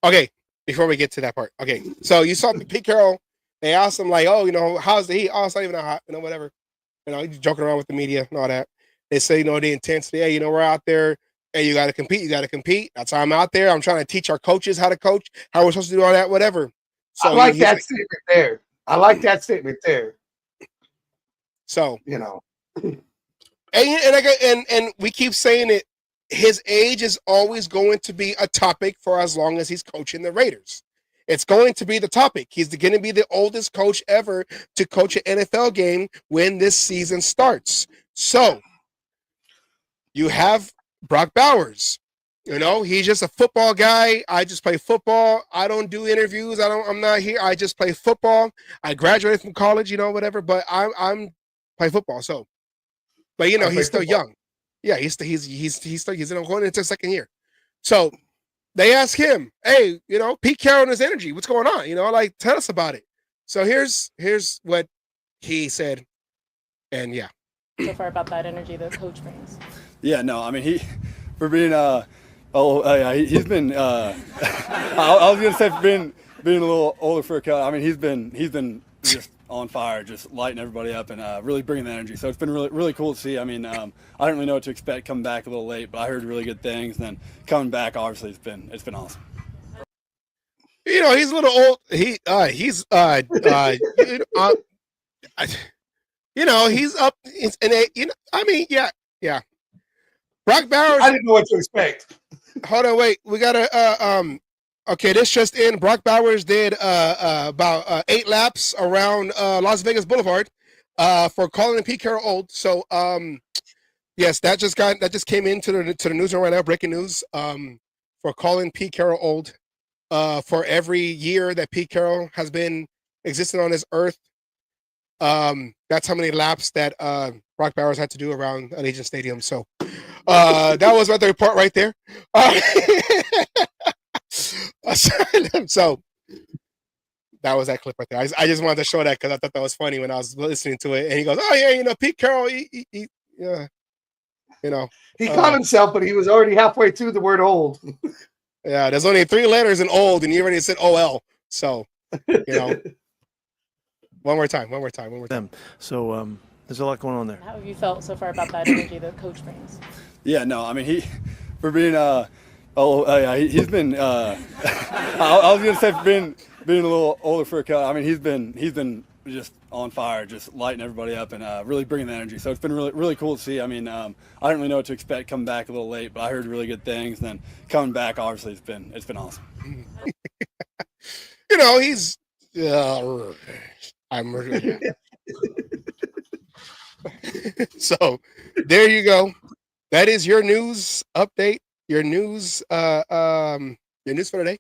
Okay, before we get to that part. Okay, so you saw Pete Carroll. They asked him like, oh, how's the heat? Oh, it's not even that hot, whatever. He's joking around with the media and all that. They say, the intensity. Hey, we're out there. Hey, you got to compete. You got to compete. That's why I'm out there. I'm trying to teach our coaches how to coach, how we're supposed to do all that, whatever. So I like that statement there. I like that statement there. So and we keep saying it. His age is always going to be a topic for as long as he's coaching the Raiders. It's going to be the topic. He's going to be the oldest coach ever to coach an NFL game when this season starts. So you have Brock Bowers. He's just a football guy. I just play football. I don't do interviews. I'm not here. I just play football. I graduated from college, whatever, but I'm play football. So, but he's still young. Yeah, he's still going into second year. So they ask him, hey, Pete Carroll and his energy, what's going on? Tell us about it. So here's what he said. And yeah. So far about that energy that coach brings. Yeah, no, I mean, for being he's been I was gonna say for being a little older for a cut. I mean, he's been just on fire, just lighting everybody up and really bringing the energy. So it's been really cool to see. I mean, I didn't really know what to expect coming back a little late, but I heard really good things. And then coming back, obviously, it's been awesome. You know, he's a little old. He's you know, he's up in a, you know, I mean, yeah. Brock Bowers. I didn't know what to expect. Hold on, wait. We gotta okay, this just in. Brock Bowers did about 8 laps around Las Vegas Boulevard for calling Pete Carroll old. So yes, that just came into the newsroom right now, breaking news. For calling Pete Carroll old. For every year that Pete Carroll has been existing on this earth. That's how many laps that Brock Bowers had to do around Allegiant Stadium. So that was the report right there. So that was that clip right there. I just wanted to show that because I thought that was funny when I was listening to it. And he goes, "Oh yeah, you know, Pete Carroll, yeah, you know, he caught himself, but he was already halfway through the word old." Yeah, there's only 3 letters in old, and you already said OL. So, you know, one more time. So there's a lot going on there. How have you felt so far about that energy the coach brings? Yeah, no, I mean, he's been I was gonna say for being a little older for a cut. I mean, he's been just on fire, just lighting everybody up and really bringing the energy. So it's been really cool to see. I mean, I didn't really know what to expect coming back a little late, but I heard really good things. And then coming back, obviously, it's been awesome. You know, he's so there you go. That is your news update. Your news for today.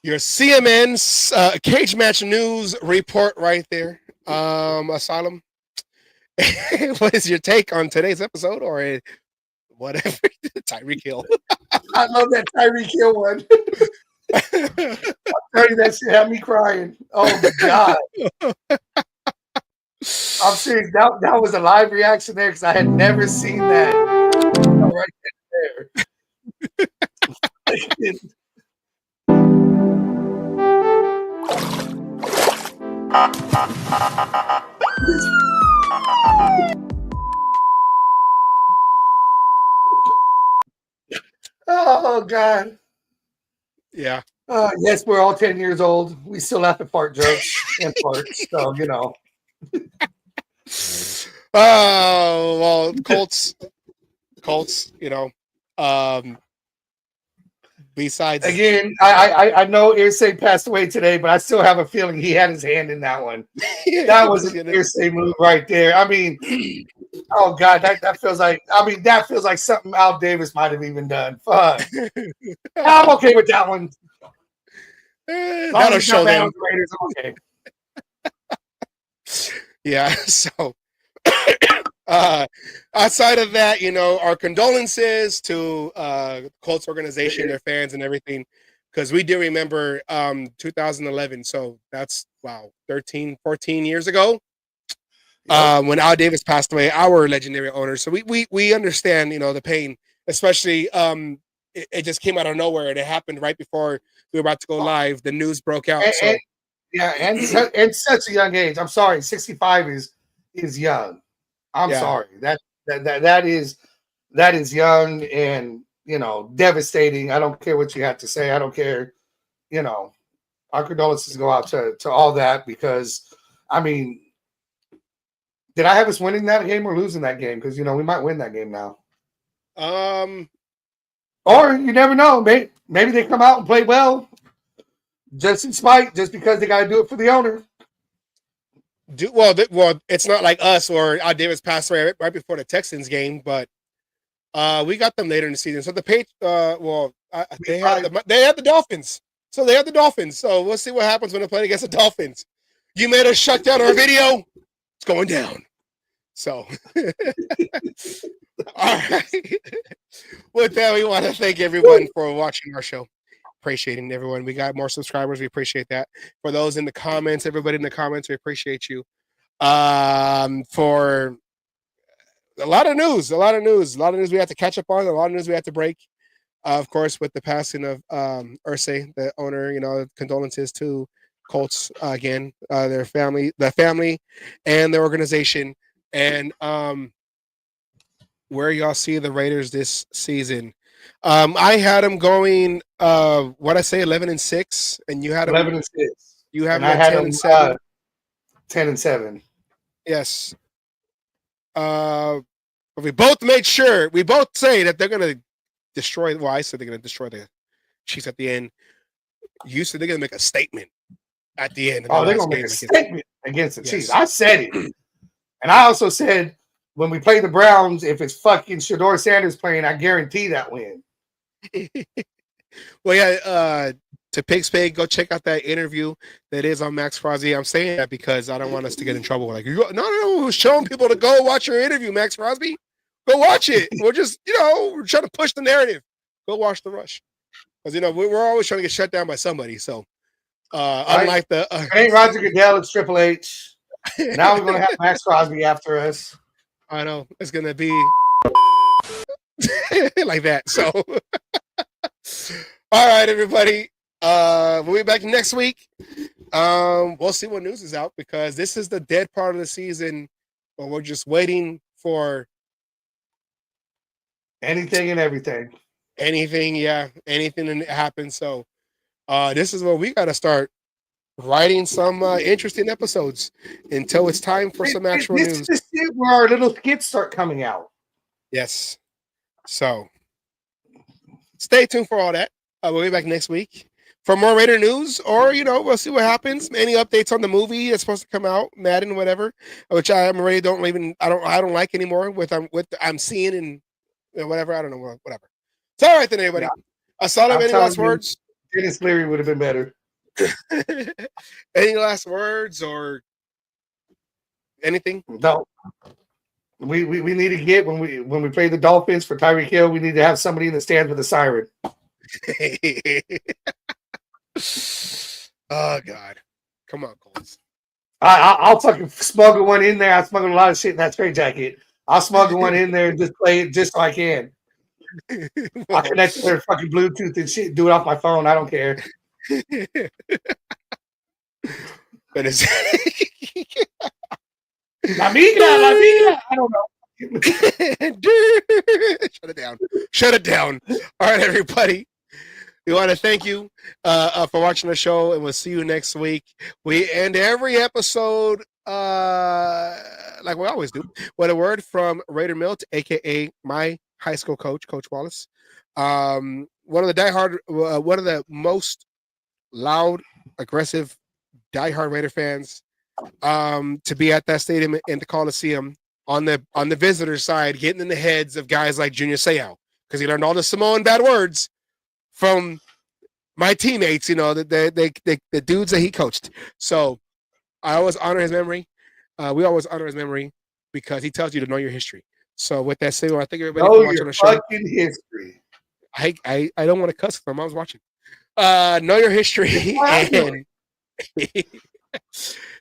Your CMN cage match news report right there. Asylum. What is your take on today's episode or whatever? Tyreek Hill. I love that Tyreek Hill one. I'll tell you, that shit had me crying. Oh my God. I'm serious. That was a live reaction there because I had never seen that. Right there. Oh God. Yeah. Yes, we're all 10 years old. We still laugh at fart jokes and farts. So, you know. Oh, well, Colts, you know. Besides, again, I know Irsay passed away today, but I still have a feeling he had his hand in that one. That was an Irsay move right there. I mean, oh God, that feels like something Al Davis might have even done. Fuck. I'm okay with that one. That'll show them. Raiders, okay. Yeah. So outside of that, you know, our condolences to Colts organization, their fans, and everything, because we do remember 2011. So that's 13, 14 years ago. When Al Davis passed away, our legendary owner. So we understand, you know, the pain, especially it just came out of nowhere and it happened right before we were about to go live. The news broke out. And such a young age. I'm sorry, 65 is young. I'm sorry. That is young and, you know, devastating. I don't care what you have to say. I don't care. You know, our condolences go out to all that because, I mean, did I have us winning that game or losing that game? Because, you know, we might win that game now. Or you never know. Maybe they come out and play well just in spite, just because they got to do it for the owner. Well, it's not like us or Al Davis passed away right before the Texans game, but we got them later in the season. So the they had the Dolphins. So they have the Dolphins. So we'll see what happens when they play against the Dolphins. You made us shut down our video. It's going down. So, all right. With that, we want to thank everyone for watching our show. Appreciating everyone. We got more subscribers. We appreciate that. For those in the comments, everybody in the comments, we appreciate you. For a lot of news we have to catch up on, a lot of news we have to break. Of course, with the passing of Irsay, the owner, condolences to Colts again, the family, and their organization, and where y'all see the Raiders this season. I had them going, 11-6, and you had them 11-6. You have and them I at had 10-7. 10-7. Yes. But we both say that they're gonna destroy. Well, I said they're gonna destroy the Chiefs at the end. You said they're gonna make a statement at the end. They're gonna make a statement against the Chiefs. I said it, and I also said when we play the Browns, if it's fucking Shador Sanders playing, I guarantee that win. Well, yeah. To Pig's Pig, go check out that interview that is on Max Crosby. I'm saying that because I don't want us to get in trouble. Like, no, showing people to go watch your interview, Max Crosby. Go watch it. We're just, we're trying to push the narrative. Go watch The Rush. Because, we're always trying to get shut down by somebody. So, unlike it ain't Roger Goodell, it's Triple H. Now we're going to have Max Crosby after us. I know. It's going to be like that. So, all right, everybody. We'll be back next week. We'll see what news is out because this is the dead part of the season where we're just waiting for anything and everything. Anything to happen. So this is where we got to start writing some interesting episodes until it's time for some actual news. This is where our little skits start coming out. Yes. So stay tuned for all that. We'll be back next week for more Raider news, or we'll see what happens. Any updates on the movie that's supposed to come out, Madden, whatever, which I don't like anymore. With I'm seeing and whatever. I don't know, whatever. It's all right then, everybody. Asada, any last words? Dennis Leary would have been better. Any last words or anything? No. We need to get when we play the Dolphins for Tyreek Hill. We need to have somebody in the stands with a siren. Oh God, come on, Colts. I'll fucking smuggle one in there. I smuggled a lot of shit in that straight jacket. I'll smuggle one in there and just play it just so I can. I'll connect to their fucking Bluetooth and shit. Do it off my phone. I don't care. But it's La migra. I don't know. Shut it down. All right, everybody. We want to thank you for watching the show, and we'll see you next week. We end every episode like we always do with a word from Raider Milt, aka my high school coach, Coach Wallace. One of the most loud, aggressive, diehard Raider fans to be at that stadium in the Coliseum on the visitor side, getting in the heads of guys like Junior Seau, because he learned all the Samoan bad words from my teammates, the dudes that he coached. So I always honor his memory. We always honor his memory because he tells you to know your history. So with that said, I thank everybody for watching the show. Fucking history. I don't want to cuss because I was watching. Know your history and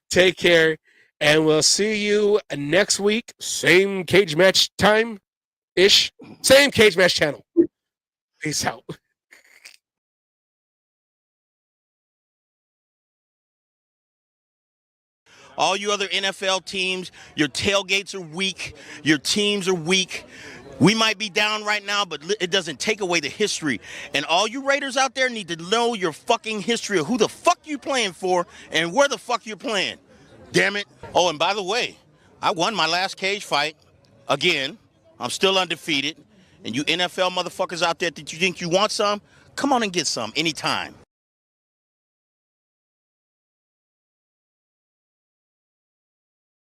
take care. And we'll see you next week. Same cage match time-ish. Same cage match channel. Peace out. All you other NFL teams, your tailgates are weak. Your teams are weak. We might be down right now, but it doesn't take away the history. And all you Raiders out there need to know your fucking history of who the fuck you playing for and where the fuck you're playing. Damn it. Oh, and by the way, I won my last cage fight again. I'm still undefeated. And you NFL motherfuckers out there that you think you want some, come on and get some anytime.